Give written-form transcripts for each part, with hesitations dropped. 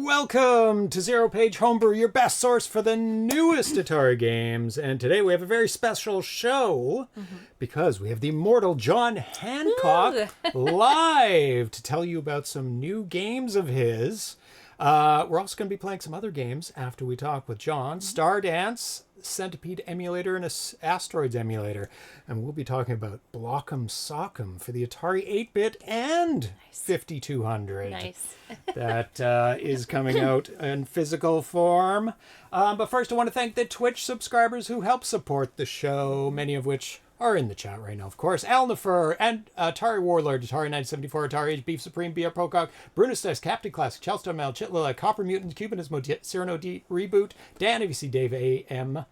Welcome to ZeroPage Homebrew, your best source for the newest Atari games. And today we have a very special show because we have the Immortal John Hancock live to tell you about some new games of his. We're also going to be playing some other games after we talk with John. StarDance, Centipede Emulator, and Asteroids Emulator. And we'll be talking about Block'em Sock'em for the Atari 8-bit and 5200. Nice. That is coming out in physical form. But first, I want to thank the Twitch subscribers who help support the show, many of which are in the chat right now, of course. Alnifer, and Atari Warlord, Atari 974, Atari Age, Beef Supreme, B.R. Pocock, Brunus Dice, Captain Classic, Chelston Mel, Chitlila, Copper Mutant, Cubanismo, Cyrano D, Reboot, Dan, if you see Dave A.M.,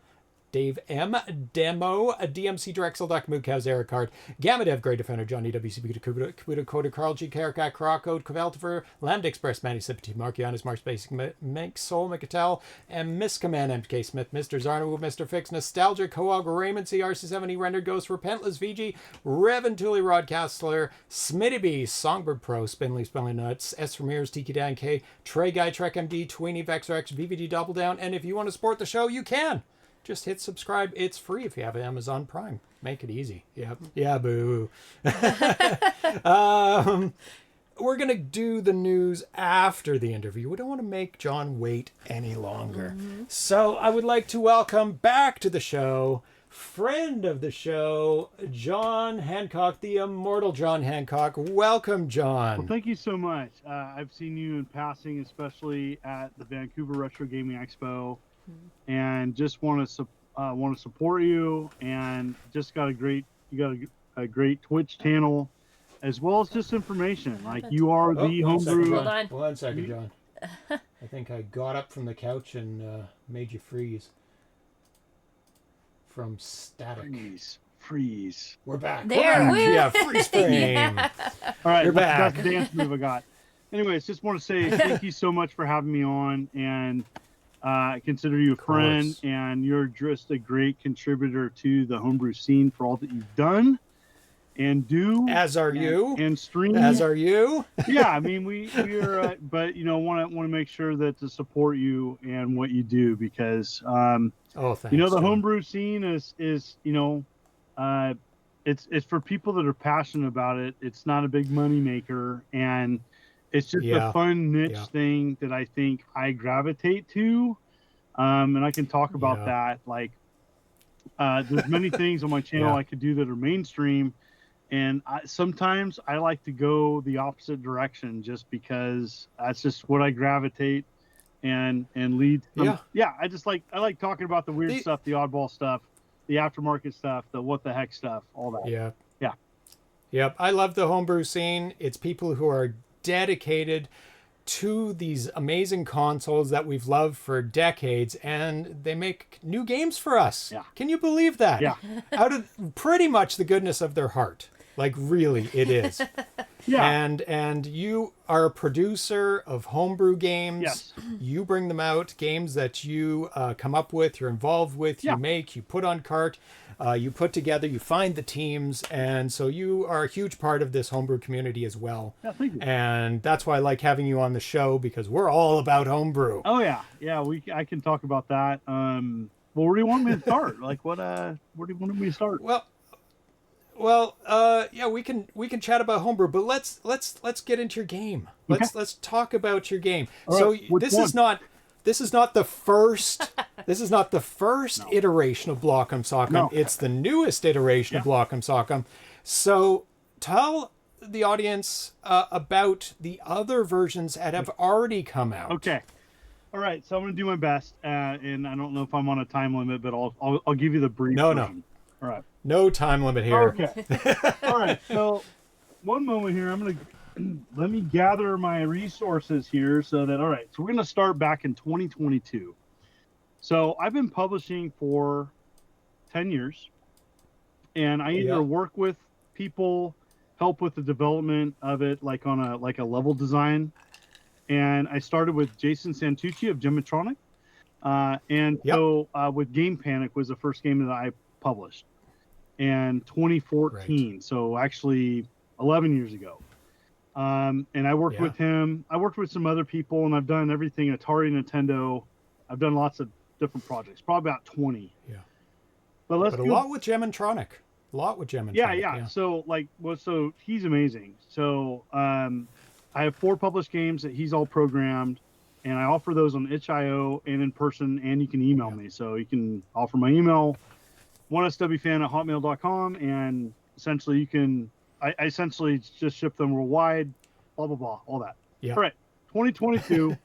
Dave M, Demo, DMC Drexel, Dr. Mookhouse, Eric Card, Gamma Dev, Great Defender, Johnny WCB, Kabuto, Coda, Carl G, Karakat, Karako, Kveltifer, Lambda Express, Manny Sipati, Markianis, Mars Basic, Mink, Soul, Micatel, and Miss Command, MK Smith, Mr. Zarno, Mr. Fix, Nostalgia, Coag, Raymond, CRC70, Rendered Ghost, Repentless, VG, Revan Tully, Rod Castler, Smitty B, Songbird Pro, Spinley, Spelling Nuts, S. Ramirez, Tiki Dan K, Trey Guy, Trek MD, Tweenie, Vexer X, VVD Double Down, and if you want to support the show, you can. Just hit subscribe. It's free if you have Amazon Prime. Make it easy. Yep. Yeah, boo. We're going to do the news after the interview. We don't want to make John wait any longer. So I would like to welcome back to the show, friend of the show, John Hancock, the Immortal John Hancock. Welcome, John. Well, thank you so much. I've seen you in passing, especially at the Vancouver Retro Gaming Expo. And just want to support you, and just got a great great Twitch channel, as well as just information. Like you are the homebrew. Hold on. 1 second, John. I think I got up from the couch and made you freeze from static. Freeze. We're back. There. Yeah, freeze frame. Yeah. All right, You're back. That's the dance move I got. Anyways, just want to say thank you so much for having me on, and I consider you a friend, and you're just a great contributor to the homebrew scene for all that you've done and do. As are you. And stream. As are you. Yeah, I mean we're but want to make sure that to support you and what you do, because thanks, the John. homebrew scene is it's for people that are passionate about it. It's not a big money maker, and it's just a fun niche thing that I think I gravitate to. And I can talk about that. Like, there's many things on my channel I could do that are mainstream. And sometimes I like to go the opposite direction, just because that's just what I gravitate and lead. I like talking about the weird stuff, the oddball stuff, the aftermarket stuff, the what the heck stuff, all that. Yeah. Yeah. Yep. I love the homebrew scene. It's people who are dedicated to these amazing consoles that we've loved for decades, and they make new games for us. Yeah. Can you believe that? Yeah. Out of pretty much the goodness of their heart. Like, really, it is. Yeah. And you are a producer of homebrew games. Yes. You bring them out, games that you come up with, you're involved with, you make, you put on cart, you put together, you find the teams, and so you are a huge part of this homebrew community as well. Yeah, thank you. And that's why I like having you on the show, because we're all about homebrew. Oh yeah, I can talk about that. Well, where do you want me to start? Like, where do you want me to start? Well, we can chat about homebrew, but let's get into your game. Let's talk about your game. So this is not the first iteration of Block'em Sock'em. No. It's the newest iteration of Block'em Sock'em. So tell the audience about the other versions that have already come out. Okay. All right. So I'm going to do my best, and I don't know if I'm on a time limit, but I'll give you the brief version. No. All right. No time limit here. Okay. All right. So one moment here. I'm going to let me gather my resources here so that, all right. So we're going to start back in 2022. So I've been publishing for 10 years, and I either work with people, help with the development of it, like on a level design. And I started with Jason Santucci of Gematronic. So with Game Panic was the first game that I published in 2014. Right. So actually 11 years ago. And I worked with him. I worked with some other people, and I've done everything Atari, Nintendo. I've done lots of different projects, probably about 20. Yeah. But a lot with Gemintronic. A lot with Gemintronic. Yeah. So so he's amazing. So I have 4 published games that he's all programmed, and I offer those on itch.io and in person, and you can email me. So you can offer my email, 1swfan@hotmail.com, and essentially you can, I essentially just ship them worldwide, blah, blah, blah, all that. Yeah. All right. 2022.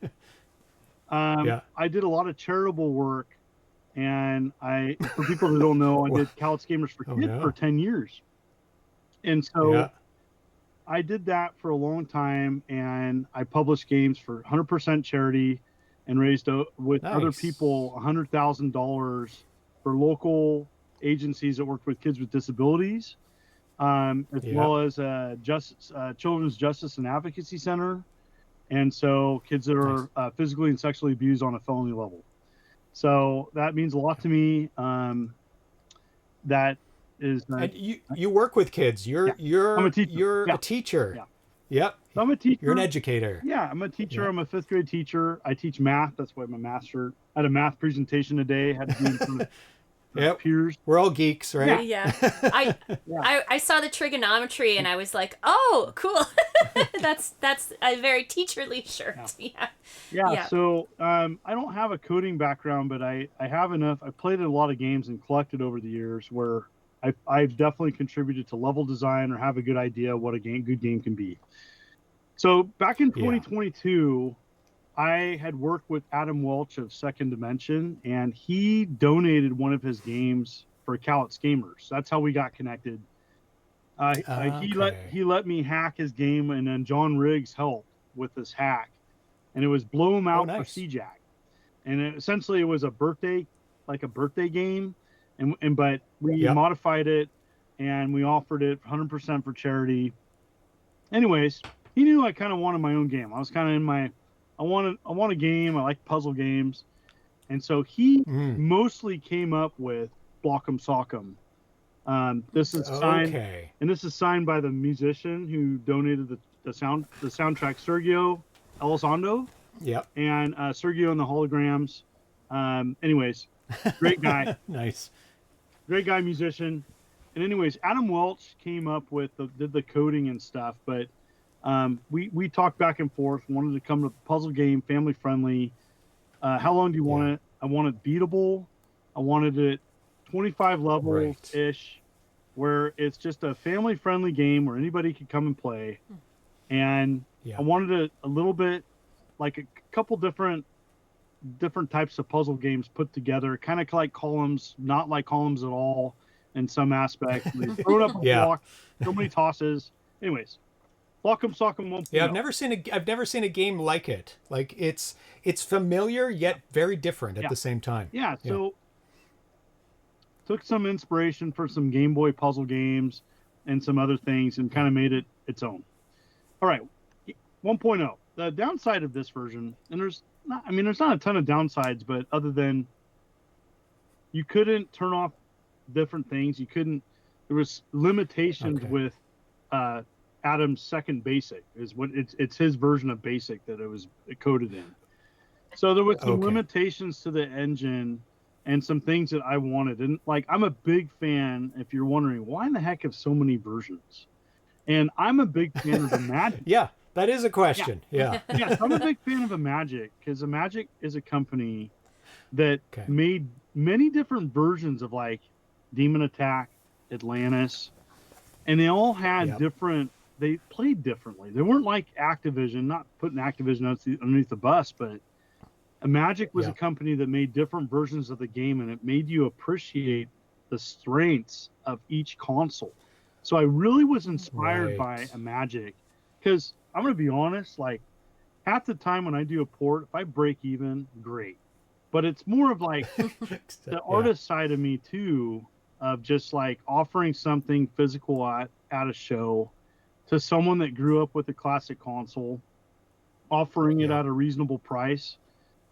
I did a lot of charitable work, and for people that don't know, I did Callous Gamers for Kids for 10 years. And so I did that for a long time, and I published games for 100% charity and raised with other people $100,000 for local agencies that worked with kids with disabilities, as well as Children's Justice and Advocacy Center. And so kids that are physically and sexually abused on a felony level. So that means a lot to me. That is. And you work with kids. You're a teacher. Yeah. Yep. So I'm a teacher. You're an educator. Yeah, I'm a teacher. Yeah. I'm a 5th grade teacher. I teach math. That's why I'm a master. I had a math presentation today. Had to do in front of peers. We're all geeks, right? Yeah. I saw the trigonometry and I was like, oh, cool. that's a very teacherly shirt. Yeah. So I don't have a coding background, but I have enough. I played in a lot of games and collected over the years where I've definitely contributed to level design or have a good idea what a good game can be. So back in 2022, I had worked with Adam Welch of Second Dimension, and he donated one of his games for Callous Gamers. That's how we got connected. He let me hack his game, and then John Riggs helped with this hack, and it was Blow 'Em Out for C-Jack. And essentially it was a birthday game, but we modified it and we offered it 100% for charity. Anyways, he knew I kind of wanted my own game. I was kind of in I want a game. I like puzzle games. And so he mostly came up with Block'em Sock'em. This is signed, and this is signed by the musician who donated the soundtrack, Sergio Elizondo. Yep. And Sergio and the Holograms. Anyways, great guy. Nice. Great guy, musician. And anyways, Adam Welch came up with did the coding and stuff, but we talked back and forth, wanted to come to a puzzle game, family friendly. How long do you want it? I want it beatable. I wanted it 25 levels-ish, where it's just a family friendly game where anybody could come and play. And I wanted it a little bit like a couple different types of puzzle games put together, kind of like columns, not like columns at all in some aspects. They throw it up a block, so many tosses. Anyways, Block'em Sock'em 1.0. Yeah, I've never seen a game like it. Like it's familiar yet very different at the same time. Yeah, so took some inspiration for some Game Boy puzzle games and some other things and kind of made it its own. All right, 1.0. The downside of this version, and there's not a ton of downsides, but other than you couldn't turn off different things, there was limitations with Adam's second BASIC is what it's his version of BASIC that it coded in. So there was some limitations to the engine and some things that I wanted. And like, I'm a big fan, if you're wondering, why in the heck have so many versions? And I'm a big fan of the Magic. Yeah, that is a question. Yeah. Yes, I'm a big fan of Magic because Magic is a company that made many different versions of like Demon Attack, Atlantis, and they all had different, they played differently. They weren't like Activision, not putting Activision underneath the bus, but Magic was a company that made different versions of the game, and it made you appreciate the strengths of each console. So I really was inspired by a Magic, because I'm going to be honest, like half the time when I do a port, if I break even, great. But it's more of like the artist side of me too, of just like offering something physical at a show to someone that grew up with a classic console, offering it at a reasonable price.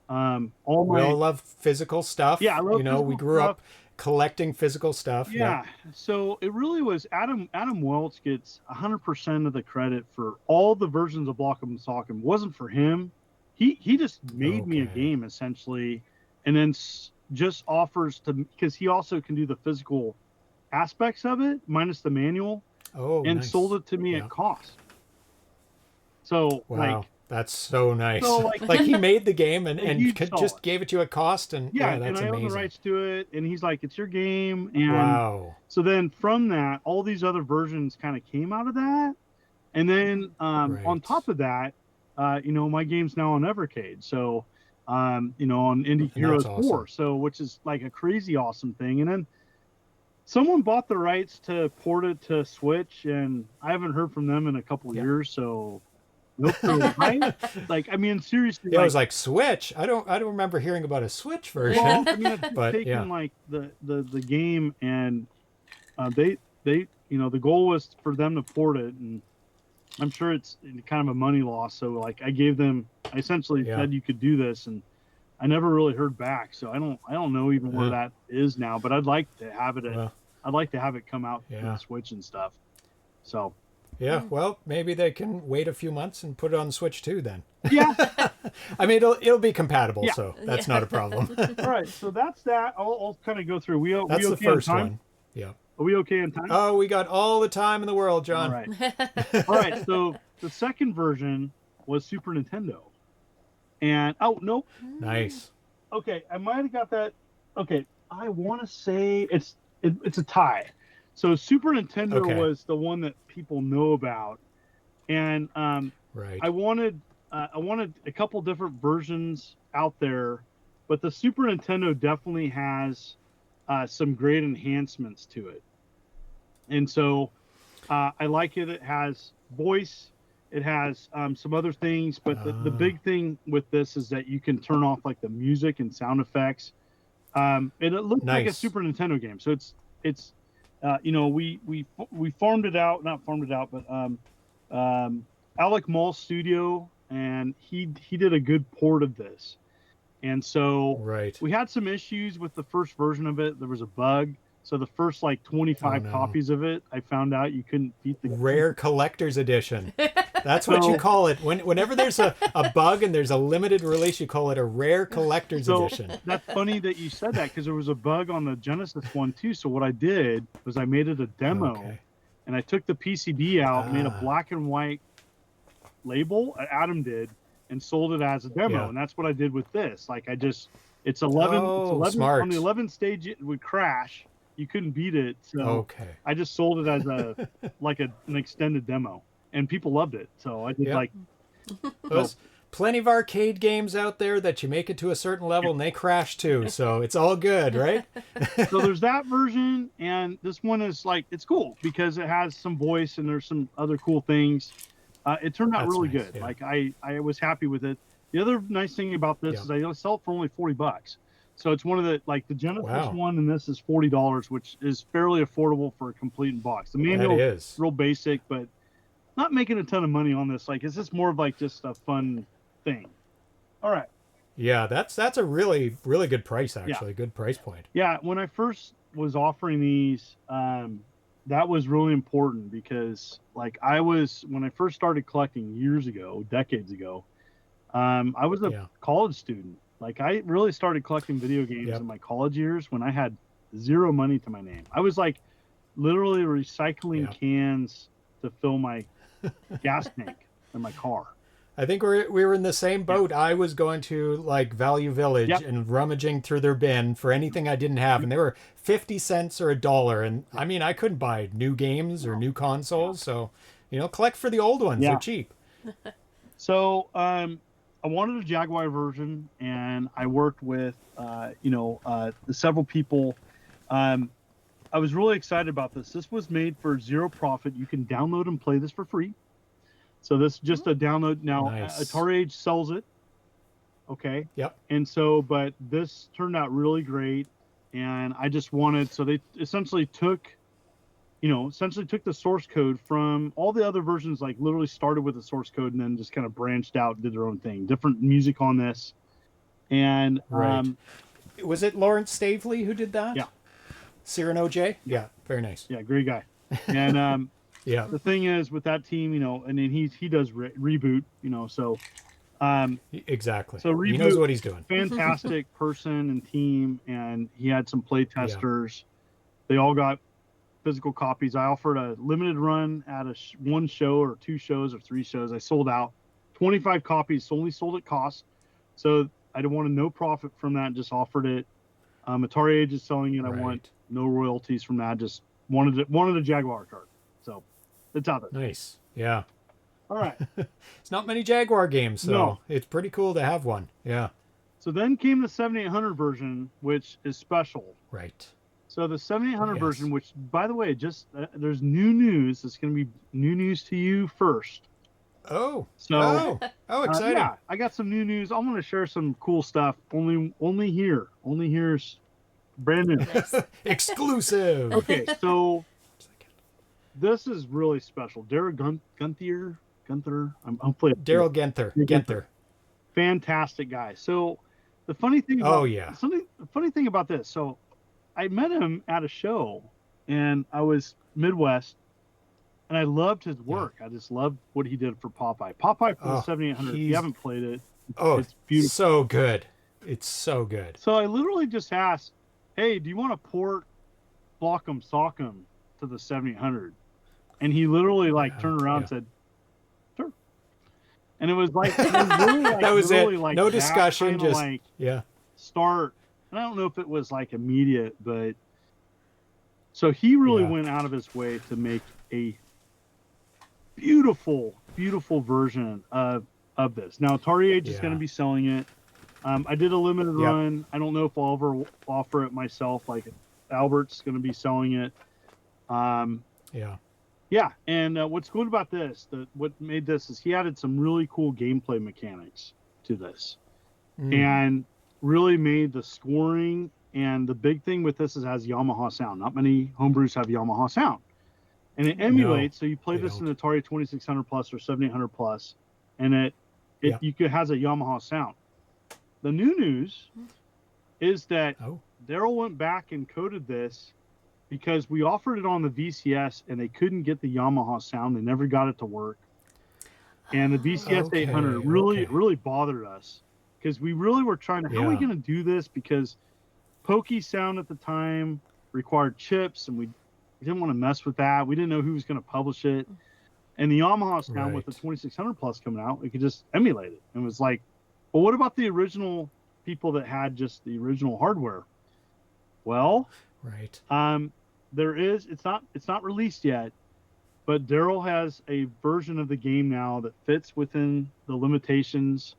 We all love physical stuff. Yeah, I love we grew up collecting physical stuff. Yeah. So it really was Adam Welch gets 100% of the credit for all the versions of Block 'em and Sock 'em. It wasn't for him. He just made me a game essentially, and then just offers to, because he also can do the physical aspects of it minus the manual. And nice. Sold it to me at cost. So wow, that's so nice. So like he made the game and just gave it to you at cost, and yeah, that's and I amazing. own the rights to it, and he's like, it's your game. And so then from that, all these other versions kind of came out of that, and then on top of that, my game's now on Evercade, so on Indie Heroes 4, so which is like a crazy awesome thing. And then someone bought the rights to port it to Switch, and I haven't heard from them in a couple years. So, nope. Like, I mean, seriously, I was like, Switch. I don't remember hearing about a Switch version. Well, I mean, but taking like the game, and they the goal was for them to port it, and I'm sure it's kind of a money loss. So, like, I essentially said you could do this, and I never really heard back, so I don't know even where that is now. But I'd like to have it. I'd like to have it come out to the Switch and stuff. So. Yeah, well, maybe they can wait a few months and put it on the Switch too. Then. Yeah. I mean, it'll be compatible, so that's not a problem. All right, so that's that. I'll kind of go through. That's the first one. Yeah. Are we okay on time? Oh, we got all the time in the world, John. All right. All right. So the second version was Super Nintendo. And nope. Nice. Okay, I might have got that. Okay, I want to say it's a tie. So Super Nintendo was the one that people know about, and I wanted a couple different versions out there, but the Super Nintendo definitely has some great enhancements to it, and so I like it. It has voice. It has some other things, but the big thing with this is that you can turn off like the music and sound effects. And it looks like a Super Nintendo game. So it's we farmed it out, not farmed it out, but Alec Mall Studio, and he did a good port of this. And so we had some issues with the first version of it. There was a bug. So the first like 25 copies of it, I found out you couldn't beat the rare collector's edition. That's what you call it. Whenever there's a bug and there's a limited release, you call it a rare collector's edition. That's funny that you said that, because there was a bug on the Genesis one too. So what I did was I made it a demo, and I took the PCB out, made a black and white label, Adam did, and sold it as a demo. And that's what I did with this. Like it's 11. It's 11 smart. On the 11th stage, it would crash. You couldn't beat it, so I just sold it as an extended demo, and people loved it. So I did There's plenty of arcade games out there that you make it to a certain level and they crash too, so it's all good, right? So there's that version, and this one is like, it's cool because it has some voice and there's some other cool things. It turned out really good. Like I was happy with it. The other nice thing about this is I sell it for only $40. So it's one of the Genesis one, and this is $40, which is fairly affordable for a complete box. The manual is real basic, but not making a ton of money on this. Like, it's just more of like just a fun thing. All right. Yeah, that's a really, really good price, actually. Good price point. Yeah, when I first was offering these, that was really important because when I first started collecting years ago, decades ago, I was a college student. Like, I really started collecting video games in my college years when I had zero money to my name. I was like literally recycling cans to fill my gas tank in my car. I think we were in the same boat. I was going to like Value Village and rummaging through their bin for anything I didn't have, and they were 50 cents or $1. And I mean, I couldn't buy new games or new consoles, so collect for the old ones. They're cheap. So I wanted a Jaguar version, and I worked with several people. I was really excited about this. This was made for zero profit. You can download and play this for free. So this is just a download. Now, Atari Age sells it. Okay. Yep. And so, but this turned out really great. And I just wanted, so they essentially took the source code from all the other versions, like literally started with the source code and then just kind of branched out, did their own thing, different music on this. And was it Lawrence Stavely who did that? Yeah. Cyrano J? Yeah, very nice. Yeah, great guy. And yeah, the thing is with that team, and then he does reboot, so exactly. So Reboot, he knows what he's doing. Fantastic person and team, and he had some play testers. They all got physical copies. I offered a limited run at one show or 2 shows or 3 shows. I sold out 25 copies, only sold at cost. So I didn't want no profit from that, just offered it. Atari Age is selling it. I want no royalties from that. Just wanted a Jaguar card. So it's out there. Nice. Yeah. All right. It's not many Jaguar games, so it's pretty cool to have one. Yeah. So then came the 7800 version, which is special. Right. So the 7800 version, which, by the way, just there's new news. It's going to be new news to you first. Oh. So, exciting. Yeah, I got some new news. I'm going to share some cool stuff. Only here's brand new. Exclusive. Okay, so this is really special. Daryl Gunther. I'm playing Daryl Genther. Fantastic guy. So the funny thing about this. So I met him at a show, and I was Midwest, and I loved his work. I just loved what he did for Popeye. Popeye for the 7800. If you haven't played it, it's beautiful. So good. It's so good. So I literally just asked, "Hey, do you want to port Block'em Sock'em to the 7800?" And he literally turned around and said, "Sure." And it was like, that was it. No discussion, just start. And I don't know if it was immediate, but so he really went out of his way to make a beautiful, beautiful version of this. Now Atari Age is going to be selling it. I did a limited run. I don't know if I'll ever offer it myself. Albert's going to be selling it. Yeah, and what's good about this, what made this is he added some really cool gameplay mechanics to this, and really made the scoring. And the big thing with this is it has Yamaha sound. Not many homebrews have Yamaha sound, and it emulates. So you play this in Atari 2600 plus or 7800 plus, and it has a Yamaha sound. The new news is that Daryl went back and coded this, because we offered it on the VCS and they couldn't get the Yamaha sound. They never got it to work. And the VCS 800 really bothered us, because we really were trying to, how are we going to do this? Because Pokey sound at the time required chips, and we didn't want to mess with that. We didn't know who was going to publish it. And the Yamaha sound with the 2600 plus coming out, we could just emulate it. And it was like, well, what about the original people that had just the original hardware? Well, there is, it's not released yet, but Daryl has a version of the game now that fits within the limitations,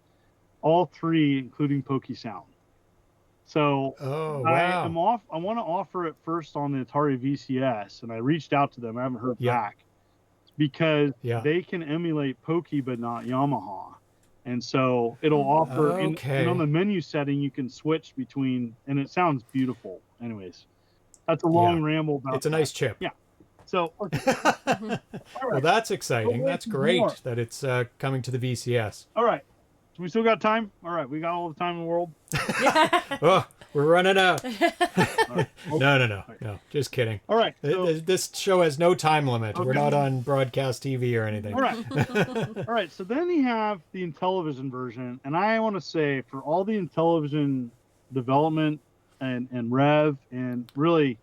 all 3, including Pokey sound. So I want to offer it first on the Atari VCS, and I reached out to them. I haven't heard back, because they can emulate Pokey but not Yamaha. And so it'll offer, and on the menu setting, you can switch between, and it sounds beautiful. Anyways, that's a long ramble about it's a nice chip. Yeah. So, well, that's exciting. That's great that it's coming to the VCS. All right. So we still got time? All right. We got all the time in the world? Oh, we're running out. Right. No. Just kidding. All right. So, this show has no time limit. Okay. We're not on broadcast TV or anything. All right. All right. So then you have the Intellivision version. And I want to say, for all the Intellivision development and Rev and really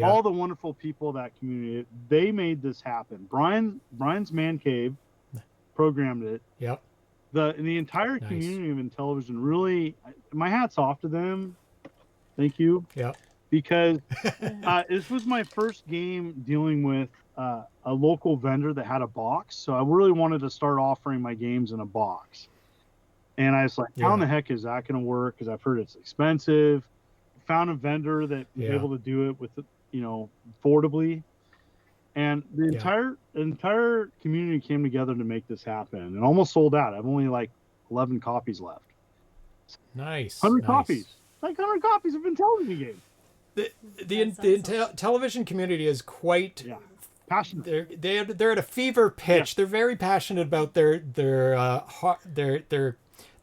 all the wonderful people of that community, they made this happen. Brian's Man Cave programmed it. Yep. The entire community of Intellivision, really, my hat's off to them. Thank you. Yeah. Because this was my first game dealing with a local vendor that had a box. So I really wanted to start offering my games in a box. And I was like, how in the heck is that going to work? Because I've heard it's expensive. Found a vendor that was able to do it with, affordably. And the entire community came together to make this happen, and almost sold out. I've only 11 copies left. Nice. 100 copies. 100 copies of Intellivision game. The television community is quite passionate. They're at a fever pitch. Yes. They're very passionate about their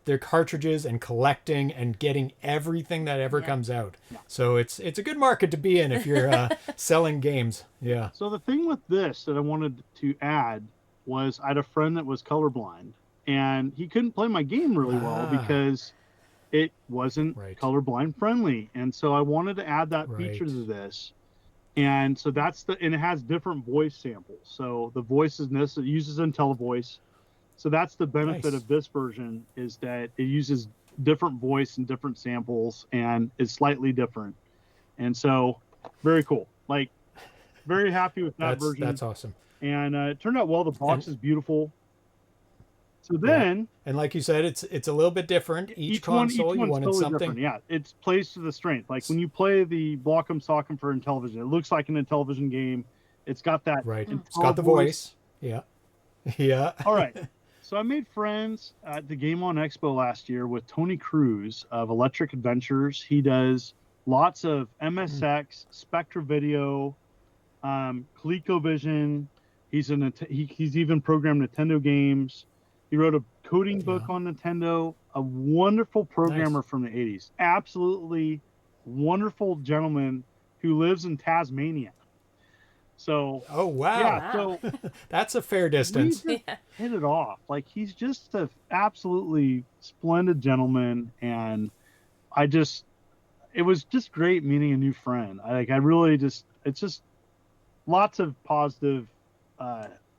their cartridges and collecting and getting everything that ever comes out. So it's a good market to be in if you're selling games. Yeah. So the thing with this that I wanted to add was I had a friend that was colorblind, and he couldn't play my game really well because it wasn't colorblind friendly. And so I wanted to add that feature to this. And so and it has different voice samples. So the voice it uses IntelliVoice. So that's the benefit of this version, is that it uses different voice and different samples and is slightly different. And so very cool. Like, very happy with that version. That's awesome. And it turned out well. The box is beautiful. So then, and like you said, it's a little bit different. Each console, you wanted totally something. Different. Yeah, it plays to the strength. Like when you play the Block'em Sock'em for Intellivision, it looks like an Intellivision game. It's got that. It's got the voice. Yeah. Yeah. All right. So I made friends at the Game On Expo last year with Tony Cruz of Electric Adventures. He does lots of MSX, Spectra Video, ColecoVision. He's even programmed Nintendo games. He wrote a coding book on Nintendo. A wonderful programmer from the 80s. Absolutely wonderful gentleman who lives in Tasmania. So, oh wow, yeah, so that's a fair distance. We just hit it off. Like, he's just an absolutely splendid gentleman, and it was just great meeting a new friend. It's just lots of positive,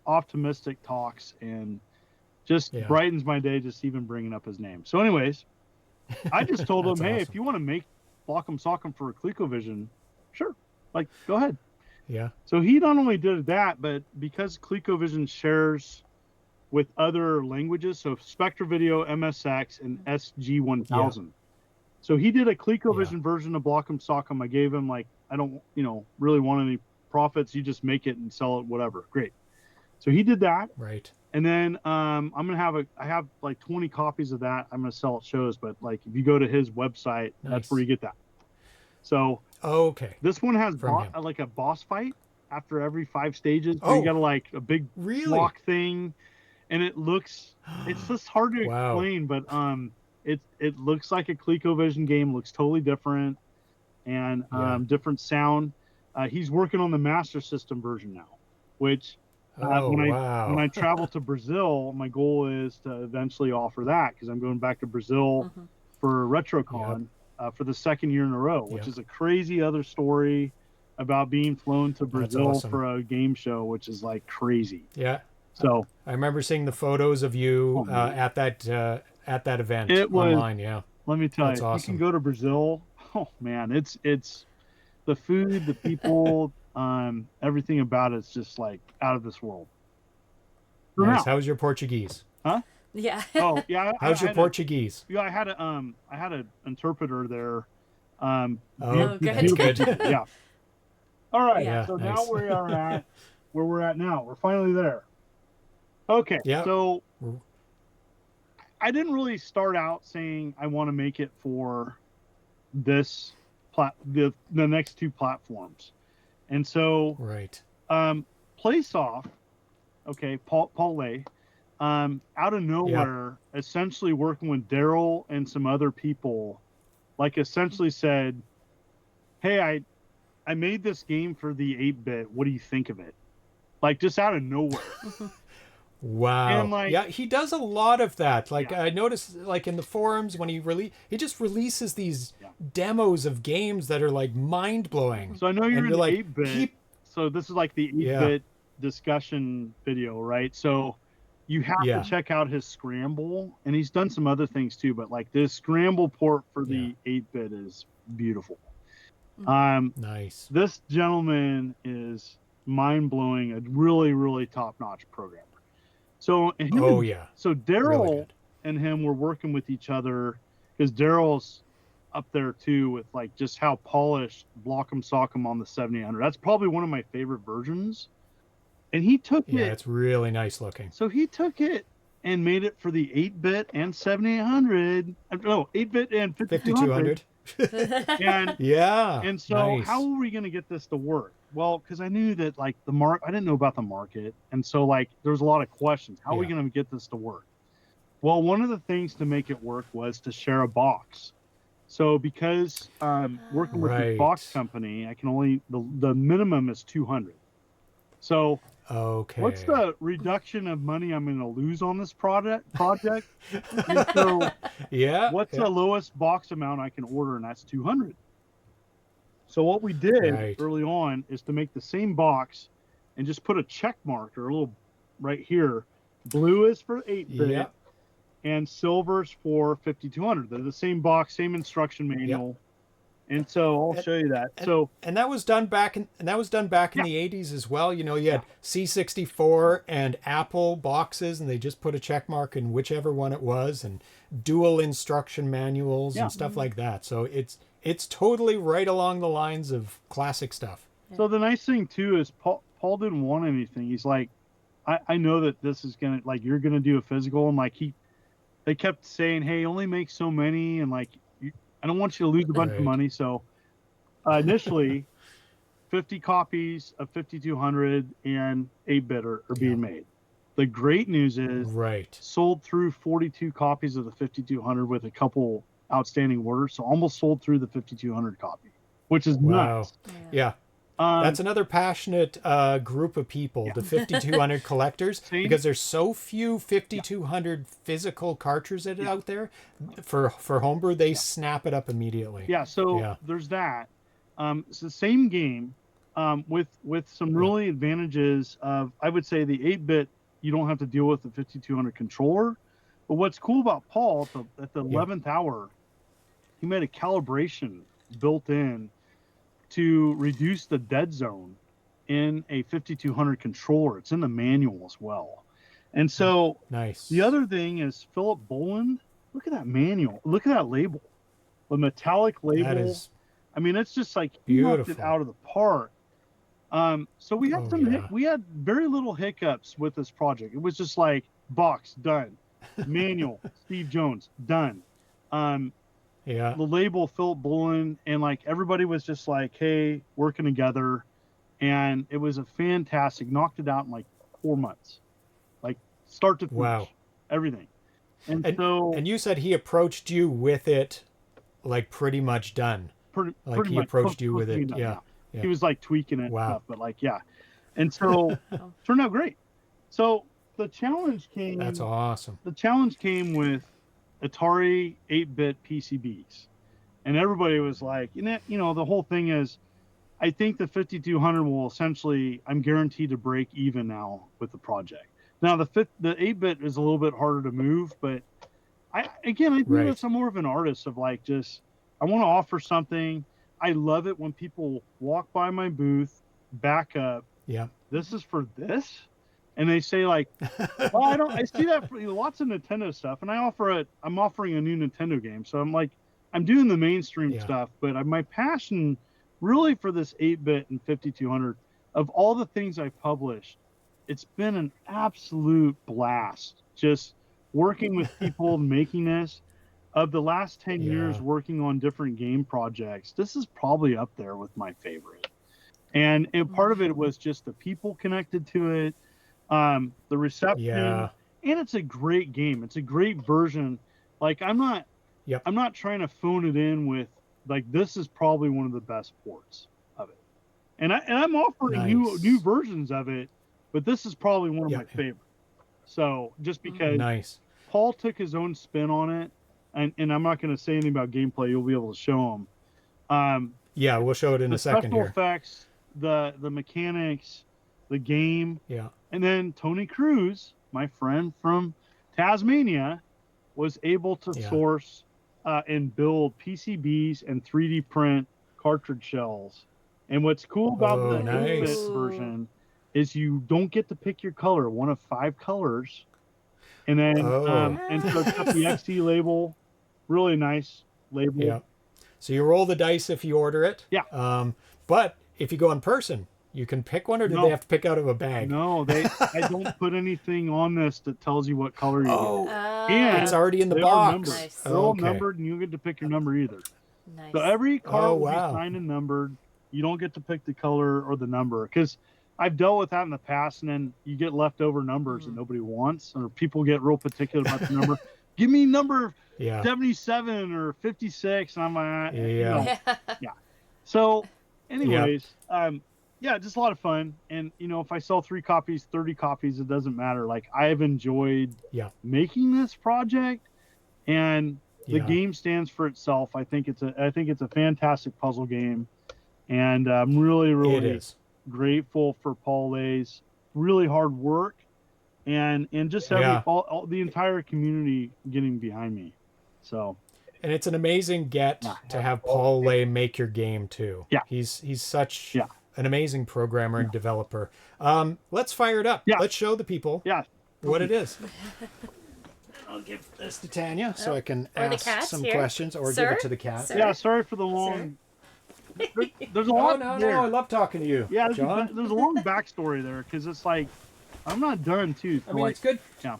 optimistic talks, and just brightens my day just even bringing up his name. So, anyways, I just told him, hey, if you want to make Block'em Sock'em for ColecoVision, sure, like, go ahead. Yeah. So he not only did that, but because ColecoVision shares with other languages, so Spectra Video, MSX, and SG-1000. So he did a ColecoVision version of Block'em Sock'em. I gave him, like, I don't, really want any profits. You just make it and sell it, whatever. Great. So he did that. Right. And then I'm going to I have like 20 copies of that. I'm going to sell at shows, but like if you go to his website, that's where you get that. So this one has like a boss fight after every 5 stages. So you got like a big block thing, and it looks it's just hard to explain, but it looks like a ColecoVision game. Looks totally different, and different sound. He's working on the Master System version now, which when I travel to Brazil, my goal is to eventually offer that, because I'm going back to Brazil for RetroCon. For the 2nd year in a row, which is a crazy other story about being flown to Brazil for a game show, which is like crazy. Yeah. So I remember seeing the photos of you at that event online. Yeah. Let me tell you, awesome. You can go to Brazil. Oh man, it's the food, the people, everything about it's just like out of this world. Nice. How's your Portuguese? Huh? Yeah. Oh yeah. How's your Portuguese? Yeah, I had an interpreter there. Good. Yeah. All right. Yeah, so nice. now we are at where we're at now. We're finally there. Okay. Yeah. So I didn't really start out saying I want to make it for this the next 2 platforms, and so PlaySoft. Okay, Paul Lay. Out of nowhere, essentially working with Daryl and some other people, like essentially said, hey, I made this game for the 8-bit. What do you think of it? Like, just out of nowhere. Wow. And like, he does a lot of that. Like, I noticed, like, in the forums when he just releases these demos of games that are like mind-blowing. So I know you're in like, 8-bit. So this is like the 8-bit discussion video, right? So you have to check out his Scramble, and he's done some other things too, but like this Scramble port for the 8-bit is beautiful. Nice. This gentleman is mind-blowing, a really, really top-notch programmer. So so Daryl and him were working with each other, because Daryl's up there too with like just how polished Block'em Sock'em on the 7800. That's probably one of my favorite versions. And he took it. Yeah, it's really nice looking. So he took it and made it for the 8-bit and 7800. No, 8-bit and 5200. And and so how are we going to get this to work? Well, because I knew that like I didn't know about the market, and so like there was a lot of questions. How are we going to get this to work? Well, one of the things to make it work was to share a box. So because working with the box company, I can only the minimum is 200. So what's the reduction of money I'm going to lose on this project? And so what's the lowest box amount I can order, and that's 200. So what we did early on is to make the same box and just put a check mark or a little right here. Blue is for 8-bit and silver's for 5200. They're the same box, same instruction manual. And so I'll show you that. And that was done back in the 80s as well. You know, you had C64 and Apple boxes, and they just put a check mark in whichever one it was, and dual instruction manuals and stuff like that. So it's totally right along the lines of classic stuff. So the nice thing too is Paul didn't want anything. He's like, I know that this is gonna, like, you're gonna do a physical, and like they kept saying, hey, only make so many, and like, I don't want you to lose a bunch of money. So initially 50 copies of 5200 and 8-bit are being made. The great news is sold through 42 copies of the 5200 with a couple outstanding orders. So almost sold through the 5200 copy, which is nuts. Yeah. That's another passionate group of people, the 5200 collectors, because there's so few 5200 physical cartridges out there for homebrew. They snap it up immediately. There's that. It's the same game with some really advantages of, I would say, the 8-bit, you don't have to deal with the 5200 controller. But what's cool about Paul at the 11th hour, he made a calibration built in to reduce the dead zone in a 5200 controller. It's in the manual as well. And so the other thing is Philip Boland. Look at that manual. Look at that label. The metallic label. I mean, it's just like he knocked it out of the park. So we had we had very little hiccups with this project. It was just like box done, manual Steve Jones done. The label Philip Boland, and like everybody was just like, hey, working together, and it was a fantastic. Knocked it out in like 4 months, like start to finish, everything. And you said he approached you with it, like pretty much done. Pretty he much approached you with it. Done, He was like tweaking it and stuff, but like and so turned out great. So the challenge came. That's awesome. The challenge came with Atari 8-bit PCBs, and everybody was like, the whole thing is, I think the 5200 will essentially, I'm guaranteed to break even now with the project. Now the 8-bit is a little bit harder to move, but I think I'm more of an artist of like, just, I want to offer something. I love it when people walk by my booth, back up. This is for this. And they say like, well, I see that for lots of Nintendo stuff, and I'm offering a new Nintendo game. So I'm like, I'm doing the mainstream stuff, but my passion really for this 8-bit and 5200, of all the things I've published, it's been an absolute blast just working with people making this. Of the last 10 years working on different game projects, this is probably up there with my favorite. And part of it was just the people connected to it, the reception, and it's a great game. It's a great version. Like I'm not trying to phone it in with, like, this is probably one of the best ports of it. And I'm offering new versions of it, but this is probably one of my favorite. So just because Paul took his own spin on it, and I'm not going to say anything about gameplay, you'll be able to show them. We'll show it in a second here. The special effects, the mechanics, the game. And then Tony Cruz, my friend from Tasmania, was able to source and build PCBs and 3D print cartridge shells. And what's cool about the 8-bit version is you don't get to pick your color, one of 5 colors. And then and so it's got the XT label, really nice label. So you roll the dice if you order it. But if you go in person, you can pick one, or do they have to pick out of a bag? No, I don't put anything on this that tells you what color you get. And it's already in the box. They're all numbered, and you don't get to pick your number either. So every card will be signed and numbered. You don't get to pick the color or the number, because I've dealt with that in the past, and then you get leftover numbers that nobody wants, or people get real particular about the number. Give me number 77 or 56, and I'm like, yeah. So, anyways, just a lot of fun. And if I sell 3 copies, 30 copies, it doesn't matter. Like, I've enjoyed making this project, and the game stands for itself. I think it's a fantastic puzzle game, and I'm really grateful for Paul Lay's really hard work, and just all the entire community getting behind me. So, and it's an amazing get to have Paul Lay make your game too. Yeah, he's such an amazing programmer and developer. Let's fire it up. Let's show the people what it is. I'll give this to Tanya so I can ask some questions, or give it to the cat. Sir? Yeah, sorry for the long. There's a lot. No, I love talking to you. Yeah, John. There's a long backstory there, because it's like I'm not done too. I mean, it's good. Yeah,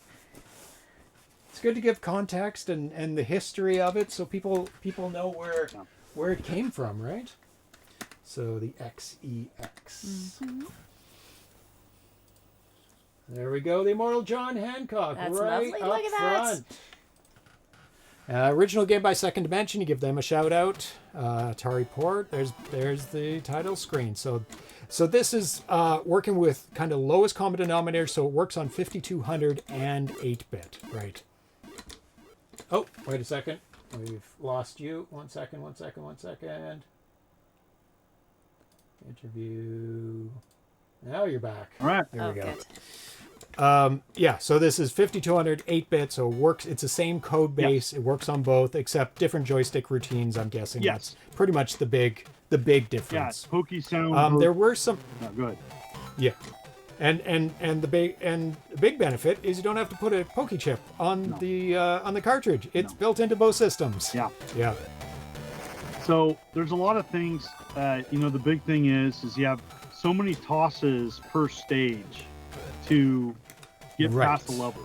it's good to give context and the history of it, so people know where it came from, right? So the XEX. There we go, the Immortal John Hancock. That's right lovely. up Look at front. Original game by Second Dimension. You give them a shout out. Atari port. There's the title screen. So this is working with kind of lowest common denominator. So it works on 5200 and 8-bit. Right. Oh, wait a second. We've lost you. One second. Interview. Now you're back. All right. There we go. Good. So this is 5200 8-bit, so it works. It's the same code base. It works on both, except different joystick routines. I'm guessing that's pretty much the big difference. Yeah, pokey sound. There were some. No, go ahead. Yeah, and the big benefit is you don't have to put a pokey chip on the cartridge. It's built into both systems. Yeah. So there's a lot of things. The big thing is you have so many tosses per stage to get past the level.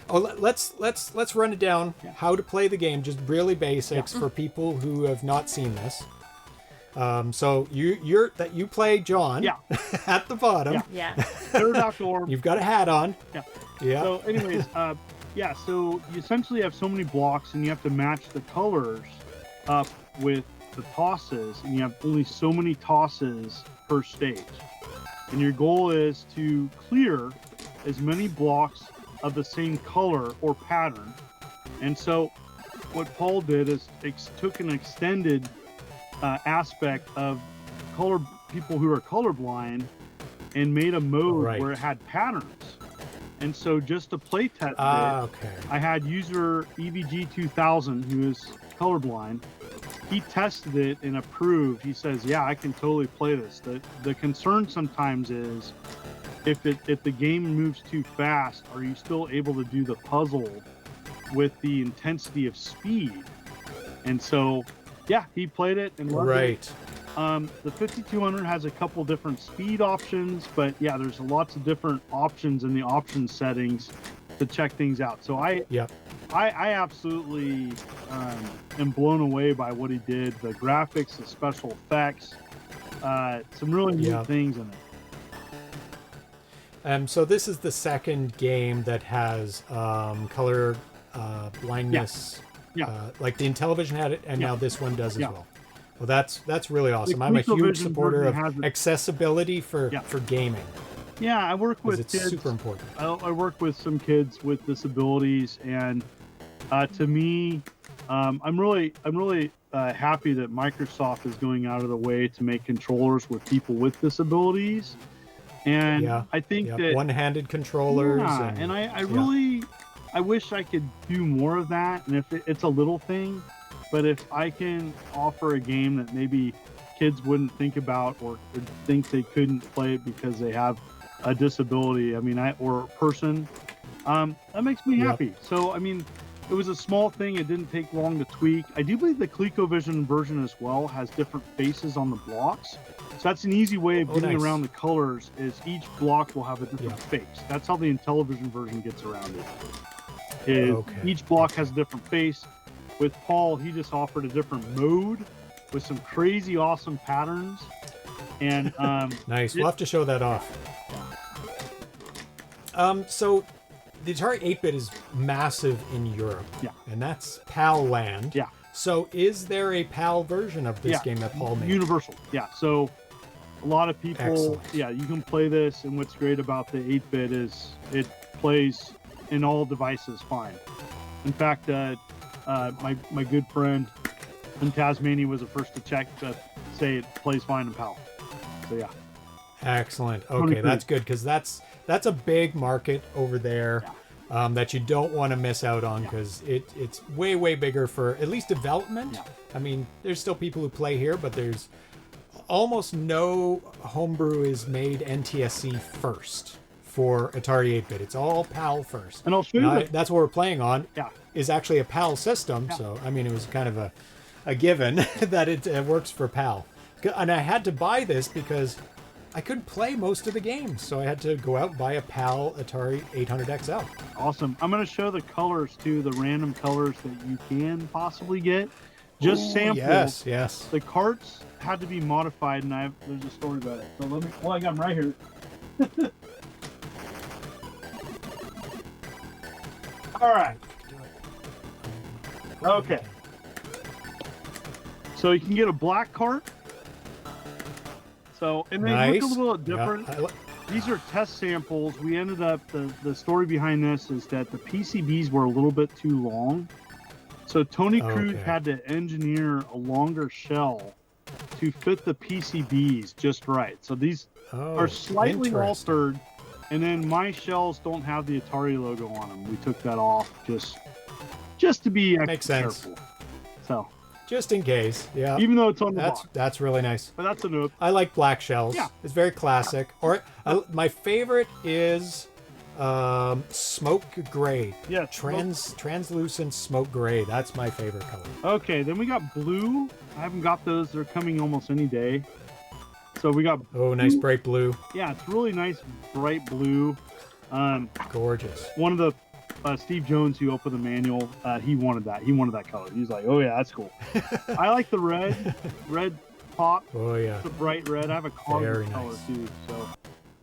Oh, let's run it down. How to play the game, just really basics for people who have not seen this. So you play John at the bottom. You've got a hat on. Yeah. So anyways, so you essentially have so many blocks, and you have to match the colors up with the tosses, and you have only so many tosses per stage. And your goal is to clear as many blocks of the same color or pattern. And so what Paul did is took an extended aspect of people who are colorblind and made a mode where it had patterns. And so just to play test it, I had user EVG2000, who is colorblind. He tested it and approved. He says, "Yeah, I can totally play this." The concern sometimes is if the game moves too fast, are you still able to do the puzzle with the intensity of speed? And so, he played it and loved it. The 5200 has a couple different speed options, but there's lots of different options in the option settings to check things out. So I absolutely am blown away by what he did. The graphics, the special effects, some really neat things in it. So this is the second game that has color blindness. Like the Intellivision had it, and now this one does as well. Well, that's really awesome. I'm a huge supporter of accessibility for gaming. Yeah, I work with kids. It's super important. I work with some kids with disabilities, and to me, I'm really happy that Microsoft is going out of the way to make controllers with people with disabilities. And I think that one-handed controllers. And I wish I could do more of that. And if it's a little thing, but if I can offer a game that maybe kids wouldn't think about or would think they couldn't play it because they have a disability, or a person, that makes me happy. So, it was a small thing. It didn't take long to tweak. I do believe the ColecoVision version as well has different faces on the blocks. So that's an easy way of getting around the colors, is each block will have a different face. That's how the Intellivision version gets around it. Each block has a different face. With Paul, he just offered a different mode with some crazy awesome patterns. And nice. We'll have to show that off. So the Atari 8-bit is massive in Europe. Yeah. And that's PAL land. Yeah. So is there a PAL version of this game that Paul made? Universal. Yeah. So a lot of people, Excellent. yeah, you can play this, and what's great about the 8-bit is it plays in all devices fine. In fact, my good friend in Tasmania was the first to check to say it plays fine in PAL. So yeah. Excellent. Okay, that's good, because that's a big market over there that you don't want to miss out on, because it's way bigger for at least development. Yeah. I mean, there's still people who play here, but there's almost no homebrew is made NTSC first for Atari 8-bit. It's all PAL first. And I'll show you that's what we're playing on. Yeah. Is actually a PAL system. Yeah. So I mean, it was kind of a given that it works for PAL. And I had to buy this because I couldn't play most of the games, so I had to go out and buy a PAL Atari 800XL. Awesome. I'm going to show the colors too, the random colors that you can possibly get. Just samples. Yes. The carts had to be modified, and there's a story about it. So I got them right here. All right. Okay. So you can get a black cart. So, and they look a little different. Yeah. These are test samples. We ended up, the story behind this is that the PCBs were a little bit too long. So Tony Cruz had to engineer a longer shell to fit the PCBs just right. So these are slightly altered. And then my shells don't have the Atari logo on them. We took that off just to be extra careful. So just in case, yeah. Even though it's on the box. That's really nice. But that's a note. I like black shells. Yeah. It's very classic. Or my favorite is smoke gray. Yeah. Translucent smoke gray. That's my favorite color. Okay, then we got blue. I haven't got those. They're coming almost any day. So we got blue. Nice bright blue. Yeah, it's really nice bright blue. Gorgeous. One of the Steve Jones, who opened the manual, he wanted that. He wanted that color. He's like, oh yeah, that's cool. I like the red pop. Oh yeah. The bright red. I have a carbon color nice. too, so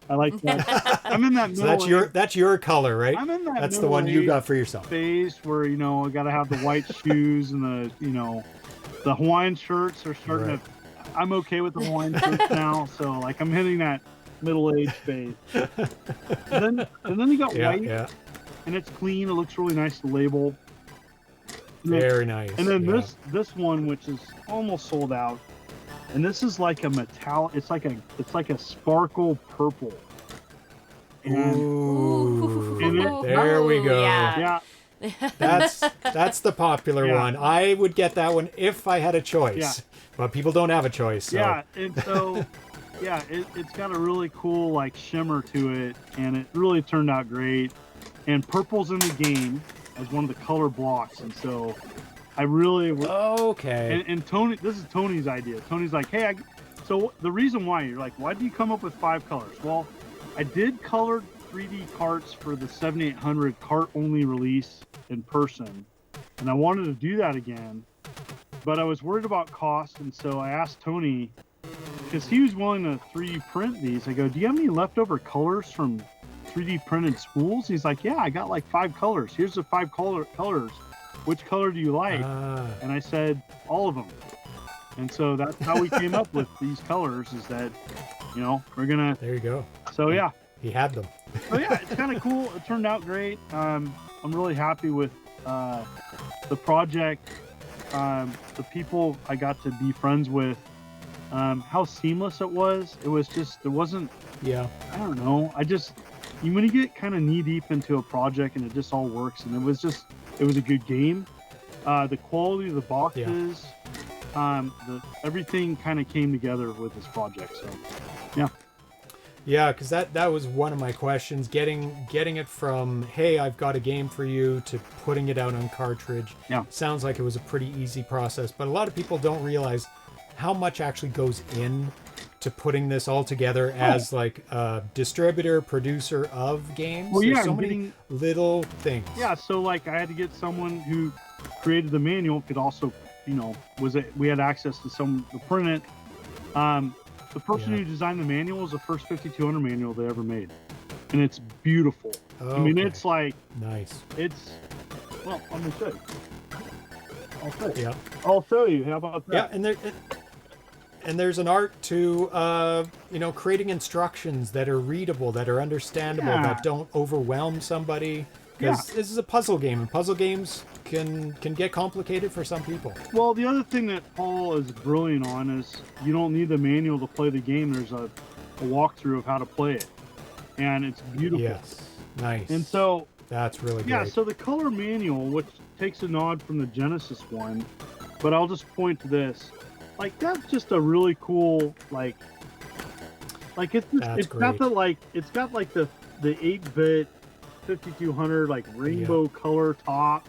I like that. I'm in that middle. So that's your color, right? I'm in that. That's the one you got for yourself. Phase where I got to have the white shoes and the Hawaiian shirts are starting to. I'm okay with the Hawaiian shirts now, so like I'm hitting that middle-aged phase. And then you got white, and it's clean. It looks really nice to label. Very nice. And then this one, which is almost sold out, and this is like a metallic. It's like a sparkle purple. And there we go. Yeah. That's the popular one. I would get that one if I had a choice. Yeah. But people don't have a choice. So. Yeah, and so it's got a really cool like shimmer to it, and it really turned out great. And purple's in the game as one of the color blocks, and so I really And Tony, this is Tony's idea. Tony's like, hey, so the reason why you're like, why do you come up with 5 colors? Well, I did colored 3D carts for the 7800 cart only release in person, and I wanted to do that again. But I was worried about cost, and so I asked Tony, because he was willing to 3D print these. I go, do you have any leftover colors from 3D printed spools? He's like, yeah, I got like 5 colors. Here's the 5 colors. Which color do you like? And I said, all of them. And so that's how we came up with these colors, is that, we're going to... There you go. So, yeah. He had them. So, yeah, it's kind of cool. It turned out great. I'm really happy with the project. The people I got to be friends with, how seamless it was. It was just, it wasn't, I don't know. When you get kind of knee deep into a project and it just all works, and it was a good game. The quality of the boxes, everything kind of came together with this project. So, yeah. Yeah, because that was one of my questions. Getting it from, hey, I've got a game for you, to putting it out on cartridge. Yeah. Sounds like it was a pretty easy process, but a lot of people don't realize how much actually goes in to putting this all together as like a distributor, producer of games. Well, There's so many little things. Yeah, so like I had to get someone who created the manual, could also, we had access to some to print it. the person who designed the manual is the first 5200 manual they ever made, and it's beautiful. I mean, it's like nice. It's well, let me show you. I'll show you. Yeah. I'll show you. How about that? Yeah, and there's an art to creating instructions that are readable, that are understandable, that don't overwhelm somebody. Because this is a puzzle game, and puzzle games can get complicated for some people. Well, the other thing that Paul is brilliant on is you don't need the manual to play the game. There's a walkthrough of how to play it, and it's beautiful. Yes, nice. And so that's really great. Yeah, so the color manual, which takes a nod from the Genesis one, but I'll just point to this. Like, that's just a really cool, like it's got the 8-bit 5200 like rainbow color top,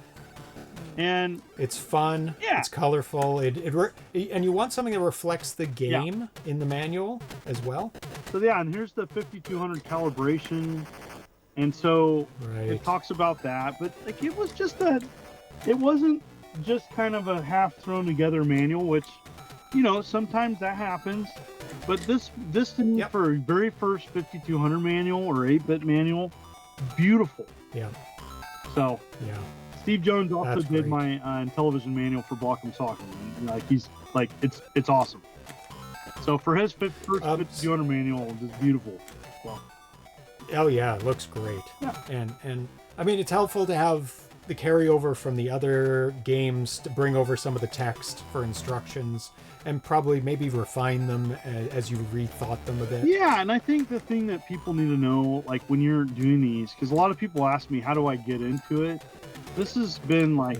and it's fun. It's colorful. And you want something that reflects the game in the manual as well. So and here's the 5200 calibration, and so it talks about that. But like, it wasn't just kind of a half thrown together manual, which sometimes that happens. But this to me, for a very first 5200 manual or 8-bit manual, beautiful. So Steve Jones also did my television manual for Block'em Soccer. Like, he's like, it's awesome. So for his first 5200 manual, it's beautiful. Well, oh yeah, it looks great. And I mean, it's helpful to have the carryover from the other games to bring over some of the text for instructions, and probably maybe refine them as you rethought them a bit. Yeah, and I think the thing that people need to know, like when you're doing these, because a lot of people ask me, how do I get into it? This has been like,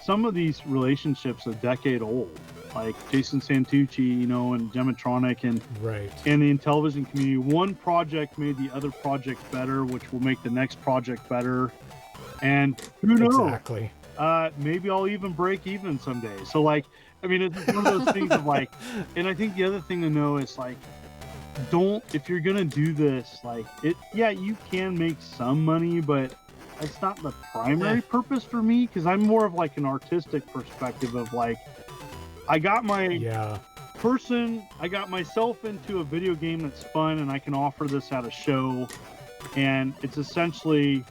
some of these relationships a decade old, like Jason Santucci, and Gematronic, and and the Intellivision community. One project made the other project better, which will make the next project better. And who knows? Exactly. Maybe I'll even break even someday. So like, I mean, it's one of those things of like, and I think the other thing to know is like, if you're gonna do this, like you can make some money, but that's not the primary purpose for me, because I'm more of like an artistic perspective of like, I got myself into a video game that's fun, and I can offer this at a show, and it's essentially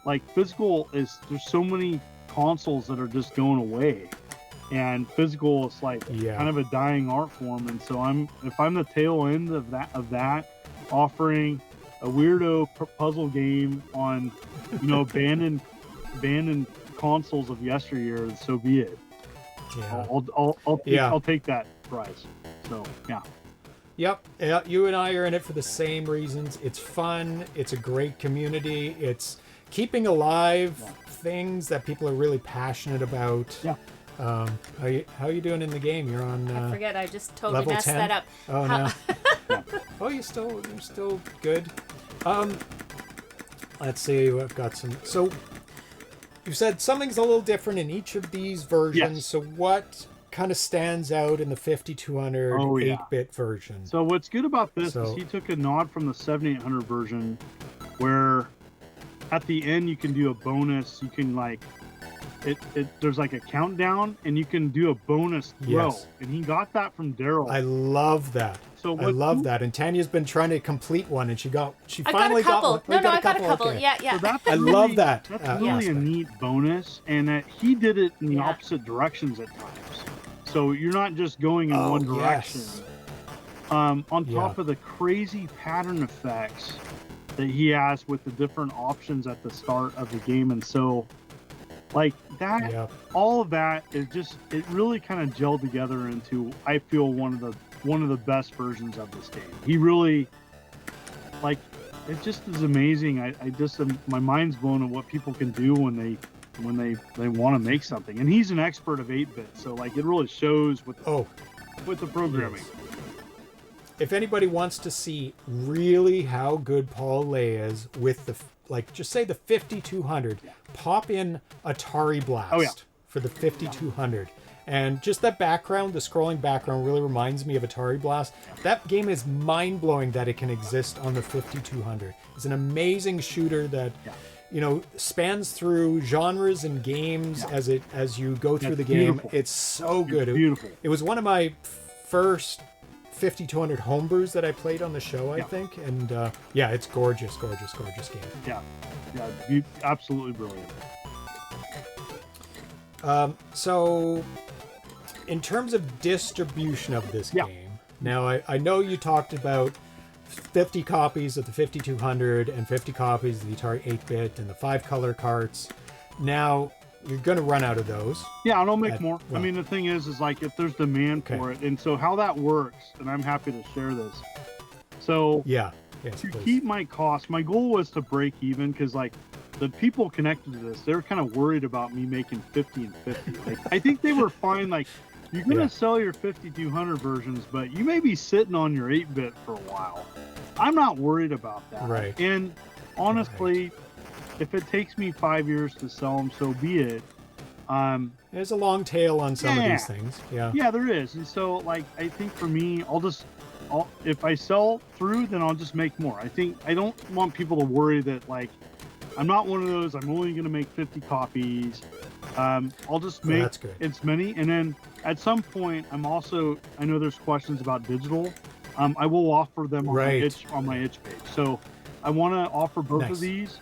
like physical there's so many consoles that are just going away, and physical is like kind of a dying art form. And so if I'm the tail end of that offering a weirdo puzzle game on abandoned consoles of yesteryear, so be it. I'll take that prize. So Yep, you and I are in it for the same reasons. It's fun, it's a great community, it's keeping alive things that people are really passionate about. How you doing in the game? You're on I forget, I just totally level messed 10? that up. Oh no. Oh, you're still good. Let's see, I've got some. So you said something's a little different in each of these versions. So what kind of stands out in the 5200 8-bit version? So what's good about this is he took a nod from the 7800 version, where at the end you can do a bonus. You can like there's like a countdown, and you can do a bonus throw. And he got that from Daryl. I love that. I love that. And Tanya's been trying to complete one, and she finally got one. No, I got a couple. Okay. Yeah. So that's love that. That's really a neat bonus, and that he did it in the opposite directions at times. So you're not just going in one direction. On top of the crazy pattern effects that he has with the different options at the start of the game. And so like that, all of that is just, it really kind of gelled together into, I feel, one of the best versions of this game. He really, like, it just is amazing. I just my mind's blown at what people can do when they want to make something. And he's an expert of 8-bit, so like it really shows with the programming. Yes. If anybody wants to see really how good Paul Lay is with the, like, just say the 5200, pop in Atari Blast for the 5200. And just that background, the scrolling background, really reminds me of Atari Blast. That game is mind-blowing that it can exist on the 5200. It's an amazing shooter that, spans through genres and games as you go through the game. Beautiful. It's so good. It's beautiful. It was one of my first 5200 homebrews that I played on the show, I think. And yeah, it's gorgeous, gorgeous, gorgeous game. Yeah. Yeah. Absolutely brilliant. So, in terms of distribution of this game, now I know you talked about 50 copies of the 5200 and 50 copies of the Atari 8-bit and the 5-color carts. Now, you're going to run out of those. Yeah, and I'll make more. Well, I mean, the thing is like if there's demand for it. And so how that works, and I'm happy to share this. So to keep my costs, my goal was to break even because like the people connected to this, they were kind of worried about me making 50 and 50. Like, I think they were fine. Like, you're going to sell your 5200 versions, but you may be sitting on your 8-bit for a while. I'm not worried about that. Right. And honestly, if it takes me 5 years to sell them, so be it. There's a long tail on some of these things. Yeah, there is. And so, like, I think for me, if I sell through, then I'll just make more. I don't want people to worry that, like, I'm not one of those, I'm only going to make 50 copies. I'll just make as many. And then at some point, I know there's questions about digital. I will offer them on my itch page. So I want to offer both of these,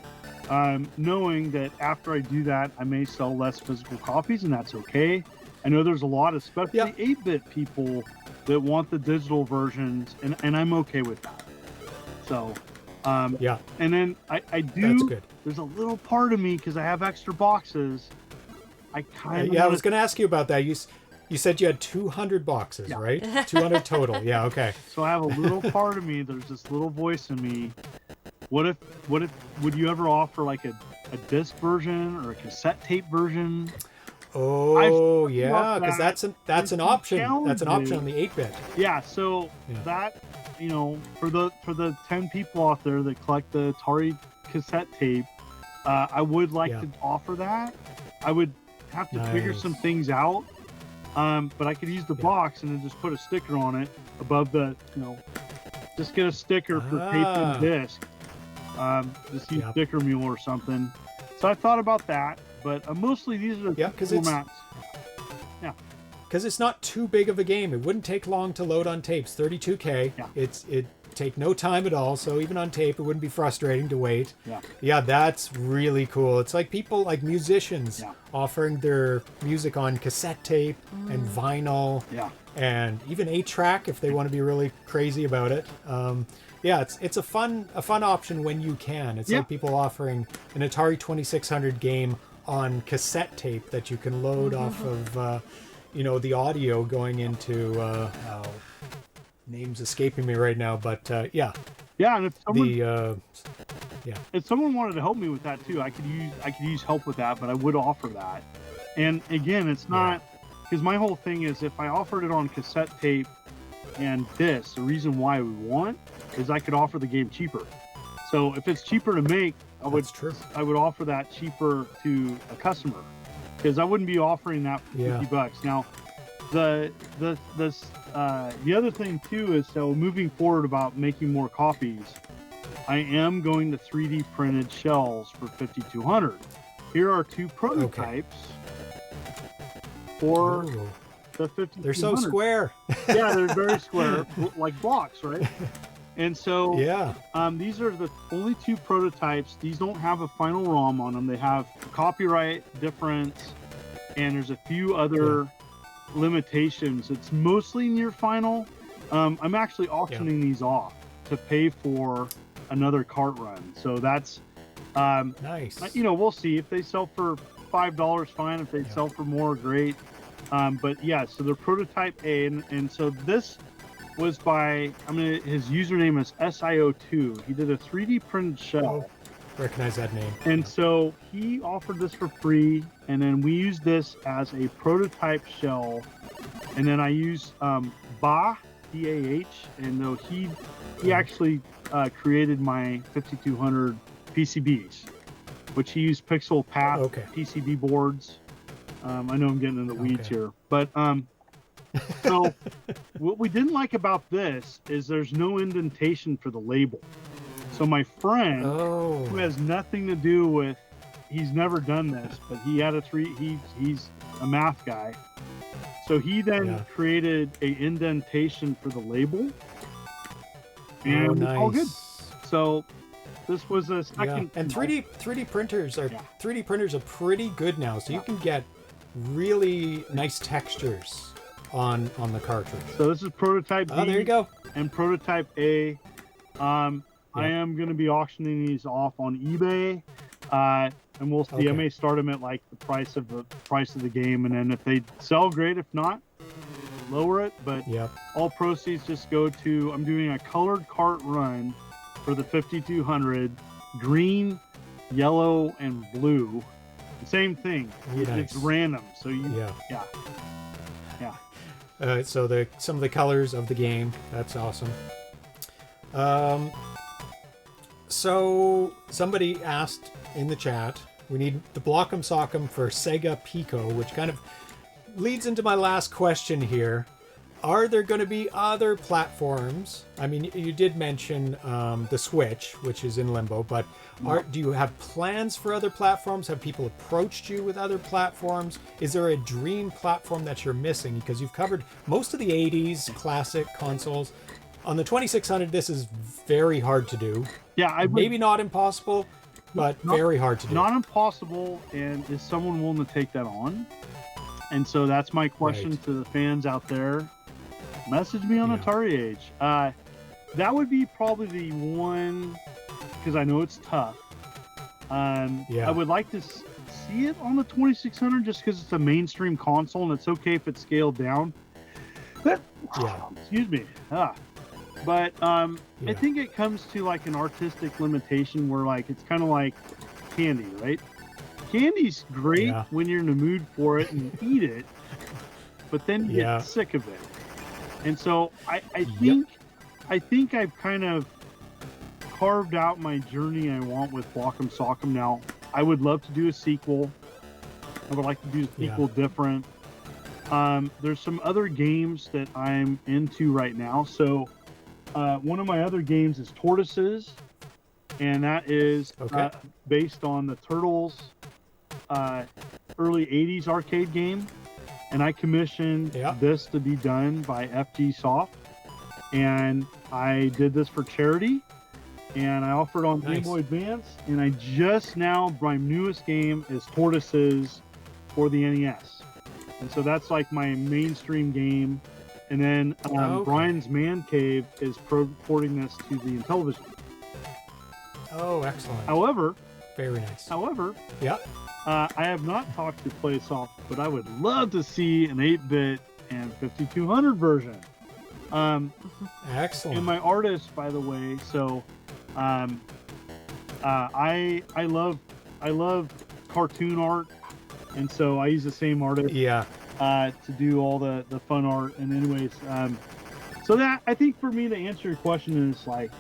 knowing that after I do that, I may sell less physical copies, and that's okay. I know there's a lot, especially 8-bit people that want the digital versions, and I'm okay with that. So, and then I do, that's good. There's a little part of me, because I have extra boxes, I kind of... I was going to ask you about that. You said you had 200 boxes, right? 200 total. Yeah, okay. So I have a little part of me, there's this little voice in me. Would you ever offer like a disc version or a cassette tape version? Oh, yeah, because that's an option. That's an option on the 8-bit. Yeah, so that, for the 10 people out there that collect the Atari cassette tape, I would like to offer that. I would have to figure some things out, but I could use the box and then just put a sticker on it above the, just get a sticker for tape and disc. Just use Sticker Mule or something. So I thought about that, but mostly these are the formats. Because it's not too big of a game. It wouldn't take long to load on tapes. 32K. Yeah. It'd take no time at all. So even on tape, it wouldn't be frustrating to wait. Yeah, that's really cool. It's like people, like musicians, offering their music on cassette tape and vinyl. And even 8-track if they want to be really crazy about it. It's a fun option when you can. It's like people offering an Atari 2600 game on cassette tape that you can load off of, the audio going into, name's escaping me right now, but Yeah, and if someone wanted to help me with that too, I could use help with that, but I would offer that. And again, it's not, because my whole thing is if I offered it on cassette tape and disc, the reason why we want is I could offer the game cheaper. So if it's cheaper to make, I would offer that cheaper to a customer, because I wouldn't be offering that for $50. Now, the other thing too is, so moving forward about making more copies, I am going to 3D printed shells for 5200. Here are 2 prototypes for the 5200. They're so square. Yeah, they're very square, like blocks, right? And so these are the only 2 prototypes. These don't have a final ROM on them. They have copyright difference, and there's a few other limitations. It's mostly near final. I'm actually auctioning these off to pay for another cart run. So that's nice. We'll see if they sell for $5. Fine. If they sell for more, great. But so they're prototype A, and so this was by, his username is SIO2. He did a 3D printed shell. Recognize that name. And so he offered this for free, and then we used this as a prototype shell. And then I used BAH, B-A-H, and he actually created my 5200 PCBs, which he used Pixel Path PCB boards. I know I'm getting into the weeds here, but so what we didn't like about this is there's no indentation for the label. So my friend, who has nothing to do with, he's never done this, but he had he's a math guy. So he then created a indentation for the label, and it's all good. So this was a second. And 3D printers are 3D printers are pretty good now, so you can get really nice textures on the cartridge. So this is prototype B. Oh, there you go. And prototype A. I am going to be auctioning these off on eBay, and we'll see. I may start them at like the price of the game, and then if they sell, great. If not, lower it. But all proceeds just go to. I'm doing a colored cart run for the 5200, green, yellow, and blue. Same thing. Nice. It's random, so you so some of the colors of the game. That's awesome. So somebody asked in the chat, we need the Block'em Sock'em for Sega Pico, which kind of leads into my last question here. Are there going to be other platforms? I mean, you did mention the Switch, which is in limbo, but do you have plans for other platforms? Have people approached you with other platforms? Is there a dream platform that you're missing? Because you've covered most of the 80s classic consoles. On the 2600, this is very hard to do. Yeah, maybe not impossible, but very hard to do. Not impossible, and is someone willing to take that on? And so that's my question to the fans out there. Message me on Atari Age. That would be probably the one, because I know it's tough. I would like to see it on the 2600 just because it's a mainstream console, and it's okay if it's scaled down. But, excuse me. But I think it comes to like an artistic limitation where like it's kind of like candy, right? Candy's great when you're in the mood for it and eat it, but then you get sick of it. And so I think I've kind of carved out my journey I want with Block'em Sock'em. Now, I would love to do a sequel. I would like to do a sequel different. There's some other games that I'm into right now. So one of my other games is Tortoises, and that is based on the Turtles early 80s arcade game. And I commissioned this to be done by FG Soft. And I did this for charity. And I offered on Game Boy Advance. And I just now, my newest game is Tortoises for the NES. And so that's like my mainstream game. And then Brian's Man Cave is porting this to the Intellivision. Oh, excellent. However, very nice. I have not talked to PlaySoft, but I would love to see an 8-bit and 5200 version. Excellent. And my artist, by the way, so I love cartoon art, and so I use the same artist to do all the fun art. And anyways, so that I think for me to answer your question is like,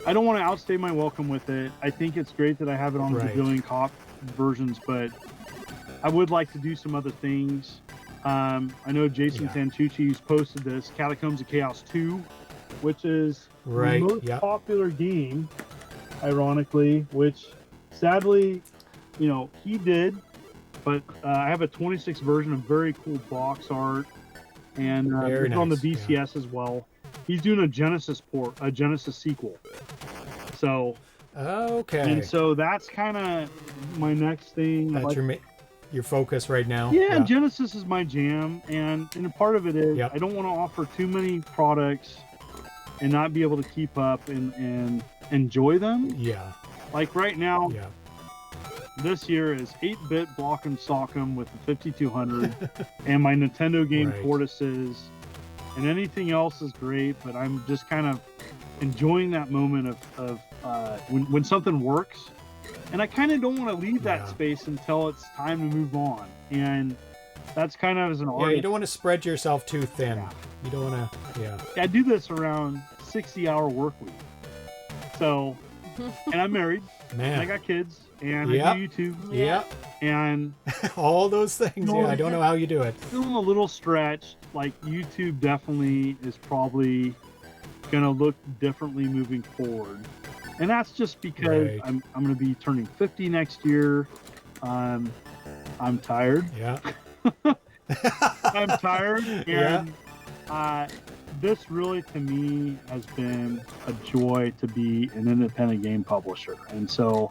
I don't want to outstay my welcome with it. I think it's great that I have it on the billion cop versions, but I would like to do some other things. I know Jason Santucci's posted this Catacombs of Chaos 2, which is the most popular game, ironically, which sadly, he did, but I have a 26 version of very cool box art, and it's on the VCS as well. He's doing a Genesis sequel. So and so that's kind of my next thing. That's your focus right now. Yeah, Genesis is my jam, and a part of it is I don't want to offer too many products and not be able to keep up and enjoy them. Yeah. Like right now, this year is 8-bit Block'em Sock'em with the 5200 and my Nintendo game Tortoises, and anything else is great, but I'm just kind of enjoying that moment of when something works, and I kind of don't want to leave that space until it's time to move on. And that's kind of as an artist. You don't want to spread yourself too thin. You don't want to. I do this around 60-hour work week. So, and I'm married. Man, and I got kids, and I do YouTube. And all those things. I don't know how you do it. Feeling a little stretched. Like YouTube definitely is probably gonna look differently moving forward, and that's just because I'm gonna be turning 50 next year. I'm tired. I'm tired, and this really, to me, has been a joy to be an independent game publisher. And so,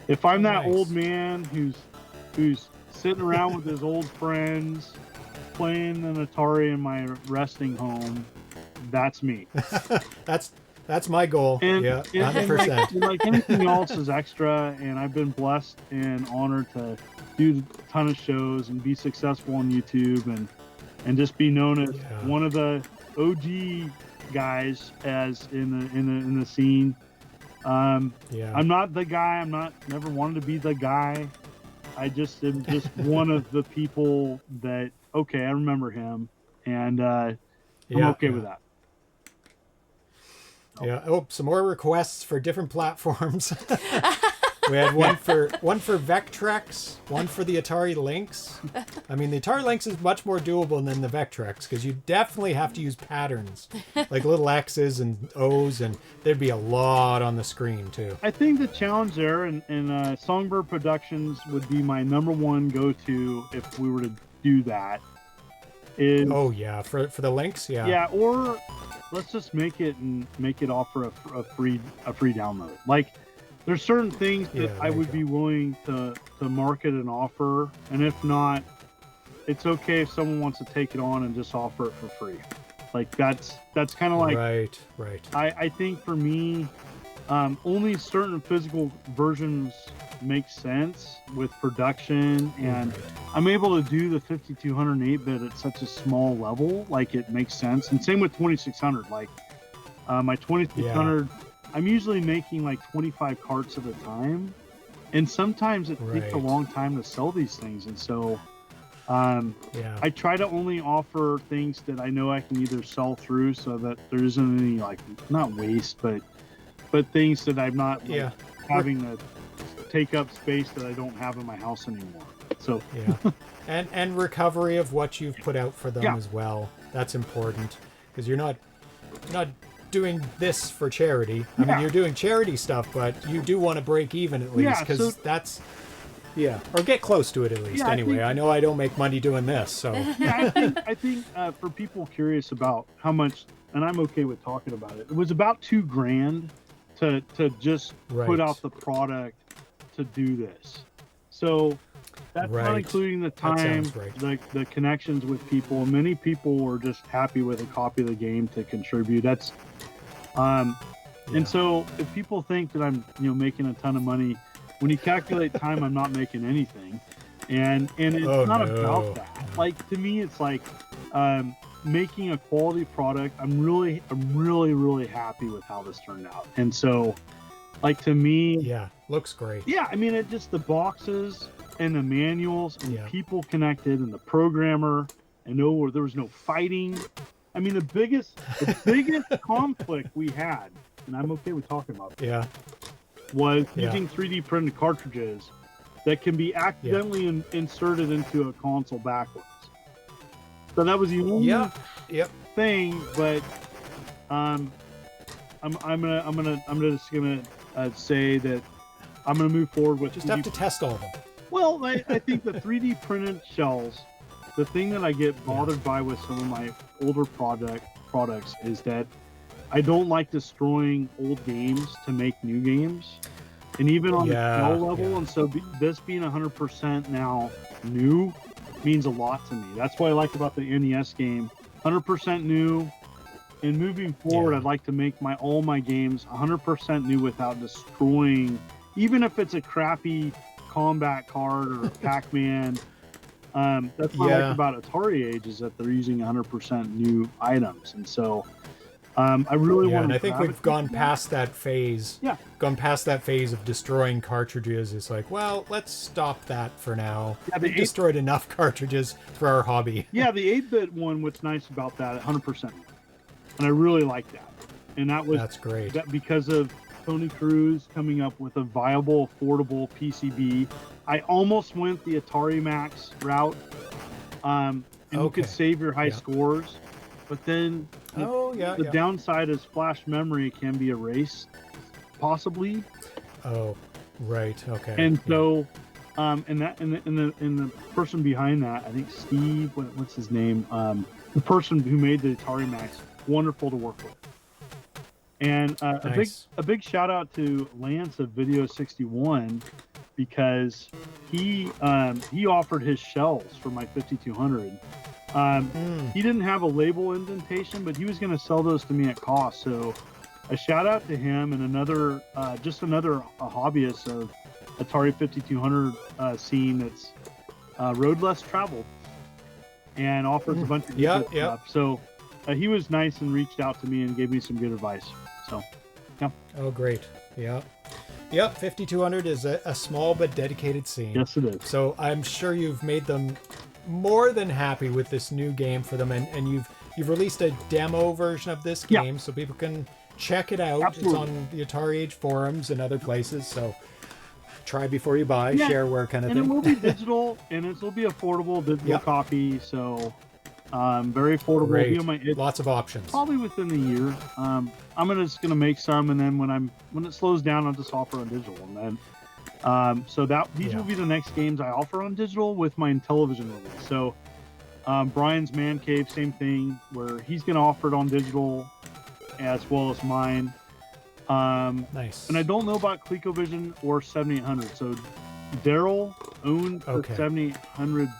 if I'm that old man who's sitting around with his old friends, playing an Atari in my resting home, that's me. That's my goal. And, 100%. And like anything else is extra, and I've been blessed and honored to do a ton of shows and be successful on YouTube and just be known as one of the OG guys as in the scene. I'm not the guy. Never wanted to be the guy. I just am just one of the people that I remember him, and I'm okay with that. Yeah. Oh, some more requests for different platforms. We had one for Vectrex, one for the Atari Lynx. I mean, the Atari Lynx is much more doable than the Vectrex because you definitely have to use patterns, like little X's and O's, and there'd be a lot on the screen too. I think the challenge there, and Songbird Productions would be my number one go-to if we were to do that. Is for the Lynx, or let's just make it offer a free download. Like, there's certain things that I would be willing to market and offer, and if not, it's okay if someone wants to take it on and just offer it for free. Like, that's kind of like right. I think for me, only certain physical versions make sense with production, and I'm able to do the 5208-bit at such a small level, like it makes sense. And same with 2600. Like my 2600, I'm usually making like 25 carts at a time, and sometimes it takes a long time to sell these things. And so I try to only offer things that I know I can either sell through, so that there isn't any, like, not waste, but things that I'm not having to take up space that I don't have in my house anymore. So and recovery of what you've put out for them as well. That's important, because you're not doing this for charity. I mean, you're doing charity stuff, but you do want to break even at least, because that's or get close to it at least. Anyway, I know I don't make money doing this, so I think for people curious about how much, and I'm okay with talking about it, it was about $2,000 to just put out the product to do this. So that's not including the time, the connections with people. Many people were just happy with a copy of the game to contribute. That's and so if people think that I'm making a ton of money, when you calculate time, I'm not making anything, and it's not about that. Like, to me, it's like making a quality product. I'm really happy with how this turned out, and so, like, to me, looks great. I mean, it just, the boxes and the manuals and the people connected and the programmer, and there was no fighting. I mean, the biggest conflict we had, and I'm okay with talking about it, was using 3D printed cartridges that can be accidentally inserted into a console backwards. So that was the only thing, but I'm just gonna say that I'm gonna move forward with. Just have to test all of them. Well, I think the 3D printed shells. The thing that I get bothered by with some of my older products is that I don't like destroying old games to make new games, and even on the small level. And so this being 100% now new means a lot to me. That's what I like about the NES game, 100% new. And moving forward, I'd like to make all my games 100% new without destroying, even if it's a crappy combat card or a Pac-Man. That's what I like about Atari Age, is that they're using 100% new items, and so I really want. And I think we've gone past that phase. Gone past that phase of destroying cartridges. It's like, well, let's stop that for now. We've destroyed enough cartridges for our hobby. The 8-bit one. What's nice about that, 100%, and I really like that. And that's great. That because of Tony Cruz coming up with a viable, affordable PCB. I almost went the Atari Max route, and you could save your high scores, but then the downside is flash memory can be erased, possibly. Oh, right. Okay. And so and the person behind that, I think Steve, what's his name? The person who made the Atari Max, wonderful to work with. And Nice. a big shout out to Lance of Video 61, because he offered his shells for my 5200. He didn't have a label indentation, but he was going to sell those to me at cost. So a shout out to him, and another hobbyist of Atari 5200 scene that's road less traveled and offers a bunch of good stuff. So he was nice and reached out to me and gave me some good advice. So yeah. Oh, great. Yeah. Yep, 5200 is a small but dedicated scene. Yes, it is. So I'm sure you've made them more than happy with this new game for them, and you've released a demo version of this game so people can check it out. Absolutely. It's on the Atari Age forums and other places, so try before you buy, shareware kind of thing. And it will be digital, and it will be affordable digital copy, so very affordable. Great. Lots of options. Probably within the year. I'm just gonna make some, and then when it slows down, I'll just offer on digital, and then so these will be the next games I offer on digital with my Intellivision release. So Brian's Man Cave, same thing, where he's gonna offer it on digital as well as mine. Nice. And I don't know about ColecoVision or 7800. So Daryl owned the 7800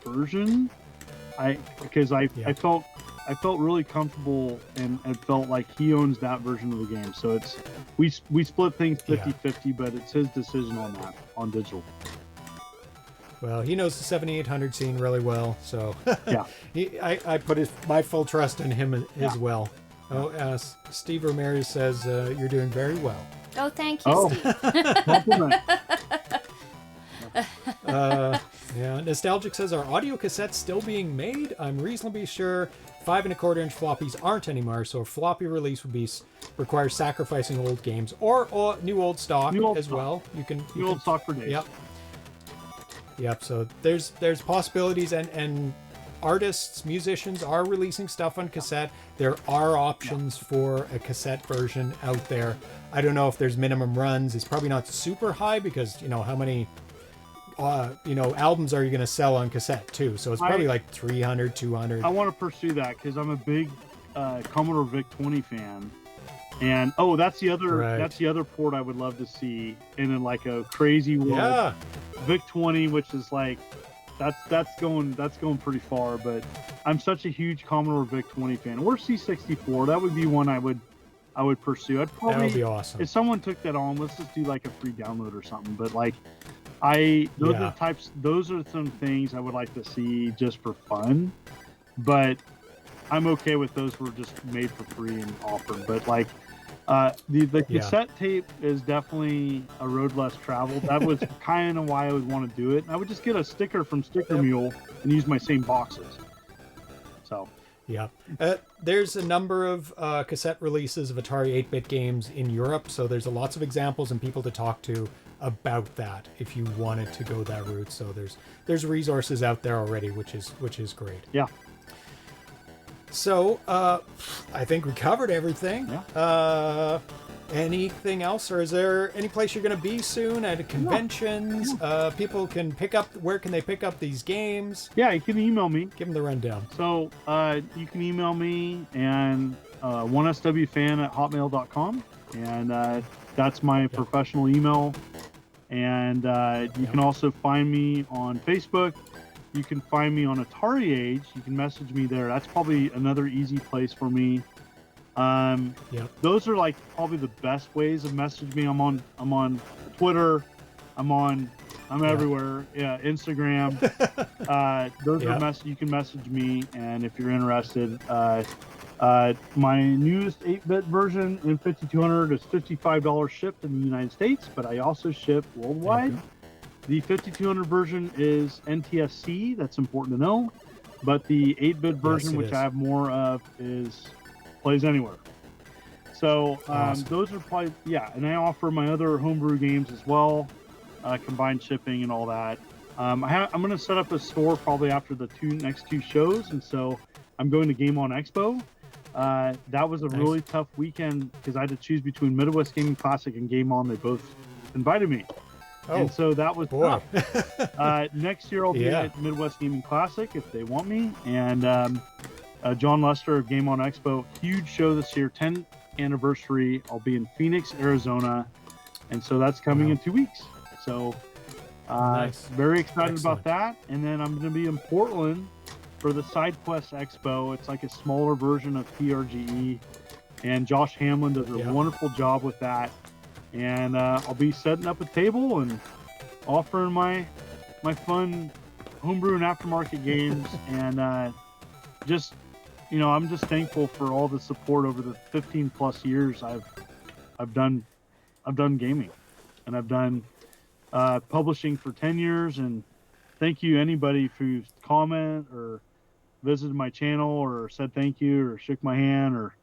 version. I felt really comfortable and felt like he owns that version of the game. So it's we split things 50-50, but it's his decision on that on digital. Well, he knows the 7800 scene really well, so yeah, I put my full trust in him as well. Oh, Steve Ramirez says you're doing very well. Oh, thank you, Steve. Compliment. Yeah, Nostalgic says, are audio cassettes still being made? I'm reasonably sure 5 1/4-inch floppies aren't anymore, so a floppy release would require sacrificing old games or new old stock as well. You can old stock for days. Yep. So there's possibilities, and artists, musicians are releasing stuff on cassette. There are options for a cassette version out there. I don't know if there's minimum runs. It's probably not super high because how many albums are you going to sell on cassette too? So it's probably like 300, 200. I want to pursue that because I'm a big Commodore VIC-20 fan, and that's the other port I would love to see in like a crazy world. Yeah, VIC-20, which is like that's going pretty far. But I'm such a huge Commodore VIC-20 fan, or C64. That would be one I would pursue. I'd probably, that would be awesome. If someone took that on, let's just do like a free download or something. But like. Those are some things I would like to see just for fun, but I'm okay with those who are just made for free and offered. But like the cassette tape is definitely a road less traveled. That was kind of why I would want to do it. I would just get a sticker from Sticker Mule and use my same boxes. So there's a number of cassette releases of Atari 8-bit games in Europe, so there's lots of examples and people to talk to about that if you wanted to go that route. So there's resources out there already, which is great. Yeah. So I think we covered everything. Yeah. Anything else, or is there any place you're going to be soon at conventions? Yeah. People can pick up. Where can they pick up these games? Yeah, you can email me. Give them the rundown. So you can email me and 1swfan@hotmail.com, and that's my professional email. And you can also find me on Facebook. You can find me on Atari Age. You can message me there. That's probably another easy place for me. Those are like probably the best ways of messaging me. I'm on Twitter. I'm everywhere. Yeah, Instagram. Those are you can message me, and if you're interested, my newest 8-bit version in 5200 is $55 shipped in the United States, but I also ship worldwide. The 5200 version is NTSC. That's important to know. But the 8-bit version, which I have more of, plays anywhere. So those are probably and I offer my other homebrew games as well, combined shipping and all that. I'm going to set up a store probably after the next two shows, and so I'm going to Game On Expo. That was a really tough weekend because I had to choose between Midwest Gaming Classic and Game On. They both invited me. And so that was boy. tough. Next year I'll be at Midwest Gaming Classic if they want me. And John Lester of Game On Expo, huge show this year, 10th anniversary. I'll be in Phoenix, Arizona. And so that's coming in 2 weeks. So nice. Very excited about that. And then I'm going to be in Portland for the SideQuest Expo. It's like a smaller version of PRGE. And Josh Hamlin does a wonderful job with that. And I'll be setting up a table and offering my fun homebrew and aftermarket games. And just, you know, I'm just thankful for all the support over the 15 plus years I've done gaming, and I've done publishing for 10 years. And thank you anybody who's commented or visited my channel or said thank you or shook my hand. Or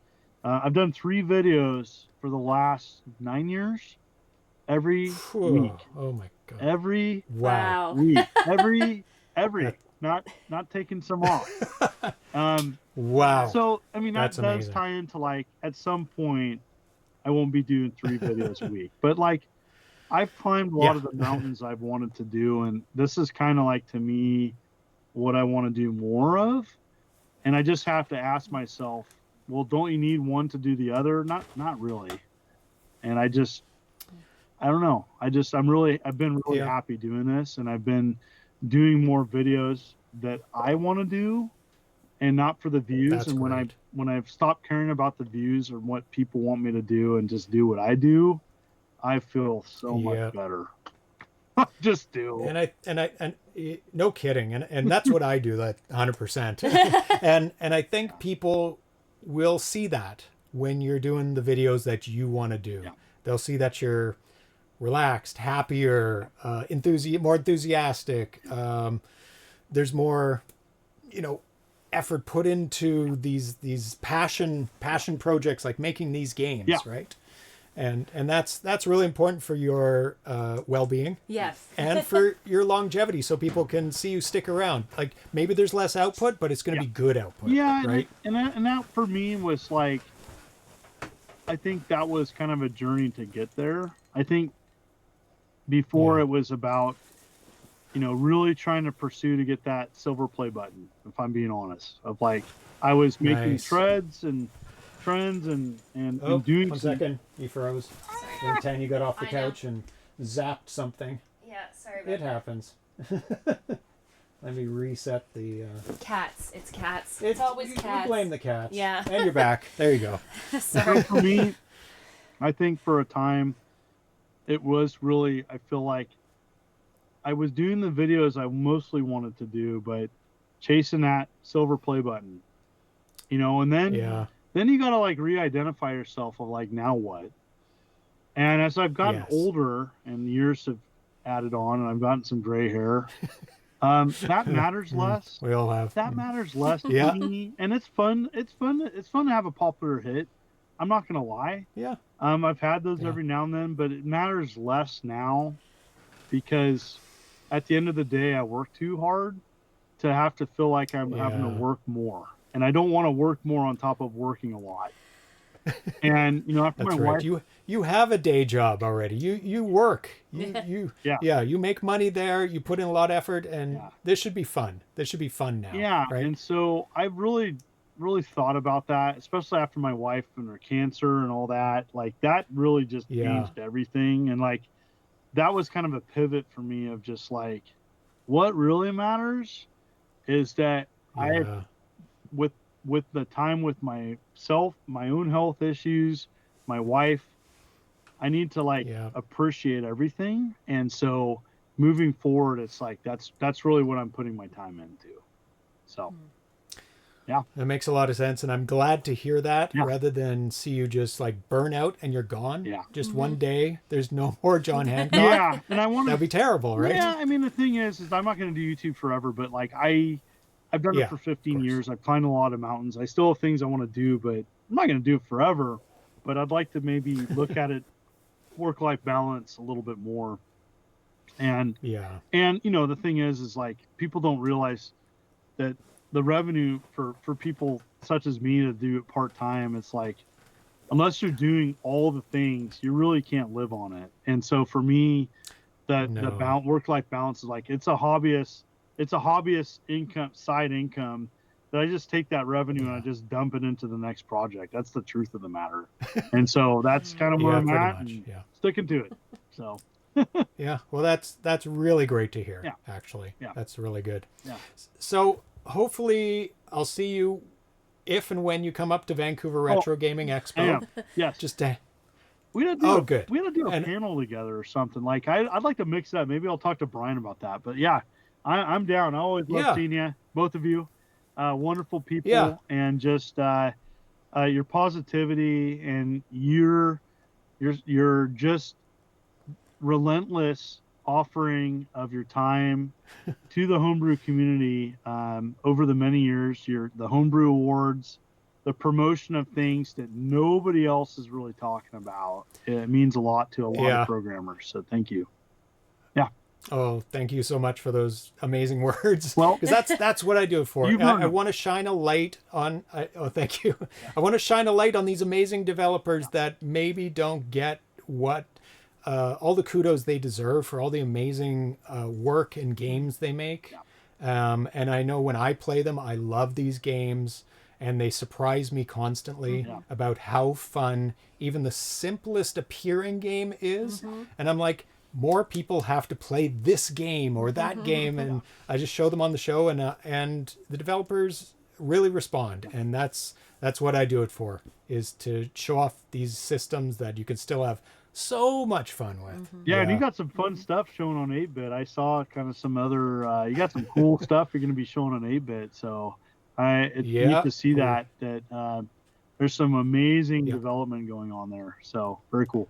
I've done 3 videos for the last 9 years, every week. Oh my god! Every wow week, every not taking some off. Wow. So I mean that That's does amazing. tie into, like, at some point I won't be doing 3 videos a week, but like I've climbed a lot of the mountains I've wanted to do, and this is kind of like, to me, what I want to do more of. And I just have to ask myself, well, don't you need one to do the other? Not really. And I don't know. I've been really happy doing this, and I've been doing more videos that I want to do and not for the views. That's and great. when I've stopped caring about the views or what people want me to do and just do what I do, I feel so much better. Just do. And no kidding. And that's what I do, like 100%. and I think people will see that when you're doing the videos that you want to do. They'll see that you're relaxed, happier, more enthusiastic. There's more, you know, effort put into these passion projects, like making these games, right? And that's really important for your well-being. Yes. And for your longevity, so people can see you stick around. Like, maybe there's less output, but it's going to be good output. Yeah, right. And that for me was like, I think that was kind of a journey to get there. I think before it was about, you know, really trying to pursue to get that silver play button, if I'm being honest. Of like, I was making trends and doing. 1 second, you froze. Then 10, you got off the couch and zapped something. Yeah, sorry about It happens. Let me reset the... Cats. It's cats. It's always cats. You blame the cats. Yeah. And you're back. There you go. Sorry. For me, I think for a time, it was really, I feel like I was doing the videos I mostly wanted to do, but chasing that silver play button, you know, and then you got to like re-identify yourself of like, now what? And as I've gotten older and years have added on and I've gotten some gray hair, that matters less. We all have. That matters less to me. And it's fun. It's fun to have a popular hit. I'm not going to lie. Yeah. I've had those every now and then, but it matters less now because at the end of the day, I work too hard to have to feel like I'm having to work more. And I don't want to work more on top of working a lot. And, you know, after my wife... You have a day job already. You work. You make money there. You put in a lot of effort, and this should be fun. This should be fun now. Yeah, right? And so I've really thought about that, especially after my wife and her cancer and all that. Like, that really just changed everything. And, like, that was kind of a pivot for me of just, like, what really matters is that with the time with myself, my own health issues, my wife, I need to like appreciate everything. And so moving forward, it's like, that's really what I'm putting my time into. So, that makes a lot of sense. And I'm glad to hear that rather than see you just like burn out and you're gone. Yeah. Just one day, there's no more John Hancock. Yeah. And I want that'd be terrible, right? Yeah. I mean, the thing is I'm not going to do YouTube forever, but like I've done it for 15 years. I've climbed a lot of mountains. I still have things I want to do, but I'm not going to do it forever. But I'd like to maybe look at it, work-life balance a little bit more. And you know, the thing is like people don't realize that the revenue for people such as me to do it part-time, it's like, unless you're doing all the things, you really can't live on it. And so for me, the work-life balance is like, it's a hobbyist income, side income, that I just take that revenue and I just dump it into the next project. That's the truth of the matter. And so that's kind of where I'm at, and sticking to it. So yeah, well, that's really great to hear. Actually, that's really good. So hopefully I'll see you if and when you come up to Vancouver Retro Gaming Expo. Yes, just to we gotta do we gotta do a panel together or something. Like I'd like to mix that. Maybe I'll talk to Brian about that. But yeah, I'm down. I always love seeing you, both of you. Wonderful people, and just your positivity, and you're just relentless offering of your time to the homebrew community over the many years. The homebrew awards, the promotion of things that nobody else is really talking about. It means a lot to a lot of programmers. So thank you. Oh, thank you so much for those amazing words. Well, because that's what I do it for. I want to shine a light on. Thank you. I want to shine a light on these amazing developers that maybe don't get what all the kudos they deserve for all the amazing work and games they make. And I know when I play them, I love these games, and they surprise me constantly about how fun even the simplest appearing game is. And I'm like, more people have to play this game or that game, and I just show them on the show, and the developers really respond, and that's what I do it for, is to show off these systems that you can still have so much fun with. And you got some fun stuff showing on 8-bit. I saw kind of some other you got some cool stuff you're going to be showing on 8-bit, so it's neat to see that there's some amazing development going on there, so very cool.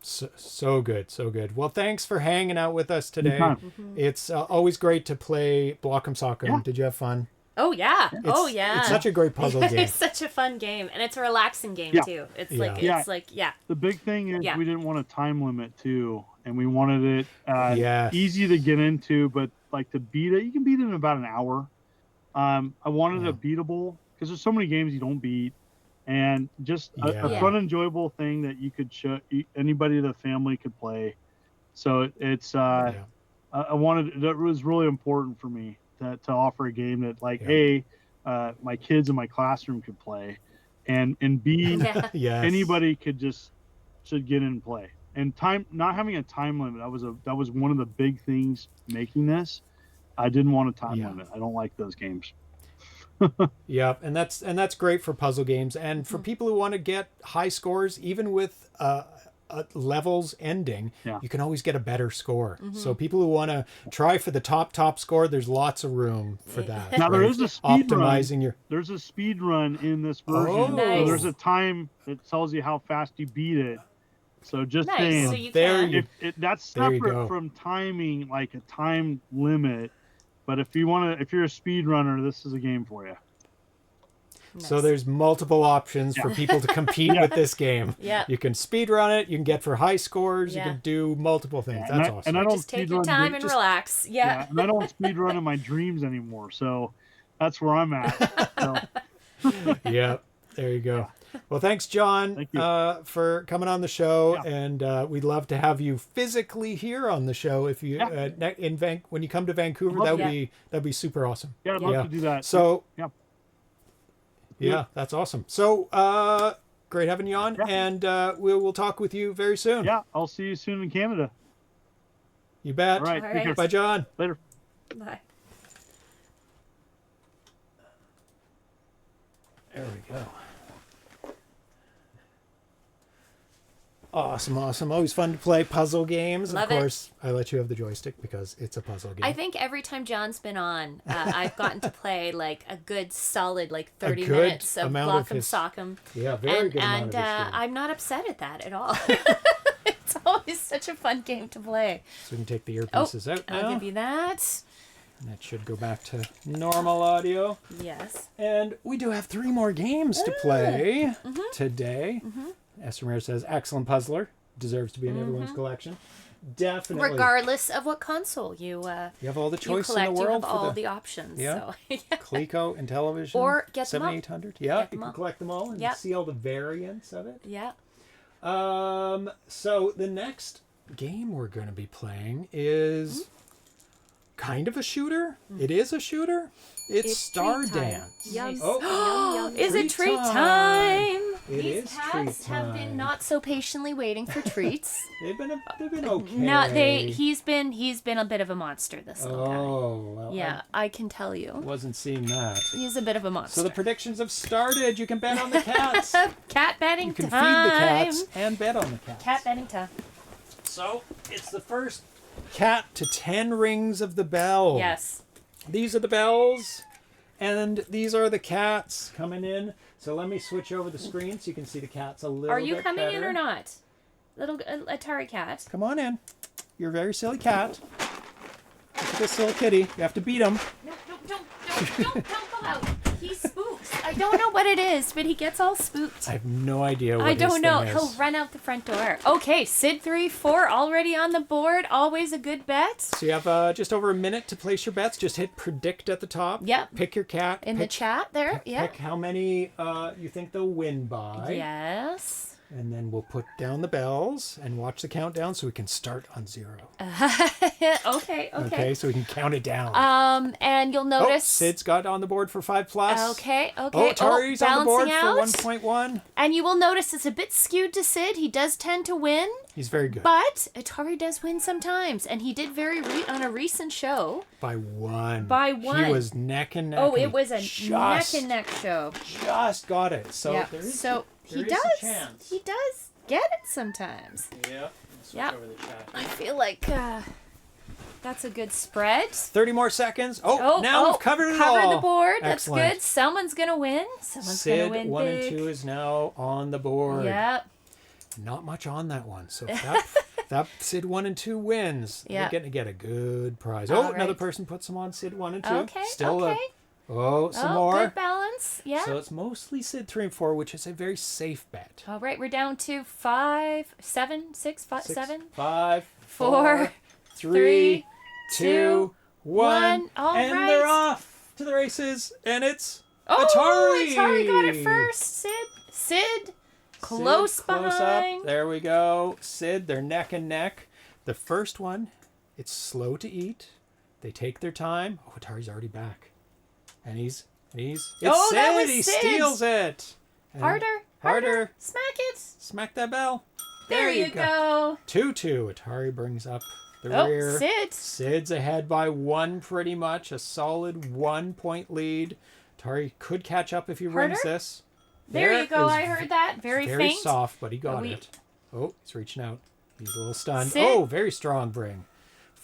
So good. Well, thanks for hanging out with us today. It's always great to play Block'em Sock'em. Did you have fun? Oh yeah. It's such a great puzzle game. It's such a fun game, and it's a relaxing game too. It's like The big thing is we didn't want a time limit too, and we wanted it easy to get into, but like to beat it, you can beat it in about an hour. I wanted it beatable because there's so many games you don't beat. And just a fun, enjoyable thing that you could show anybody in the family could play. So it's I wanted, that was really important for me to offer a game that like my kids in my classroom could play, and B anybody should get in and play. And not having a time limit, that was one of the big things making this. I didn't want a time limit. I don't like those games. And that's great for puzzle games, and for people who want to get high scores, even with levels ending, you can always get a better score. So people who want to try for the top score, there's lots of room for that. Now there is a speed run. There's a speed run in this version. So there's a time that tells you how fast you beat it. So just saying, so that's separate from timing, like a time limit. But if you're a speedrunner, this is a game for you. Nice. So there's multiple options for people to compete with this game. You can speedrun it. You can get for high scores. You can do multiple things. That's awesome. And I don't just take your time and relax. And I don't speedrun in my dreams anymore. So that's where I'm at. So. There you go. Well, thanks, John, Thank you. For coming on the show, and we'd love to have you physically here on the show if you when you come to Vancouver. That'd be super awesome. I'd love to do that. So that's awesome. So great having you on, and we'll talk with you very soon. I'll see you soon in Canada. You bet. All right. Take care. Bye, John. Later. Bye. There we go. Awesome. Always fun to play puzzle games. Love of course, I let you have the joystick because it's a puzzle game. I think every time John's been on, I've gotten to play like a good solid 30 minutes of Block'em Sock'em. Yeah, very good amount of his game. I'm not upset at that at all. It's always such a fun game to play. So we can take the earpieces out now. I'll give you that. And that should go back to normal audio. Yes. And we do have 3 more games to play today. Esther says, excellent puzzler. Deserves to be in everyone's collection. Definitely. Regardless of what console you have all the choice collect, in the world. You have all the options. Yeah. So. Coleco and television. Or get them 7800. Yeah, you can collect them all and see all the variants of it. Yeah. So the next game we're going to be playing is kind of a shooter. It is a shooter. It's StarDance. Yes. Oh, is it treat time? These cats have been not so patiently waiting for treats. they've been okay. No, he's been a bit of a monster this little guy. Oh, well, Yeah, I can tell you. Wasn't seeing that. He's a bit of a monster. So the predictions have started. You can bet on the cats. Cat betting You can time. feed the cats and bet on the cats. Cat betting time. So it's the first cat to 10 rings of the bell. Yes. These are the bells, and these are the cats coming in. So let me switch over the screen so you can see the cats a little bit Are you better. coming in or not? Little Atari cat. Come on in. You're a very silly cat. Look at this little kitty. You have to beat him. No, don't go out. He spooks. I don't know what it is, but he gets all spooked. I have no idea what I don't know. thing is. He'll run out the front door. Okay, Sid 3-4 already on the board. Always a good bet. So you have just over a minute to place your bets. Just hit predict at the top. Yep. Pick your cat. In the chat there. Yeah. Pick how many you think they'll win by. Yes. And then we'll put down the bells and watch the countdown so we can start on 0. Okay. Okay, so we can count it down. And you'll Oh, notice. Sid's got on the board for 5+. Okay. Oh, Atari's on the board balancing for out. 1.1. And you will notice it's a bit skewed to Sid. He does tend to win, He's very good. but Atari does win sometimes, and he did on a recent show. By 1. By 1. He was neck and neck. Oh, and it was a just, neck and neck show. Just got it. So Yeah. there is, So there he is does. a chance. He does get it sometimes. Yeah. Switch Yeah. over the chat. I feel like that's a good spread. 30 more seconds. Oh, now we've covered it all. Covered the board. Excellent. That's good. Someone's gonna win. Someone's gonna Sid win 1 big. and 2 is now on the board. Yep. Not much on that one. So if that Sid 1 and 2 wins, Yeah. they're going to get a good prize. All Another right. person put some on Sid 1 and 2. Okay. Still okay. some more. Good balance. Yeah. So it's mostly Sid 3 and 4, which is a very safe bet. All right, we're down to 5, 7, 6, 5, 6, 7, 5, 4, 3, 2, 1. All and right. they're off to the races. And it's Oh, Atari. Atari got it first. Sid, close Sid, behind. close up. There we go. Sid, they're neck and neck. The first one, it's slow to eat. They take their time. Oh, Atari's already back. And it's Oh, Sid. that was He Sid. steals it. And Harder. Smack it. Smack that bell. There you go. 2-2. Atari brings up the rear. Sid. Sid's ahead by 1 pretty much. A solid 1-point lead. Atari could catch up if he wins this. There you go. is I heard that. Very faint. soft, but he got it. Oh, he's reaching out. He's a little stunned. Sid. Oh, very strong bring.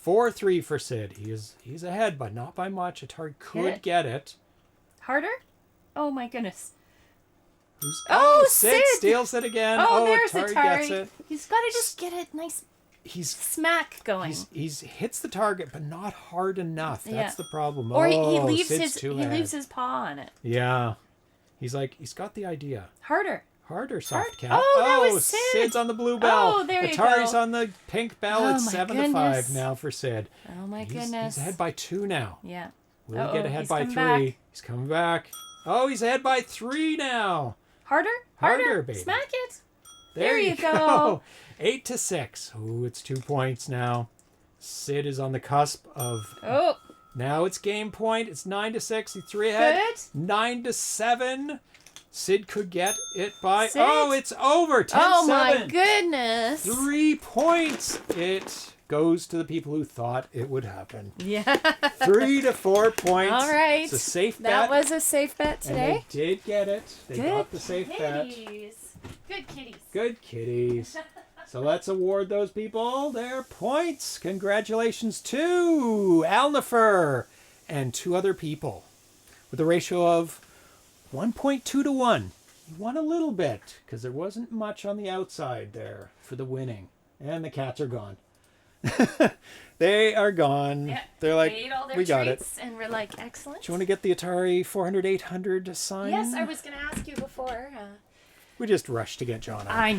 4-3 for Sid. He's ahead, but not by much. Atari could get it. Harder? Oh my goodness. Oh, Sid steals it again. Oh, there's Atari Atari. gets it. He's got to just get a nice smack going. He's hits the target, but not hard enough. That's the problem. Or he leaves Sid's his too ahead. leaves paw on it. Yeah, he's got the idea. Harder, soft cat. Oh, that was Sid. Sid's on the blue bell. Oh, there you Atari's go. on the pink bell. Oh, It's my 7-5 goodness. now for Sid. Oh my goodness. He's ahead by 2 now. Yeah. Will he get ahead he's by come 3? back. He's coming back. Oh, he's ahead by 3 now. Harder, baby. Smack it. There you go. 8-6. Oh, it's 2 points now. Sid is on the cusp of. Oh. Now it's game point. It's 9-6. He's 3 ahead. Good. 9-7. Sid could get it by. Sid? Oh, it's over. 10-7. Oh my goodness. 3 points. It goes to the people who thought it would happen. Yeah. 3 to 4 points. All right. It's a safe bet. That was a safe bet today. And they did get it. They Good got the safe bet. Good kitties. Good kitties. So let's award those people their points. Congratulations to Alnifer and 2 other people with a ratio of 1.2 to 1. You won a little bit because there wasn't much on the outside there for the winning. And the cats are gone. They are gone. Yeah, They're like, they ate all their we got it. treats and we're like, excellent. Do you want to get the Atari 400-800 sign? Yes, I was going to ask you before. We just rushed to get John on. I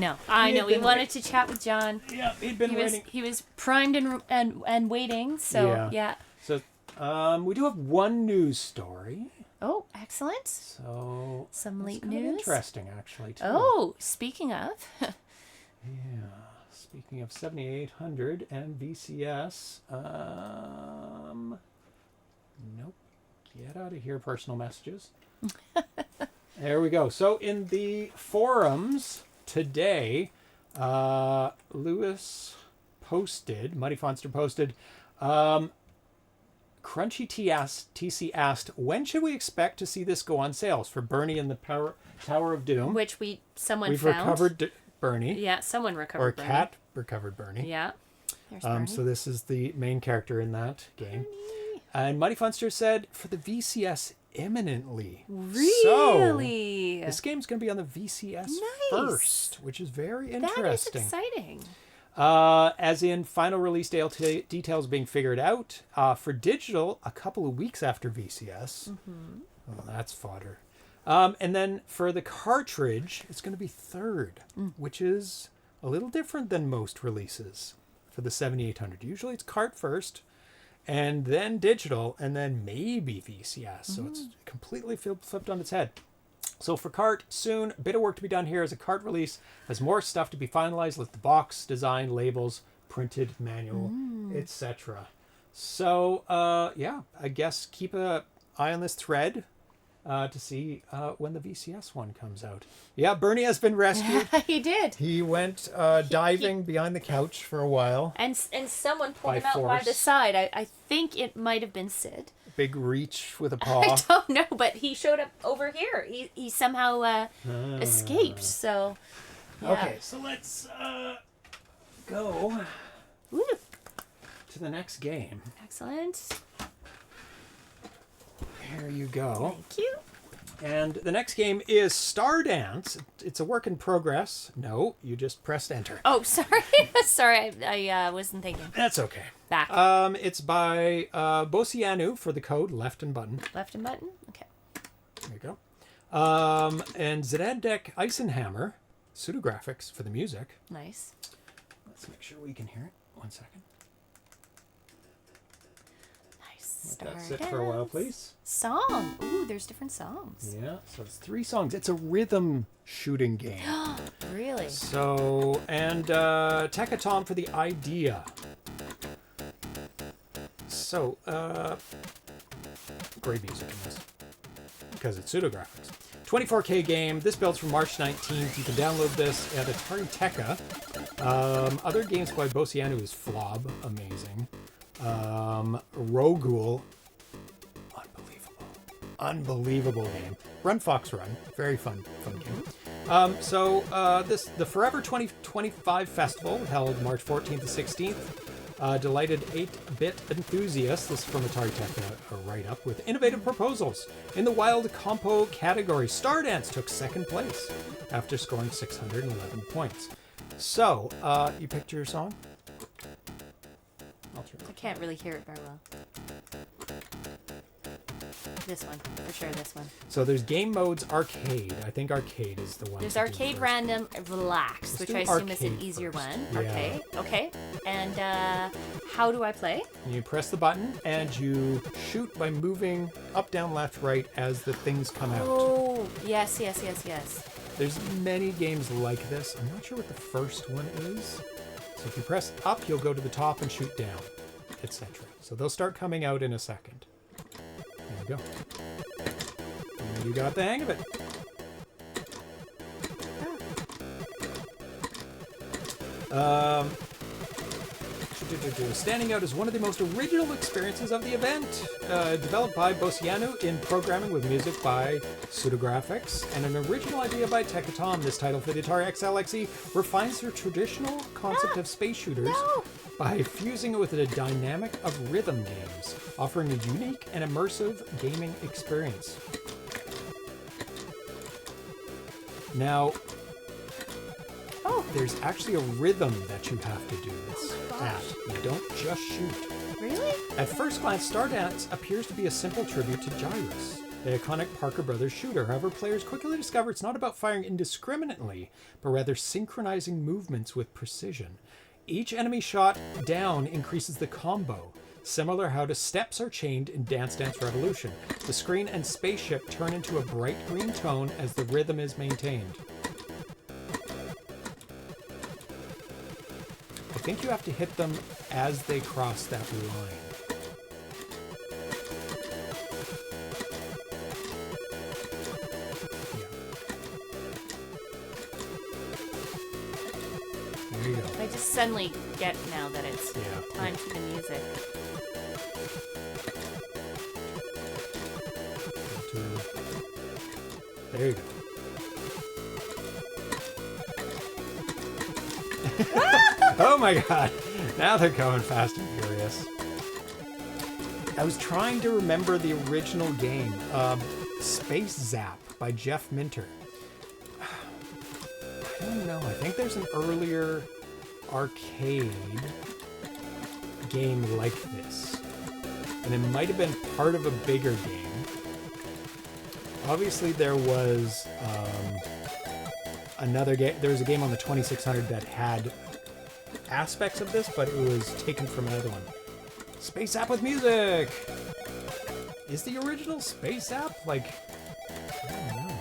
know. We wanted to chat with John. Yeah, he'd been waiting. He was primed and waiting. So yeah. So we do have one news story. Oh, excellent. So some late kind of news. Interesting, actually. Too. Oh, speaking of. Yeah. speaking of 7800 and VCS, nope. Get out of here, personal messages. There we go. So in the forums today, Lewis posted, Muddy Fonster posted, Crunchy TC asked, when should we expect to see this go on sales for Bernie and the Tower of Doom? Which someone We've found. recovered Bernie. Yeah, someone recovered Bernie. Or Cat recovered Bernie. Yeah. There's Bernie. So this is the main character in that game. And Muddy Funster said, for the VCS imminently. Really? So, this game's going to be on the VCS first, which is very interesting. That is exciting. As in final release details being figured out. For digital, a couple of weeks after VCS. Mm-hmm. Well, that's fodder. And then for the cartridge, it's going to be third, which is a little different than most releases for the 7800. Usually it's cart first, and then digital, and then maybe VCS. So it's completely flipped on its head. So for cart, soon, a bit of work to be done here as a cart release. Has more stuff to be finalized, like the box, design, labels, printed manual, etc. So, yeah, I guess keep an eye on this thread to see when the VCS one comes out. Yeah, Bernie has been rescued. He did. He went diving behind the couch for a while. And someone pulled him out by the side. I think it might have been Sid. Big reach with a paw. I don't know, but he showed up over here. He somehow escaped. So, yeah. Okay, so let's go to the next game. Excellent. Here you go. Thank you. And the next game is StarDance. It's a work in progress. No, you just pressed enter. Oh, sorry. Sorry, I wasn't thinking. That's okay. Back. It's by Bociański for the code, left and button. Left and button? Okay. There you go. And Zdeněk Eisenhammer, pseudographics for the music. Nice. Let's make sure we can hear it. 1 second. Nice. Let that sit for a while, please. Song. Ooh, there's different songs. Yeah, so it's 3 songs. It's a rhythm shooting game. Really? So, and TekaTom for the idea. So, great music in this. Because it's pseudographics. 24K game. This builds from March 19th. You can download this at Atari Teka. Other games by Bociański is Flob. Amazing. Rogul. Unbelievable game. Run Fox Run. Very fun game. The Forever 2025 Festival held March 14th to 16th. Delighted 8-bit enthusiasts, this is from Atari Teka, a write-up, with innovative proposals. In the wild compo category, StarDance took second place after scoring 611 points. So, you picked your song? I can't really hear it very well. This one, for sure, this one. So there's game modes, arcade. I think arcade is the one. There's arcade, random, relaxed, which I assume is an easier one. Yeah. Arcade, okay. And how do I play? You press the button and you shoot by moving up, down, left, right as the things come out. Oh, yes. There's many games like this. I'm not sure what the first one is. So if you press up, you'll go to the top and shoot down, etc. So they'll start coming out in a second. There you go. And you got the hang of it. Standing out as one of the most original experiences of the event. Developed by Bociański in programming with music by Pseudographics, and an original idea by TekaTom. This title for the Atari XLXE refines the traditional concept of space shooters by fusing it with a dynamic of rhythm games, offering a unique and immersive gaming experience. Now, there's actually a rhythm that you have to do this at. You don't just shoot. Really? At first glance, StarDance appears to be a simple tribute to Gyrus, the iconic Parker Brothers shooter. However, players quickly discover it's not about firing indiscriminately, but rather synchronizing movements with precision. Each enemy shot down increases the combo, similar how to steps are chained in Dance Dance Revolution. The screen and spaceship turn into a bright green tone as the rhythm is maintained. think you have to hit them as they cross that line. Yeah. There you go. I just suddenly get now that it's time for the music. There you go. Oh my god. Now they're going fast and furious. I was trying to remember the original game. Space Zap by Jeff Minter. I don't know. I think there's an earlier arcade game like this. And it might have been part of a bigger game. Obviously, there was another game. There was a game on the 2600 that had aspects of this, but it was taken from another one. Space App with music! Is the original Space App like... I don't know.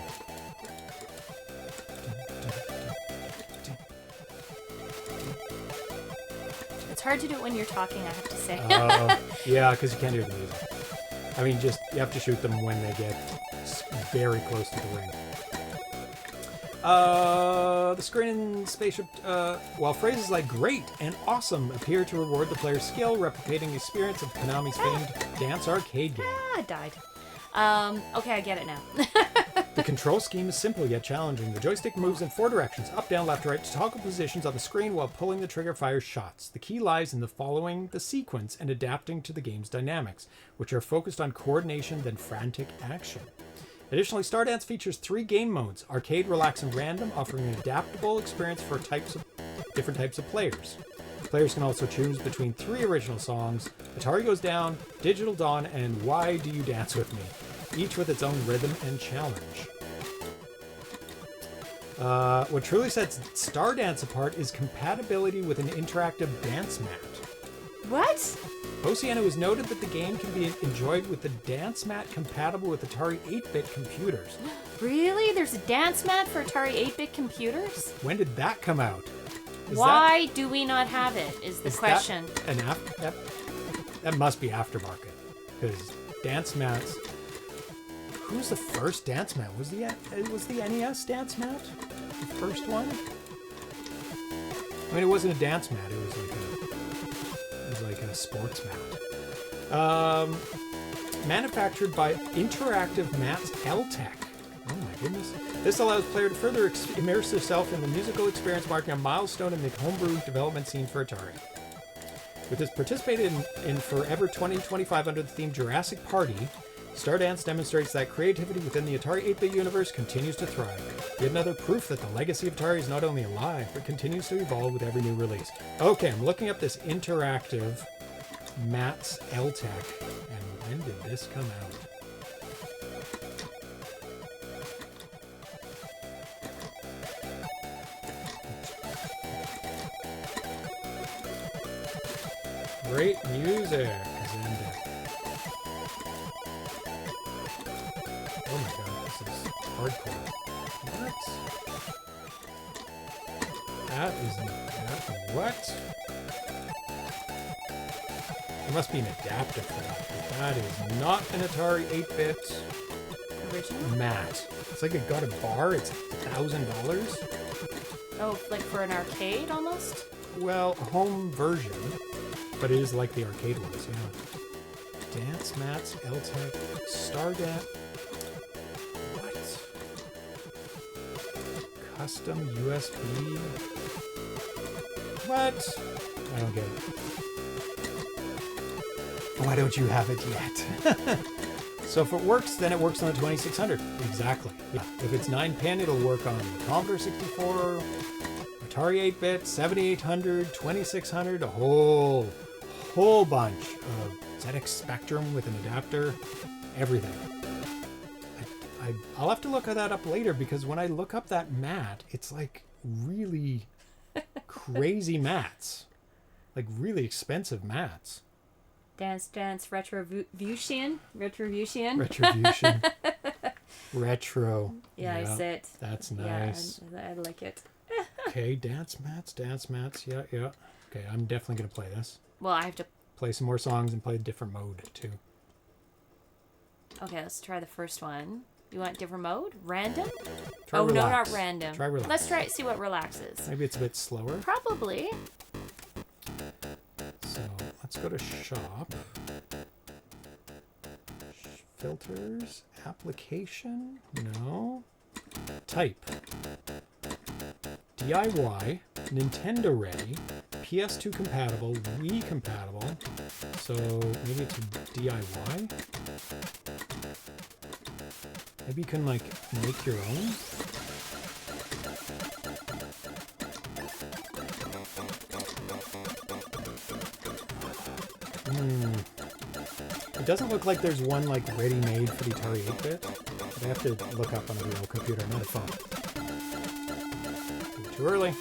It's hard to do it when you're talking, I have to say. Yeah, because you can't hear the music. I mean, just you have to shoot them when they get very close to the ring. The screen and spaceship, while phrases like great and awesome appear to reward the player's skill, replicating the experience of Konami's famed dance arcade game. I died. Okay, I get it now. The control scheme is simple yet challenging. The joystick moves in 4 directions, up, down, left, right, to toggle positions on the screen while pulling the trigger fires shots. The key lies in the following the sequence and adapting to the game's dynamics, which are focused on coordination than frantic action. Additionally, StarDance features 3 game modes: Arcade, Relax, and Random, offering an adaptable experience for different types of players. Players can also choose between 3 original songs: Atari Goes Down, Digital Dawn, and Why Do You Dance With Me, each with its own rhythm and challenge. What truly sets StarDance apart is compatibility with an interactive dance mat. What? Bociański has noted that the game can be enjoyed with the dance mat compatible with Atari 8-bit computers. Really? There's a dance mat for Atari 8-bit computers? When did that come out? Why do we not have it, is the question. That must be aftermarket. Because dance mats... Who was the first dance mat? Was the NES dance mat the first one? I mean, it wasn't a dance mat. It was like a sports mat. Manufactured by Interactive Mats L-Tech. Oh my goodness. This allows player to further immerse themselves in the musical experience, marking a milestone in the homebrew development scene for Atari. With this participated in Forever 2025 under the theme Jurassic Party, StarDance demonstrates that creativity within the Atari 8-bit universe continues to thrive. Yet another proof that the legacy of Atari is not only alive, but continues to evolve with every new release. Okay, I'm looking up this Interactive Mats L-Tech, and when did this come out? Great music, Zdeněk. Oh my god, this is hardcore. What? That is not... What? There must be an adapter for that. But that is not an Atari 8-bit Original? mat. It's like it got a bar. It's $1,000. Oh, like for an arcade almost? Well, a home version. But it is like the arcade ones, yeah. Dance mats, L-Tech, StarDance. What? Custom USB. What? I don't get it. Why don't you have it yet? So if it works, then it works on the 2600. Exactly. Yeah. If it's 9-pin, it'll work on the Commodore 64, Atari 8-bit, 7800, 2600, a whole bunch of ZX Spectrum with an adapter, everything. I'll have to look that up later, because when I look up that mat, it's like really crazy mats. Like really expensive mats. Dance Retribution. Retribution. Retro. Yeah, I see it. That's nice. Yeah, I like it. Okay, dance mats. Yeah. Okay, I'm definitely going to play this. Well, I have to play some more songs and play a different mode, too. Okay, let's try the first one. You want different mode? Random? Try relax. No, not random. Try relax. Let's try see what relax is. Maybe it's a bit slower. Probably. So, let's go to shop. Filters. Application. No. Type. DIY. Nintendo ready. PS2 compatible. Wii compatible. So, maybe it's DIY? Maybe you can, like, make your own? It doesn't look like there's one, like, ready-made for the Atari 8-bit. But I have to look up on a real computer, not a phone. Too early. I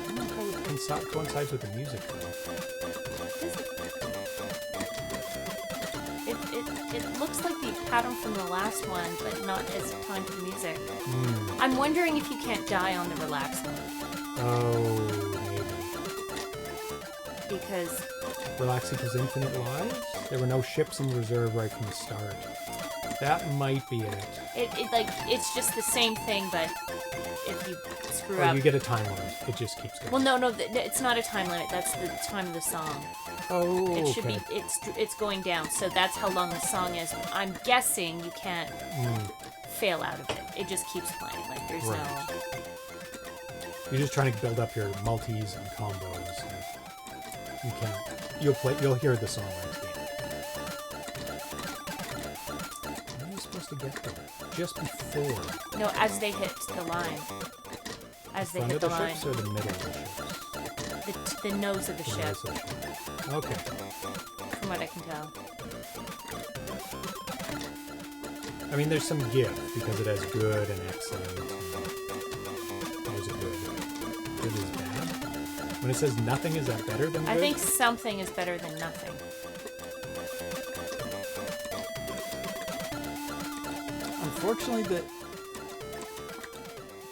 don't know how it coincides with the music, though. It looks like the pattern from the last one, but not as timed to the music. I'm wondering if you can't die on the relax mode. Oh, maybe. Because... Relax equals infinite lives? There were no ships in reserve right from the start. That might be it. It's just the same thing, but if you screw Or up... you get a time limit. It just keeps going. Well, no, it's not a time limit. That's the time of the song. Oh, It should be, it's going down, so that's how long the song is. I'm guessing you can't fail out of it. It just keeps playing. Like, there's no... You're just trying to build up your multis and combos. And you can't. You'll hear the song right at the end. When are you supposed to get there? Just before. No, as they hit the line. As they Front hit of the line. ships or the middle of the ships? The nose of the ship, Nose of the ship. Okay. from what I can tell. I mean, there's some give because it has good and excellent. There's a good. Good is bad. When it says nothing, is that better than good? I think something is better than nothing. Unfortunately, the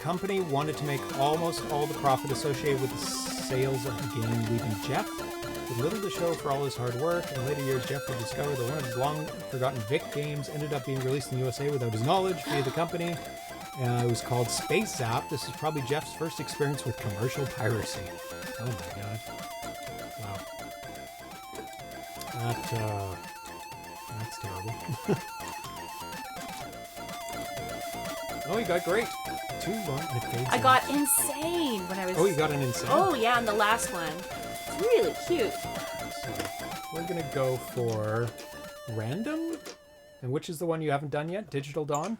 company wanted to make almost all the profit associated with the sales of the game, leaving Jeff with little to show for all his hard work. In later years, Jeff would discover that one of his long-forgotten Vic games ended up being released in the USA without his knowledge via the company. It was called Space Zap. This is probably Jeff's first experience with commercial piracy. Oh my god. Wow. That's terrible. Oh, you got great. 2, 1, and it fades I out. got insane when I was... Oh, you got an insane? Oh, yeah, on the last one. It's really cute. So, we're going to go for random. And which is the one you haven't done yet? Digital Dawn?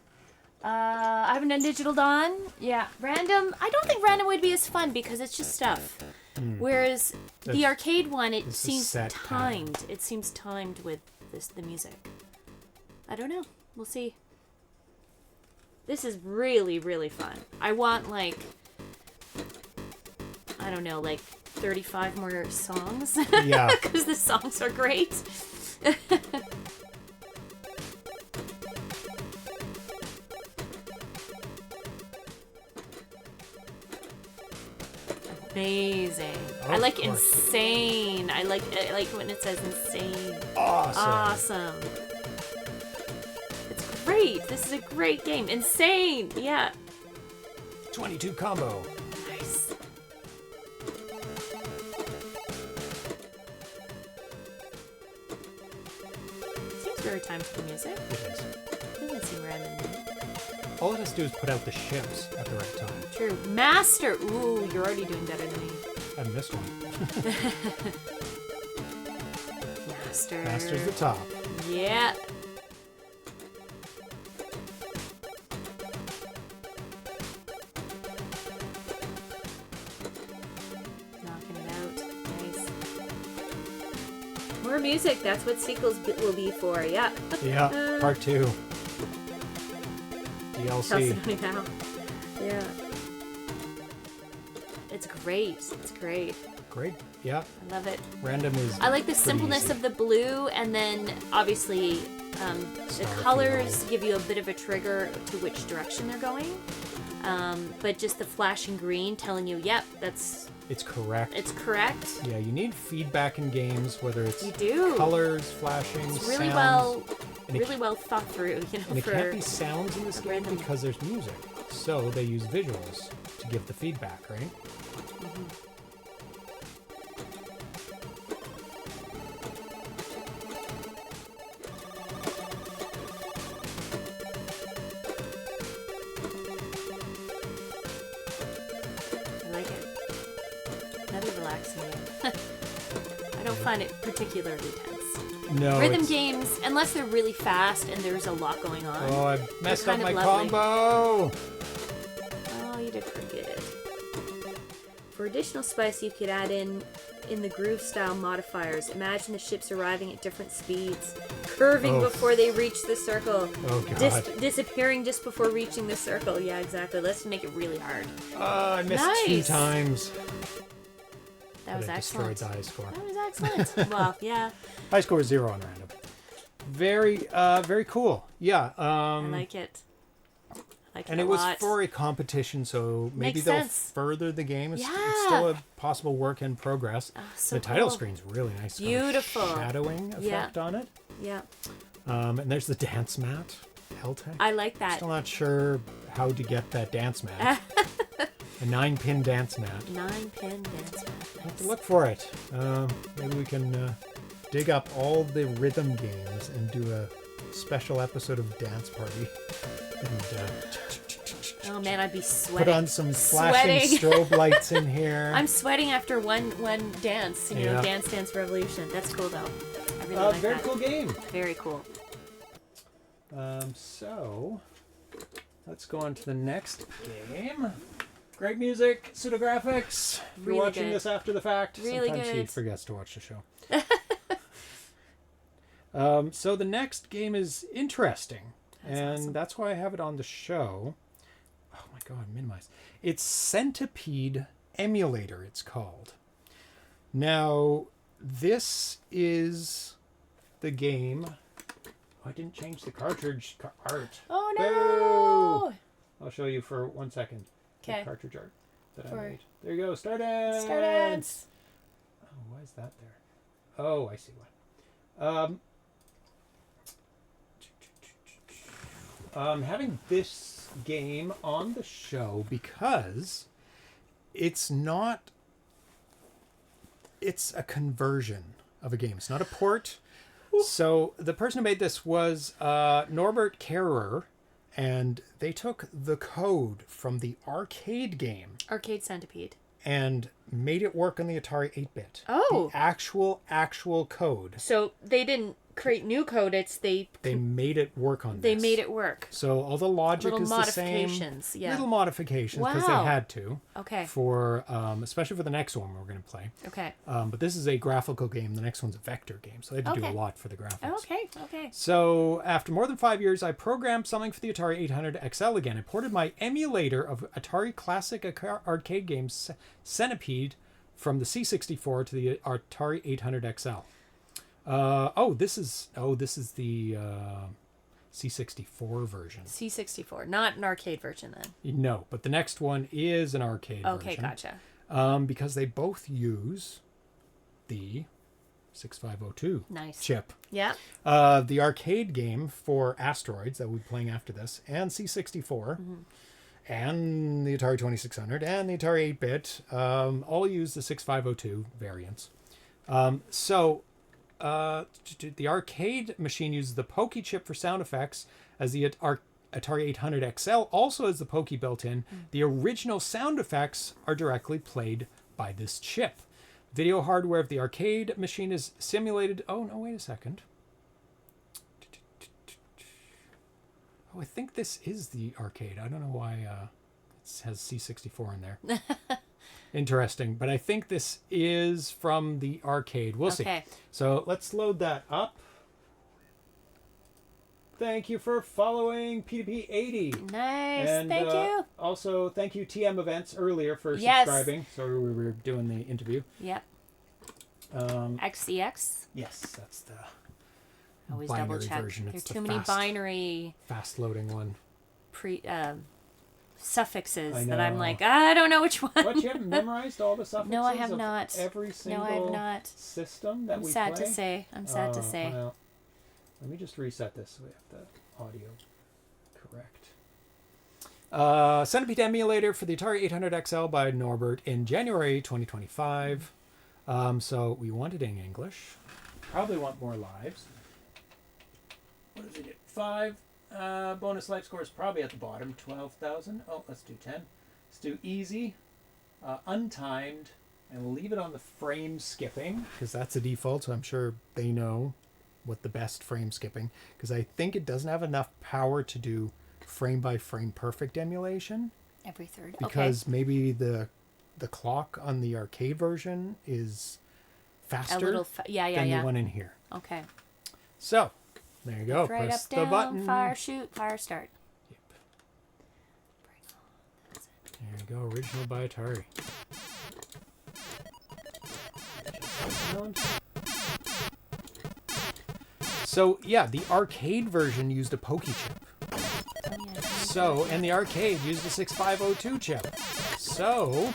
I haven't done Digital Dawn. Yeah, random. I don't think random would be as fun because it's just stuff. Whereas the arcade one, it seems timed. Pattern. It seems timed with the music. I don't know. We'll see. This is really, really fun. I want, like, I don't know, like 35 more songs. Yeah. Because the songs are great. Amazing. Of I like course. insane. I like when it says insane. Awesome. It's great. This is a great game. Insane. Yeah. 22 combo. Nice. Seems very timed to the music. It is. Doesn't seem random to me. All it has to do is put out the ships at the right time. True. Master. Ooh, you're already doing better than me. I missed one. Master. Master's the top. Yeah. Knocking it out. Nice. More music. That's what sequels will be for. Yeah. Yeah, part 2. DLC. Now. Yeah. It's great. It's great. Great. Yeah. I love it. Random is I like the pretty simpleness easy. of the blue, and then obviously The colors give you a bit of a trigger to which direction they're going. But just the flashing green telling you, yep, it's correct. It's correct. Yeah, you need feedback in games, whether it's colors, flashing, it's really sounds. well thought through, you know. And it can't be sounds in this game because there's music. So they use visuals to give the feedback, right? I don't find it particularly tense. No. Rhythm games, unless they're really fast and there's a lot going on. Oh, I messed up my combo. Oh, you did pretty good. For additional spice, you could add in the groove style modifiers. Imagine the ships arriving at different speeds, curving before they reach the circle. Oh, God. Disappearing just before reaching the circle. Yeah, exactly. Let's make it really hard. I missed 2 times. That was excellent. Destroyed the high score. That was excellent. Well, yeah. High score is 0 on random. Very cool. Yeah. I like it. And it was for a competition, so maybe they'll further the game. It's still a possible work in progress. Oh, so the title screen's really nice. Beautiful. Shadowing effect on it. Yeah. And there's the dance mat. I like that. Still not sure how to get that dance mat. A 9-pin dance mat. 9-pin dance mat. I have to look for it. Maybe we can dig up all the rhythm games and do a special episode of Dance Party. And, oh man, I'd be sweating. Put on some flashing strobe lights in here. I'm sweating after one dance. You know, Dance Dance Revolution. That's cool though. I really like very that. cool game. Very cool. So let's go on to the next game. Great music, pseudographics. If you're watching this after the fact, sometimes he forgets to watch the show. So the next game is interesting, that's why I have it on the show. Oh my god, minimize. It's Centipede Emulator, it's called. Now, this is the game. Oh, I didn't change the cartridge art. Oh no! Boo! I'll show you for 1 second. Okay. Cartridge art that I made. There you go. StarDance. StarDance. Oh, why is that there? Oh, I see why. Having this game on the show because it's a conversion of a game. It's not a port. So the person who made this was Norbert Kehrer. And they took the code from the arcade game. Arcade Centipede. And made it work on the Atari 8-bit. Oh. The actual code. So they didn't create new code, they made it work on They made it work. So all the logic is the same. Little modifications, because they had to. Okay. For, especially for the next one we're going to play. Okay. But this is a graphical game. The next one's a vector game, so they had to do a lot for the graphics. Okay. So after more than 5 years, I programmed something for the Atari 800 XL again. I ported my emulator of Atari classic arcade games Centipede from the C64 to the Atari 800 XL. This is the C64 version. C64, not an arcade version then. No, but the next one is an arcade version. Okay, gotcha. Because they both use the 6502 chip. Yeah. The arcade game for Asteroids that we'll be playing after this, and C64, and the Atari 2600, and the Atari 8-bit, all use the 6502 variants. The arcade machine uses the Pokey chip for sound effects, as the Atari 800 XL also has the Pokey built in. The original sound effects are directly played by this chip. Video hardware of the arcade machine is simulated. Oh, no, wait a second. Oh, I think this is the arcade. I don't know why it has C64 in there. Interesting, but I think this is from the arcade. We'll see. So let's load that up. Thank you for following P2P80. Nice, and, thank you. Also, thank you TM Events earlier for subscribing. Sorry, we were doing the interview. Yep. XCX. Yes, that's Always binary double check. version. There's It's too the many binary fast loading one. Suffixes that I'm like, I don't know which one. What, you haven't memorized all the suffixes? No, I have of not. Every single No, I have not. system that we sad play? to say. I'm sad to say. Well, let me just reset this so we have the audio correct. Centipede Emulator for the Atari 800XL by Norbert in January 2025. So we want it in English. Probably want more lives. What does it get? 5. Bonus life score is probably at the bottom. 12,000. Oh, let's do 10. Let's do easy, untimed, and leave it on the frame skipping, because that's a default, so I'm sure they know what the best frame skipping, because I think it doesn't have enough power to do frame by frame perfect emulation. Every third. Because maybe the clock on the arcade version is faster than the one in here. Okay. So, there you go. Right, Press up, the down, button. fire, shoot, fire, start. Yep. There you go. Original by Atari. So, yeah, the arcade version used a Pokey chip. So, and the arcade used a 6502 chip. So,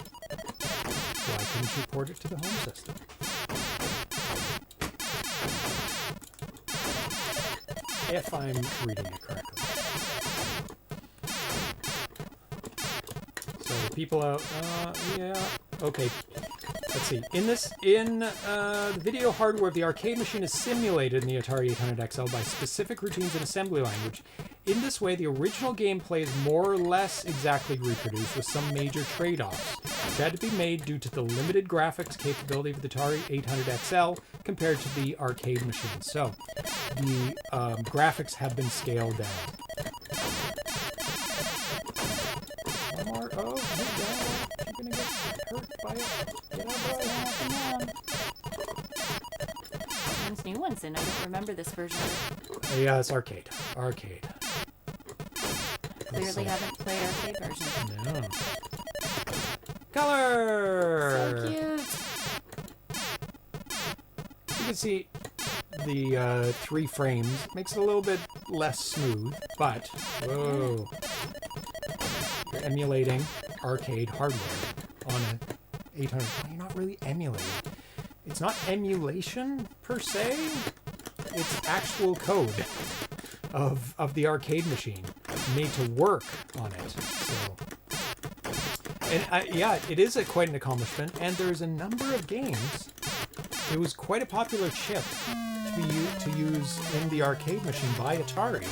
why couldn't you port it to the home system? If I'm reading it correctly. So, people out, yeah, okay. Let's see. In the video hardware of the arcade machine is simulated in the Atari 800XL by specific routines and assembly language. In this way, the original gameplay is more or less exactly reproduced, with some major trade-offs, which had to be made due to the limited graphics capability of the Atari 800XL compared to the arcade machine. So, the graphics have been scaled down. One more. Oh, you're gonna get hurt by it. Get out of There's new ones in. I don't remember this version. Yeah, it's arcade. Arcade. Clearly haven't played arcade version. No. Color! So cute! You can see the 3 frames. Makes it a little bit less smooth, but, whoa. You're emulating arcade hardware on an 800. Well, you're not really emulating. It's not emulation, per se. It's actual code of the arcade machine made to work on it. So, and yeah, it is quite an accomplishment, and there's a number of games. It was quite a popular chip to use in the arcade machine by Atari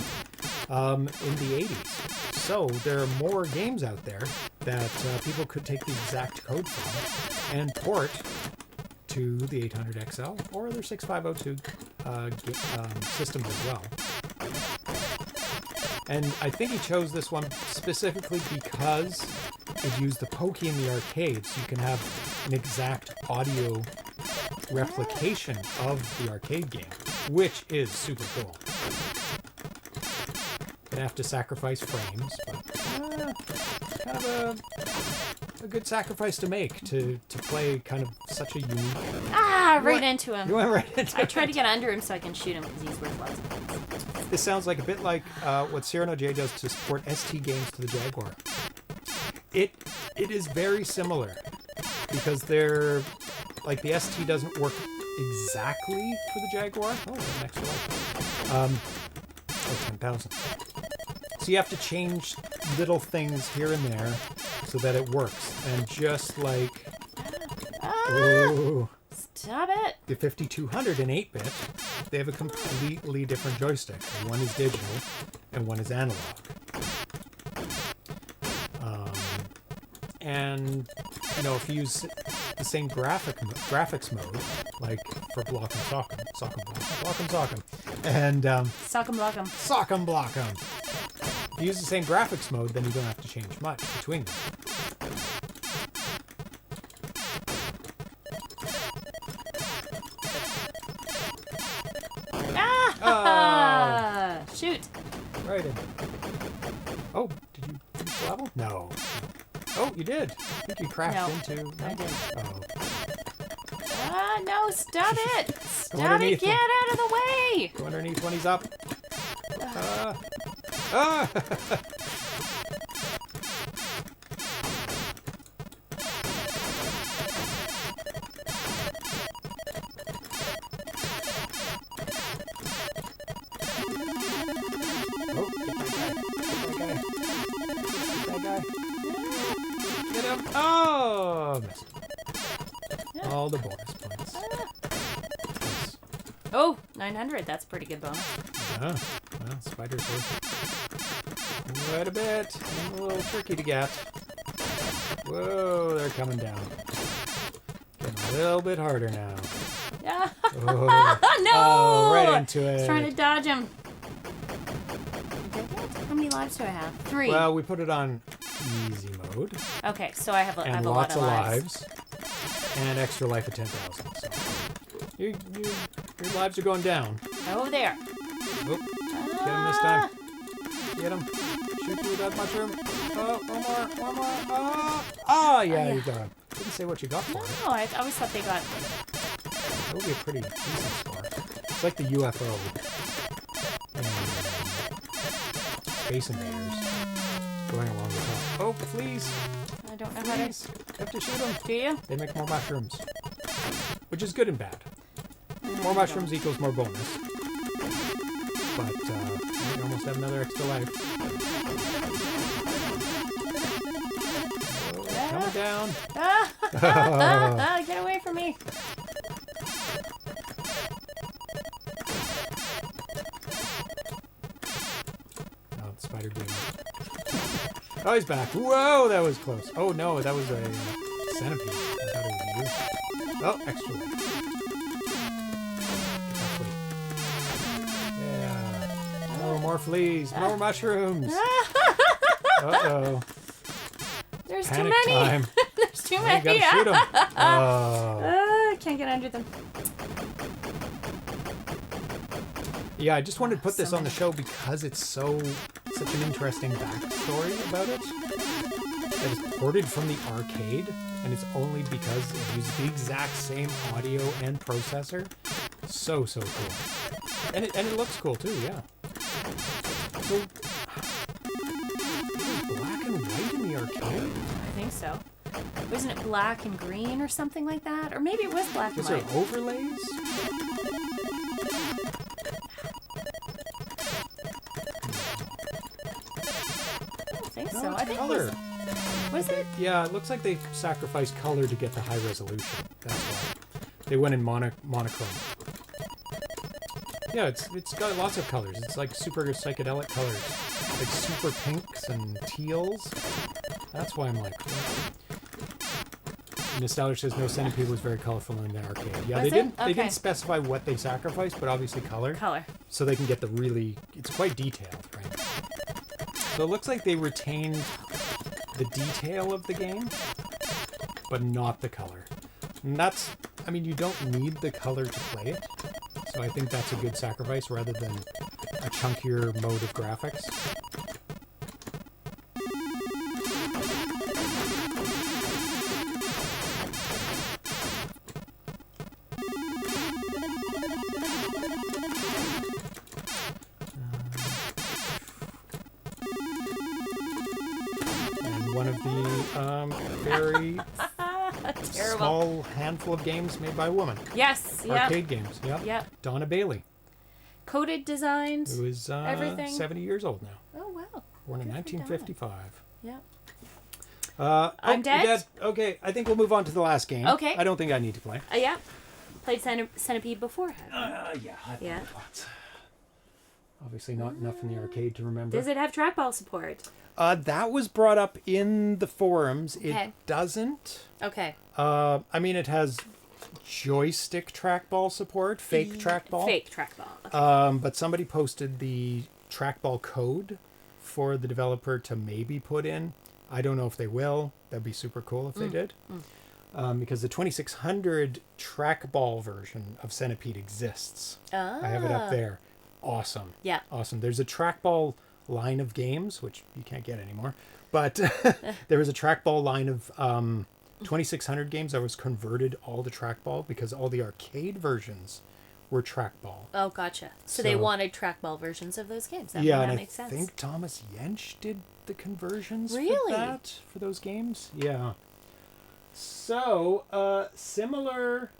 in the 80s. So there are more games out there that people could take the exact code from and port to the 800XL or their 6502 systems as well. And I think he chose this one specifically because it used the Pokey in the arcade, so you can have an exact audio replication of the arcade game, which is super cool. Gonna have to sacrifice frames, but kind of a good sacrifice to make to play kind of such a unique. Right into him. You went right into him. I tried to get under him so I can shoot him because he's worth lots of points. This sounds like a bit like what Cyrano J does to support ST games to the Jaguar. It is very similar because they're like the ST doesn't work exactly for the Jaguar. Oh, an extra life. 10,000. So you have to change little things here and there so that it works. And just like Stop it! the 5200 in 8-bit, they have a completely different joystick. One is digital and one is analog. And you know, if you use the same graphics mode, like for block and sock 'em, and Sock 'em, block 'em. sock 'em, block 'em. If you use the same graphics mode, then you don't have to change much between them. Shoot! Right in. Oh, did you finish the level? No. Oh, you did. I think you crashed into. I did. Oh. No, stop it! Stop it! Get out of the way! Go underneath when he's up. Ah! Get him! Oh, missed. All the bonus points. Nice. Oh, 900. That's a pretty good bonus. Yeah, well, spiders worth it. Quite a bit. A little tricky to get. Whoa, they're coming down. Getting a little bit harder now. Oh, no! Oh, right into I it. was trying to dodge him. How many lives do I have? 3. Well, we put it on easy mode. Okay, so I have a And lot lots of of lives. And extra life of 10,000. So your lives are going down. Oh, there. Oh, get him this time. Get him. Shoot through that mushroom. Oh, one more. Oh, yeah, you got him. Didn't say what you got for it. No, I always thought they got... That would be a pretty decent score. It's like the UFO. Space Invaders. Going along the top. Oh, please. I don't know how to... You have to shoot them. Do you? They make more mushrooms. Which is good and bad. More mushrooms equals more bonus. But, you almost have another extra life. Oh, coming down. Get away from me. Oh, the spider demon. Oh, he's back. Whoa, that was close. Oh, no, that was a centipede. I thought it was you. Oh, extra life. Yeah. Oh, more fleas. More mushrooms. Uh-oh. There's Panic too many. time. There's too Oh, many. you gotta shoot him. Oh. Can't get under them. Yeah, I just wanted to put this on the show because it's such an interesting backstory about it. That is ported from the arcade, and it's only because it uses the exact same audio and processor. So cool. And it looks cool too, yeah. So, it was black and white in the arcade? I think so. Wasn't it black and green or something like that? Or maybe it was black and Was white. there overlays? So I think color. Was it? Yeah, it looks like they sacrificed color to get the high resolution. That's why. They went in monochrome. Yeah, it's got lots of colors. It's like super psychedelic colors. Like super pinks and teals. That's why I'm like... Nostalgia says no Centipede was very colorful in the arcade. Yeah, Was they it? didn't specify what they sacrificed, but obviously color. Color. So they can get the really... It's quite detailed, right? So it looks like they retained the detail of the game, but not the color. And that's, I mean, you don't need the color to play it. So I think that's a good sacrifice rather than a chunkier mode of graphics. One of the very small handful of games made by a woman. Yes, Arcade games, yeah. Yep. Donna Bailey. Coded designs. Who is everything. 70 years old now. Oh, wow. Born in 1955. Yep. I'm dead? Okay, I think we'll move on to the last game. Okay. I don't think I need to play. Yeah. Played Centipede before. Yeah. Obviously not enough in the arcade to remember. Does it have trackball support? That was brought up in the forums. It Okay. doesn't. Okay. I mean, it has joystick trackball support, fake trackball. Fake trackball. Okay. But somebody posted the trackball code for the developer to maybe put in. I don't know if they will. That'd be super cool if they did. Because the 2600 trackball version of Centipede exists. I have it up there. Awesome. Yeah. Awesome. There's a trackball line of games, which you can't get anymore. But there is a trackball line of 2600 games, I was converted all to trackball because all the arcade versions were trackball. Oh, gotcha. So they wanted trackball versions of those games. That makes sense. I think Thomas Jensch did the conversions for those games. Yeah. So, similar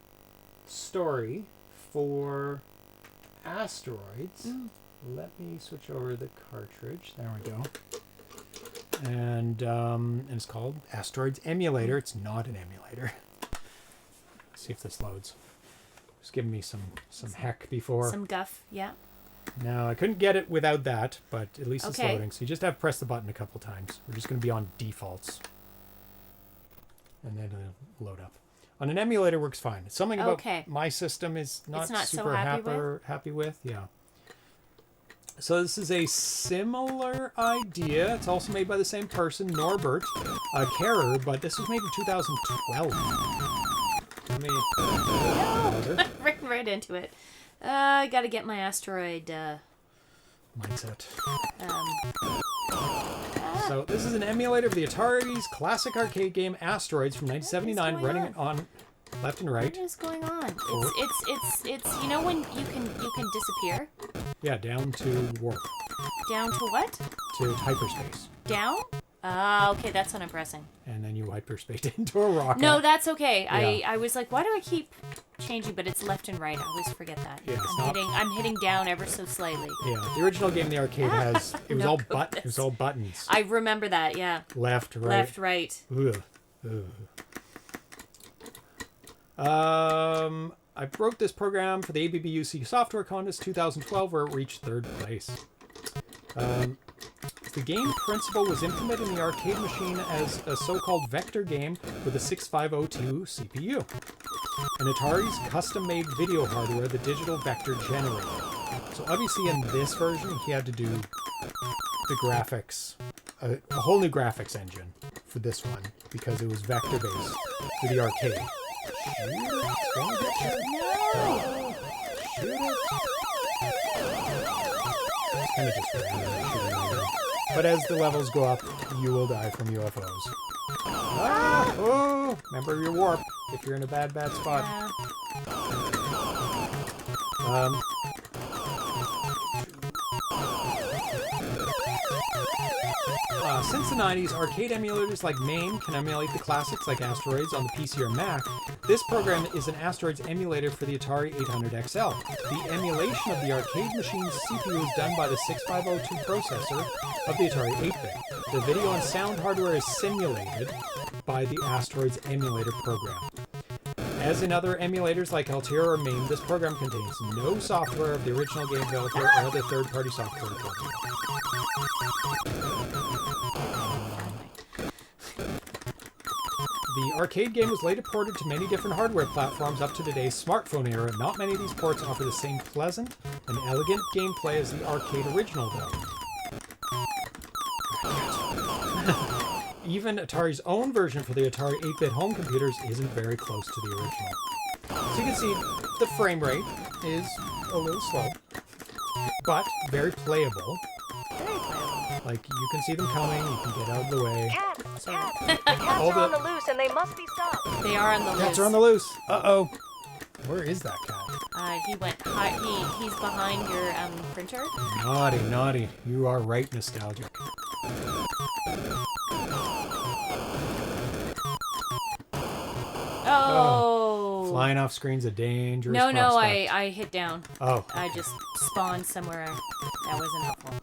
story for Asteroids. Let me switch over the cartridge. There we go. And it's called Asteroids Emulator. It's not an emulator. Let's see if this loads. It's giving me some heck before. Some guff, yeah. No, I couldn't get it without that, but at least it's loading. So you just have to press the button a couple times. We're just going to be on defaults. And then it'll load up. On an emulator works fine. Something about my system is not super happy with. Yeah. So this is a similar idea. It's also made by the same person, Norbert Kehrer, but this was made in 2012. Right into it. I gotta get my asteroid mindset. So this is an emulator of the Atari's classic arcade game Asteroids from 1979, running on left and right. What is going on? It's you know when you can disappear? Yeah, down to warp. Down to what? To hyperspace. Down? Okay, that's what I'm pressing. And then you hyperspace into a rocket. No, that's okay. Yeah. I was like, why do I keep changing? But it's left and right. I always forget that. Yeah, I'm hitting down ever so slightly. Yeah, the original game in the arcade has it was all buttons. I remember that. Yeah. Left, right. Left, right. Ugh. I wrote this program for the ABBUC Software Contest 2012, where it reached 3rd place. The game principle was implemented in the arcade machine as a so-called vector game with a 6502 CPU. And Atari's custom-made video hardware, the digital vector generator. So obviously in this version, he had to do the graphics, a whole new graphics engine for this one, because it was vector-based for the arcade. No! It's kind of just random. But as the levels go up, you will die from UFOs. Ah! Oh! Remember your warp if you're in a bad spot. Yeah. Since the 90s, arcade emulators like MAME can emulate the classics like Asteroids on the PC or Mac. This program is an Asteroids emulator for the Atari 800XL. The emulation of the arcade machine's CPU is done by the 6502 processor of the Atari 8-bit. The video and sound hardware is simulated by the Asteroids emulator program. As in other emulators like Altair or MAME, this program contains no software of the original game developer or other third-party software program. The arcade game was later ported to many different hardware platforms up to today's smartphone era. Not many of these ports offer the same pleasant and elegant gameplay as the arcade original, though. Even Atari's own version for the Atari 8-bit home computers isn't very close to the original. So you can see the frame rate is a little slow, but very playable. Like, you can see them coming, you can get out of the way. Cats! The cats are on the loose and they must be stopped. They are on the loose. Cats are on the loose. Uh-oh. Where is that cat? He went high. He's behind your printer. Naughty. You are right nostalgic. Oh. Flying off screen's a dangerous No, prospect. I hit down. Oh. I just spawned somewhere. That wasn't helpful.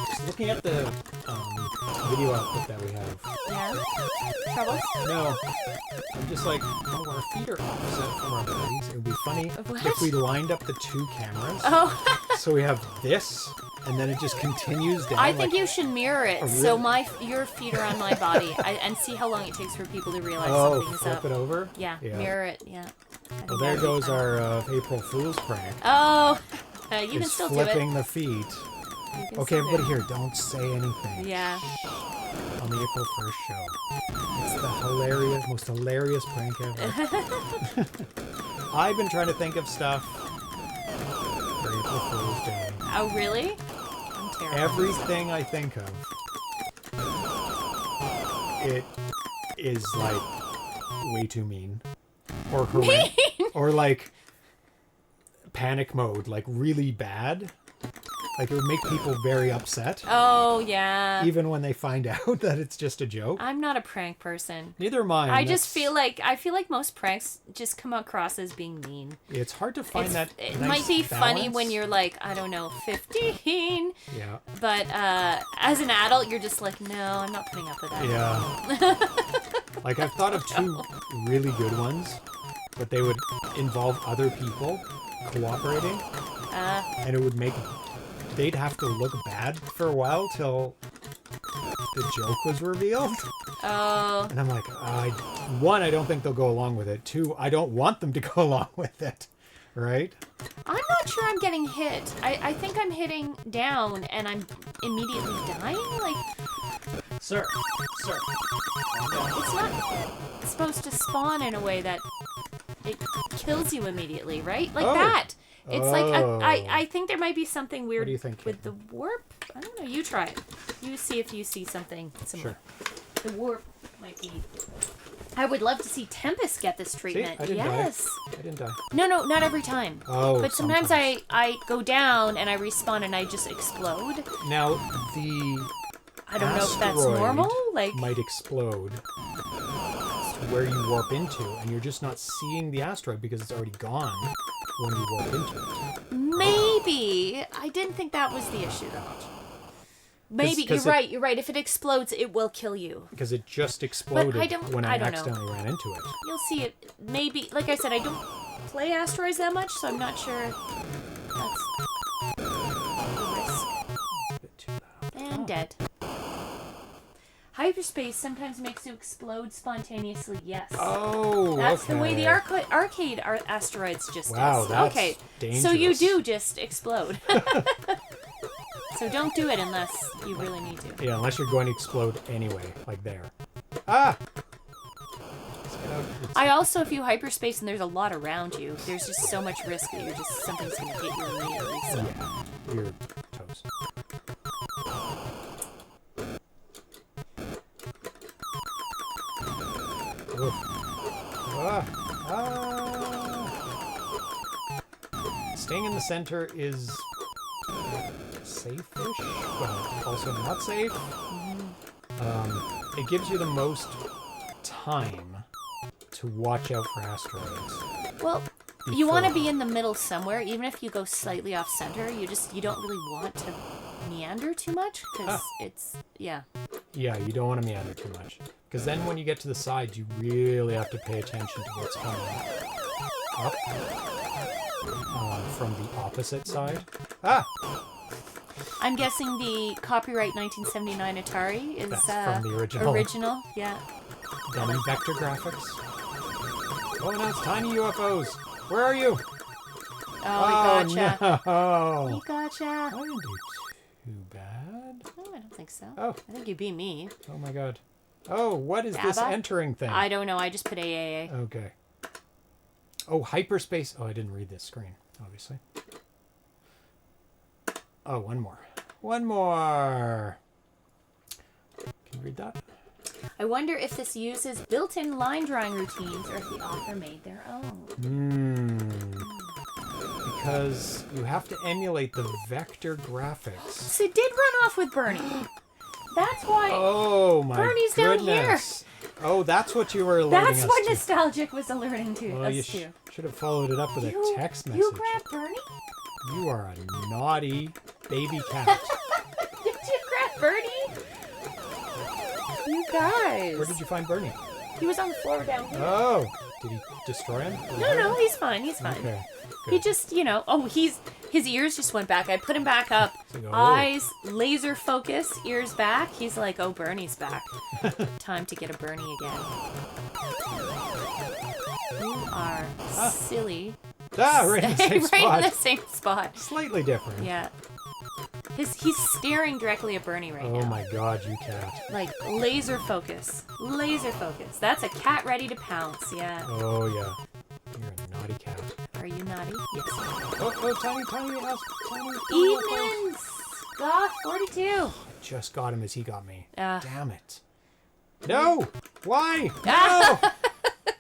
Just looking at the video output that we have. Yeah? Troubles? No. I'm just like, our feet are offset from our bodies. It would be funny What? if we lined up the two cameras. Oh. So we have this, and then it just continues down. I think you should mirror it. So your feet are on my body, and see how long it takes for people to realize something is up. Flip it over? Yeah, mirror it, yeah. Well, there goes our April Fool's prank. Oh, you can It's still do it. flipping the feet. Okay, everybody here, don't say anything. Yeah. On the April 1st show. It's the most hilarious prank ever. I've been trying to think of stuff for April Fool's Day. Oh, really? I'm terrible. Everything I think of, it is like way too mean, or horrendous, or like panic mode, like really bad. Like, it would make people very upset. Oh, yeah. Even when they find out that it's just a joke. I'm not a prank person. Neither am I. I feel like most pranks just come across as being mean. It's hard to find It nice might be balance. funny when you're like, I don't know, 15. Yeah. But as an adult, you're just like, no, I'm not putting up with that. Yeah. Like, I've thought of two really good ones, but they would involve other people cooperating. And it would make... They'd have to look bad for a while till the joke was revealed. Oh. And I'm like, one, I don't think they'll go along with it. Two, I don't want them to go along with it. Right? I'm not sure I'm getting hit. I think I'm hitting down and I'm immediately dying. Like, Sir. it's not supposed to spawn in a way that it kills you immediately, right? Like that. It's like, I think there might be something weird do you think, with the warp. I don't know. You try it. You see if you see something similar. Sure. The warp might be... I would love to see Tempest get this treatment. See? I didn't die. I didn't die. No, not every time. Oh, but sometimes I go down and I respawn and I just explode. Now, the I don't know if that's normal. Like, might explode where you warp into, and you're just not seeing the asteroid because it's already gone when you warp into it. maybe. I didn't think that was the issue, though. Maybe. You're right. If it explodes, it will kill you. Because it just exploded when I don't accidentally ran into it. You'll see it. Maybe. Like I said, I don't play Asteroids that much, so I'm not sure that's the risk. Bit too loud. And dead. Hyperspace sometimes makes you explode spontaneously, yes. Oh, that's okay. the way the arcade asteroids just wow, does. That's okay, dangerous. so you do just explode. So don't do it unless you really need to. Yeah, unless you're going to explode anyway, like there. Ah! I also, if you hyperspace and there's a lot around you, there's just so much risk that something's going to hit you immediately. So. Yeah, you're toast. Oof. Staying in the center is safe-ish, but also not safe. It gives you the most time to watch out for asteroids. Well, you want to be in the middle somewhere, even if you go slightly off center. You don't really want to meander too much, because yeah, you don't want to meander too much, because then when you get to the sides, you really have to pay attention to what's coming up from the opposite side. I'm guessing the copyright 1979 Atari is from the original. Original, yeah. Done in vector graphics. Oh, no, it's tiny UFOs. Where are you? Oh, we gotcha. No. We gotcha. I didn't do too bad. No, I don't think so. Oh. I think you beat me. Oh my god. Oh, what is this entering thing? I don't know. I just put AAA. Okay. Oh, hyperspace. Oh, I didn't read this screen, obviously. Oh, one more. One more. Can you read that? I wonder if this uses built-in line drawing routines or if the author made their own. Because you have to emulate the vector graphics. So it did run off with Bernie. That's why. Oh my Bernie's goodness. down here. Oh, that's what you were alerting That's us what to. Nostalgic was alerting to Well, us you to. should have followed it up with a text message. You grabbed Bernie? You are a naughty baby cat. Did you grab Bernie? You guys. Where did you find Bernie? He was on the floor down here. Oh, did he destroy him? No, he's fine. He's fine. Okay. Good. He just, his ears just went back. I put him back up. Like, oh. Eyes, laser focus, ears back. He's like, oh, Bernie's back. Time to get a Bernie again. You are silly. Right in the same spot. Right in the same spot. Slightly different. Yeah. He's staring directly at Bernie right now. Oh my god, you cat. Like, laser focus. Laser focus. That's a cat ready to pounce, yeah. Oh yeah. You're a naughty cat. Illuminati. Yes. Oh, tiny. Evenings! Goth 42. Just got him as he got me. Ah. Damn it. No! Why? Ah.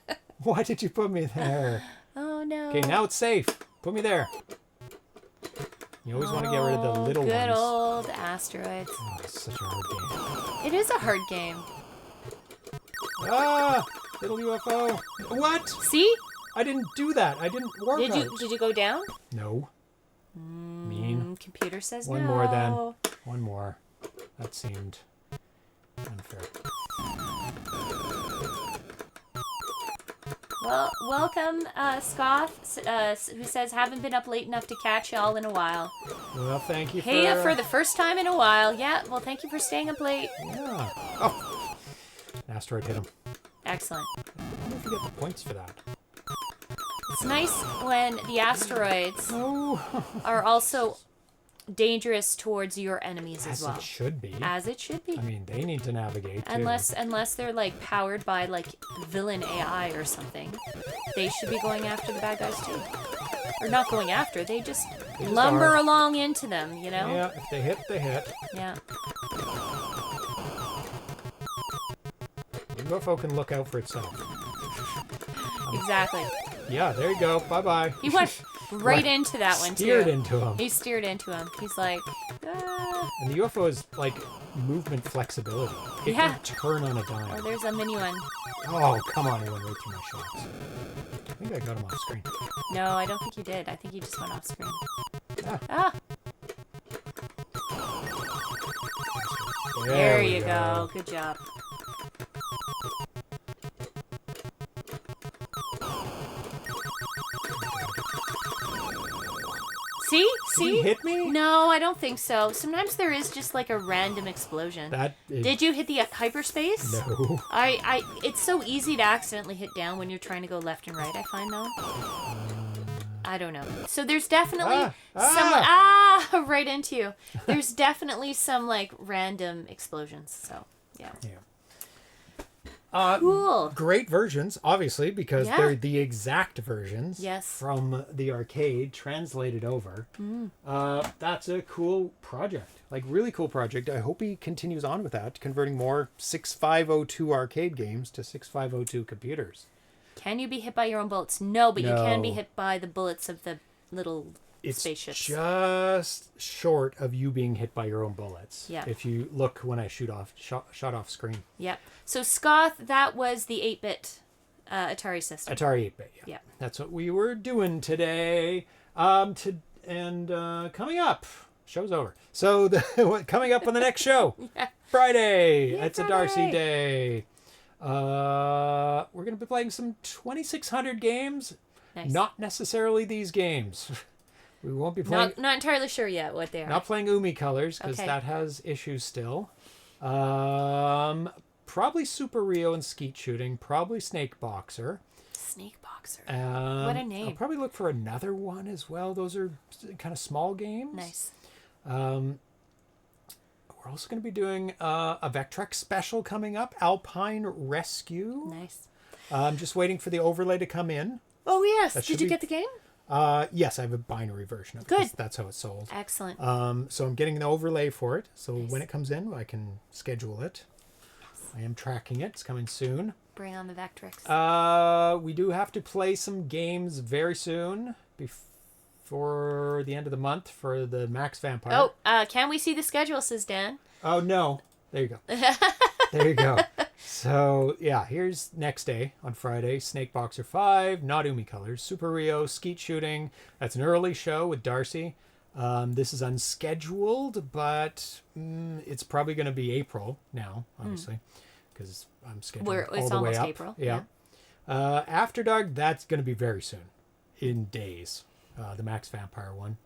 No! Why did you put me there? Oh, no. Okay, now it's safe. Put me there. You always want to get rid of the little good ones. Good old Asteroids. Oh, it's such a hard game. It is a hard game. Ah! Little UFO. What? See? I didn't do that. I didn't work on it. Did you go down? No. Mean. Computer says One no. more then. One more. That seemed unfair. Well, welcome, Scoth, who says, haven't been up late enough to catch y'all in a while. Well, thank you Hey, for the first time in a while. Yeah, well, thank you for staying up late. Yeah. Oh! An asteroid hit him. Excellent. I wonder if you get the points for that. It's nice when the asteroids Oh! are also dangerous towards your enemies as well. As it should be. As it should be. I mean, they need to navigate too. Unless they're like powered by like villain AI or something, they should be going after the bad guys too. Or not going after, they just lumber along into them, you know? Yeah, if they hit, they hit. Yeah. UFO can look out for itself. Exactly. Yeah, there you go. Bye-bye. He went right into that one too. Steered into him. He steered into him. He's like, ah. And the UFO is like movement flexibility. It can turn on a dime. Oh, there's a mini one. Oh, come on. He went right through my shots. I think I got him off screen. No, I don't think you did. I think you just went off screen. Ah. There you go. Good job. See? He hit me? No, I don't think so. Sometimes there is just like a random explosion. Did you hit the hyperspace? No. It's so easy to accidentally hit down when you're trying to go left and right, I find though. I don't know. So there's definitely some right into you. There's definitely some like random explosions. So yeah. Cool. Great versions, obviously, because they're the exact versions from the arcade translated over. That's a cool project. Like, really cool project. I hope he continues on with that, converting more 6502 arcade games to 6502 computers. Can you be hit by your own bullets? No, but you can be hit by the bullets of the little spaceships. Just short of you being hit by your own bullets. Yeah. If you look when I shot off screen. Yeah. So Scoth, that was the 8-bit Atari system. Atari 8-bit. Yeah. That's what we were doing today. Coming up, show's over. So coming up on the next show, Friday. It's a Darcy day. We're going to be playing some 2600 games. Nice. Not necessarily these games. We won't be playing. Not entirely sure yet what they are. Not playing Umi Colors because that has issues still. Probably Super Rio and Skeet Shooting. Probably Snake Boxer. Snake Boxer. What a name. I'll probably look for another one as well. Those are kind of small games. Nice. We're also going to be doing a Vectrex special coming up. Alpine Rescue. Nice. I'm just waiting for the overlay to come in. Oh, yes. Did you get the game? Yes, I have a binary version of it. Good. That's how it's sold. Excellent. So I'm getting the overlay for it. So when it comes in, I can schedule it. I am tracking it. It's coming soon. Bring on the Vectrex. We do have to play some games very soon before the end of the month for the Max Vampire. Oh, can we see the schedule, says Dan. Oh, no. There you go. There you go. So, yeah, here's next day on Friday. Snake Boxer 5, not Umi Colors, Super Rio, Skeet Shooting. That's an early show with Darcy. This is unscheduled, but it's probably going to be April now, obviously, because I'm scheduled all the way up. April. Yeah. After Dark, that's going to be very soon, in days. The Max Vampire one.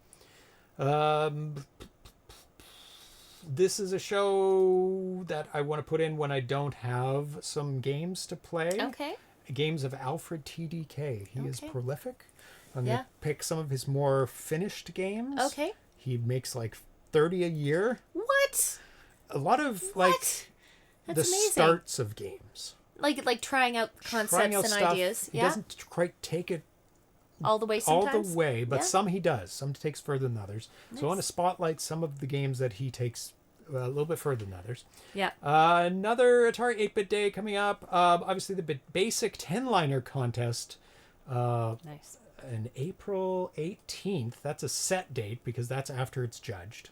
This is a show that I want to put in when I don't have some games to play. Okay. Games of Alfred TDK. He is prolific. I'm going to pick some of his more finished games. Okay. He makes like 30 a year. What? A lot of That's the amazing. starts of games. Like trying out concepts and stuff. ideas. He doesn't quite take it all the way sometimes? All the way, but some he does. Some takes further than others. Nice. So I want to spotlight some of the games that he takes a little bit further than others. Yeah. Another Atari 8-Bit Day coming up. Obviously, the basic 10-liner contest. Nice. On April 18th. That's a set date because that's after it's judged.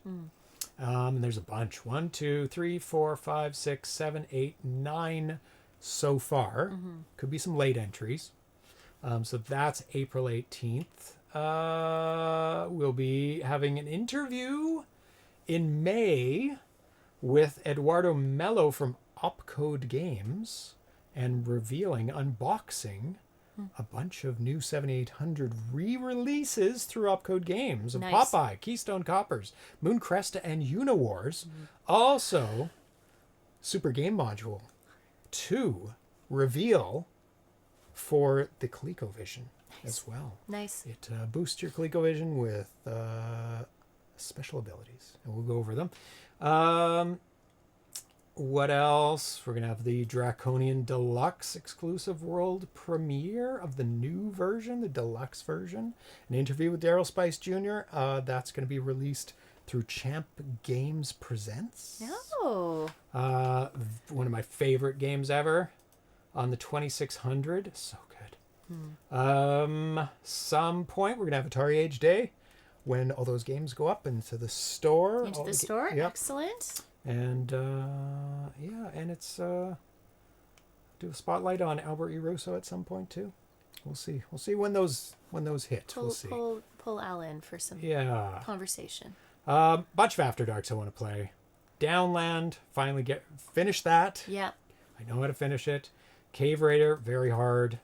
And there's a bunch. 1, 2, 3, 4, 5, 6, 7, 8, 9 so far. Could be some late entries. So that's April 18th. We'll be having an interview in May with Eduardo Mello from Opcode Games and unboxing a bunch of new 7800 re-releases through Opcode Games of Popeye, Keystone Coppers, Moon Cresta, and Univars. Also, Super Game Module 2 reveal for the ColecoVision as well. Nice. It boosts your ColecoVision with special abilities, and we'll go over them. What else? We're going to have the Draconian Deluxe exclusive world premiere of the new version, the deluxe version. An interview with Daryl Spice Jr. That's going to be released through Champ Games Presents. Oh. One of my favorite games ever on the 2600. So good. Some point we're going to have Atari Age Day when all those games go up into the store. Into the store? Yep. Excellent. And and it's do a spotlight on Albert E. Russo at some point too. We'll see when those hit. We'll see. Pull Al in for some conversation. Bunch of After Darks I want to play. Downland, finally finish that. Yeah. I know how to finish it. Cave Raider, very hard,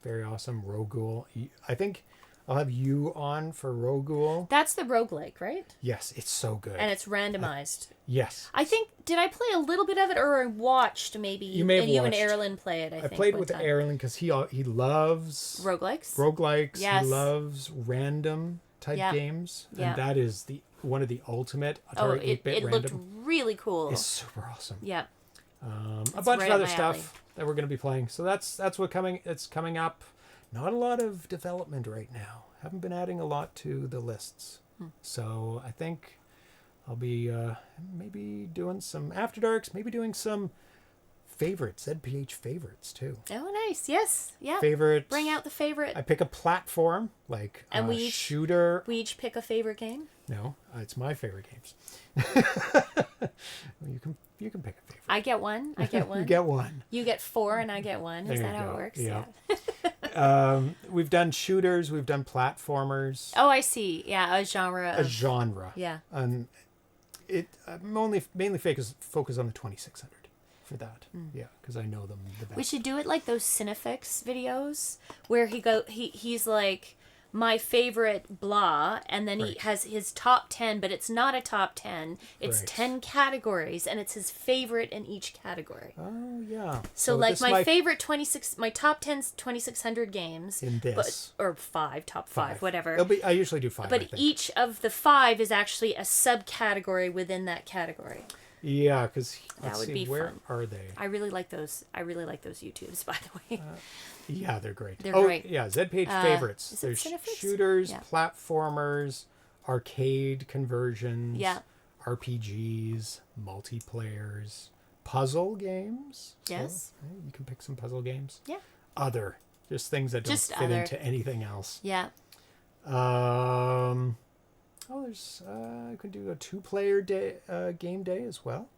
very awesome. Rogul, I think I'll have you on for Rogul. That's the roguelike, right? Yes, it's so good. And it's randomized. Yes. I think, did I play a little bit of it or I watched maybe? You may have you watched. and Erlen play it, I think. I played with Erlen because he loves roguelikes. Yes. He loves random type games. Yeah. And that is one of the ultimate Atari 8-bit random. It looked really cool. It's super awesome. Yeah. A bunch of other stuff that we're going to be playing. So that's it's coming up. Not a lot of development right now. Haven't been adding a lot to the lists. So I think I'll be maybe doing some After Darks, maybe doing some favorites, ZPH favorites too. Oh, nice. Yes. Yeah. Favorite. Bring out the favorite. I pick a platform like and we shooter. We each pick a favorite game? No, it's my favorite games. You can pick a favorite. I get one. You get one. You get 4 and I get 1. Is that how it works? Yeah. We've done shooters. We've done platformers. Oh, I see. Yeah, a genre. Yeah. It mainly focus on the 2600 for that. Yeah, because I know them the best. We should do it like those Cinefix videos where he's like my favorite blah, and then he has his top 10, but it's not a top 10. It's 10 categories, and it's his favorite in each category. Oh, yeah. So like my favorite 26, my top 10 2600 games. In this. Or 5, top 5, whatever. I usually do 5, But each of the 5 is actually a subcategory within that category. Yeah, because that would be where fun. Are they? I really like those YouTubes, by the way. Yeah, they're great. They're great. Yeah, ZPage favorites. There's Cinefix? shooters, platformers, arcade conversions, RPGs, multiplayers, puzzle games. Yes. So, you can pick some puzzle games. Yeah. Just things that don't fit into anything else. Yeah. There's I could do a 2-player game day as well.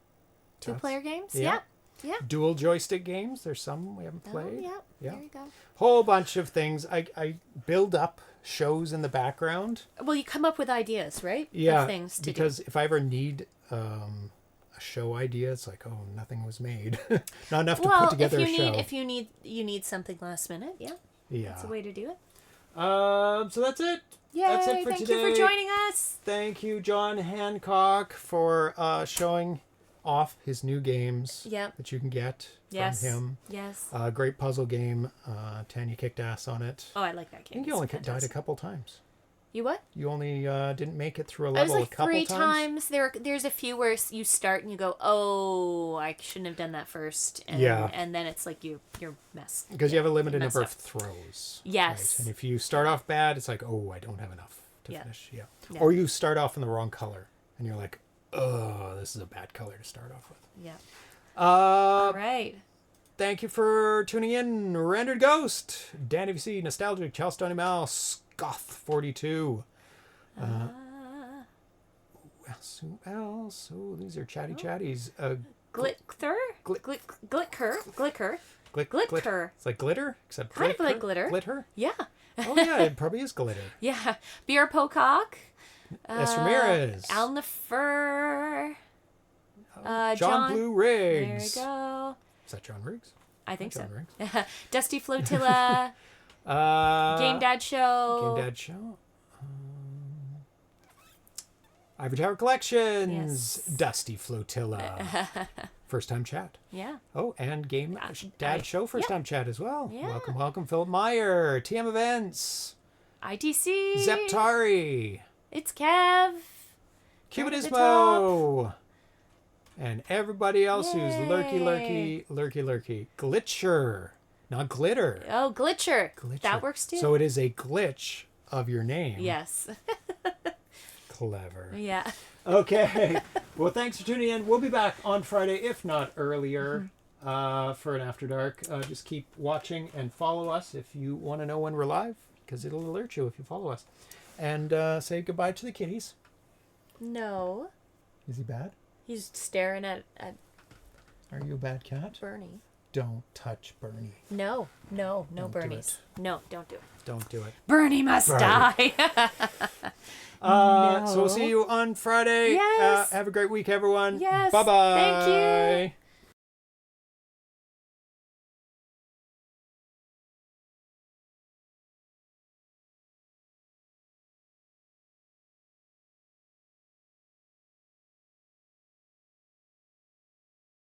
2-player games? Yeah. Yeah. Dual joystick games. There's some we haven't played. Oh, yeah. There you go. Whole bunch of things. I build up shows in the background. Well, you come up with ideas, right? Yeah. Of things to because if I ever need a show idea, it's like, nothing was made. Not enough to put together a show. If you need something last minute, yeah. That's a way to do it. So that's it. Yay, that's it for thank today. You for joining us. Thank you, John Hancock, for showing off his new games that you can get from him. Yes. Great puzzle game. Tanya kicked ass on it. Oh, I like that game. I think you only died a couple times. You what? You only didn't make it through a I was level like a couple 3 times. times. There's a few where you start and you go, oh, I shouldn't have done that first. And, and then it's like you're messed. Because you have a limited number up. of throws. Yes. Right? And if you start off bad, it's like, oh, I don't have enough to finish. Yeah. Yeah. Or you start off in the wrong color, and you're like, oh, this is a bad color to start off with. Yeah. All right. Thank you for tuning in. Rendered Ghost, Dan VC, Nostalgic, Charleston Mouse, Goth42. Who else? Oh, these are chatties. Glitter? Glicker. It's like glitter, except kind of like glitter. Glitter? Yeah. Oh, yeah, it probably is glitter. Yeah. Beer Pocock. S. Ramirez. Al Nefer. John Blue Riggs. There we go. Is that John Riggs? I think John so. Riggs. Dusty Flotilla. Game Dad Show. Game Dad Show. Ivory Tower Collections. Yes. Dusty Flotilla. First time chat. Yeah. Oh, and Game Dad Show first time chat as well. Yeah. Welcome, Philip Meyer. TM Events. ITC. Zeptari. It's Kev. Cubinismo. And everybody else who's lurky. Glitcher. Not glitter. Oh, Glitcher. That works too. So it is a glitch of your name. Yes. Clever. Yeah. Okay. Well, thanks for tuning in. We'll be back on Friday, if not earlier, for an After Dark. Just keep watching and follow us if you want to know when we're live, because it'll alert you if you follow us. And say goodbye to the kitties. No. Is he bad? He's staring at Are you a bad cat? Bernie. Don't touch Bernie. No, Do Bernies. No, don't do it. Don't do it. Bernie must die. So we'll see you on Friday. Yes. Have a great week, everyone. Yes. Bye-bye. Thank you.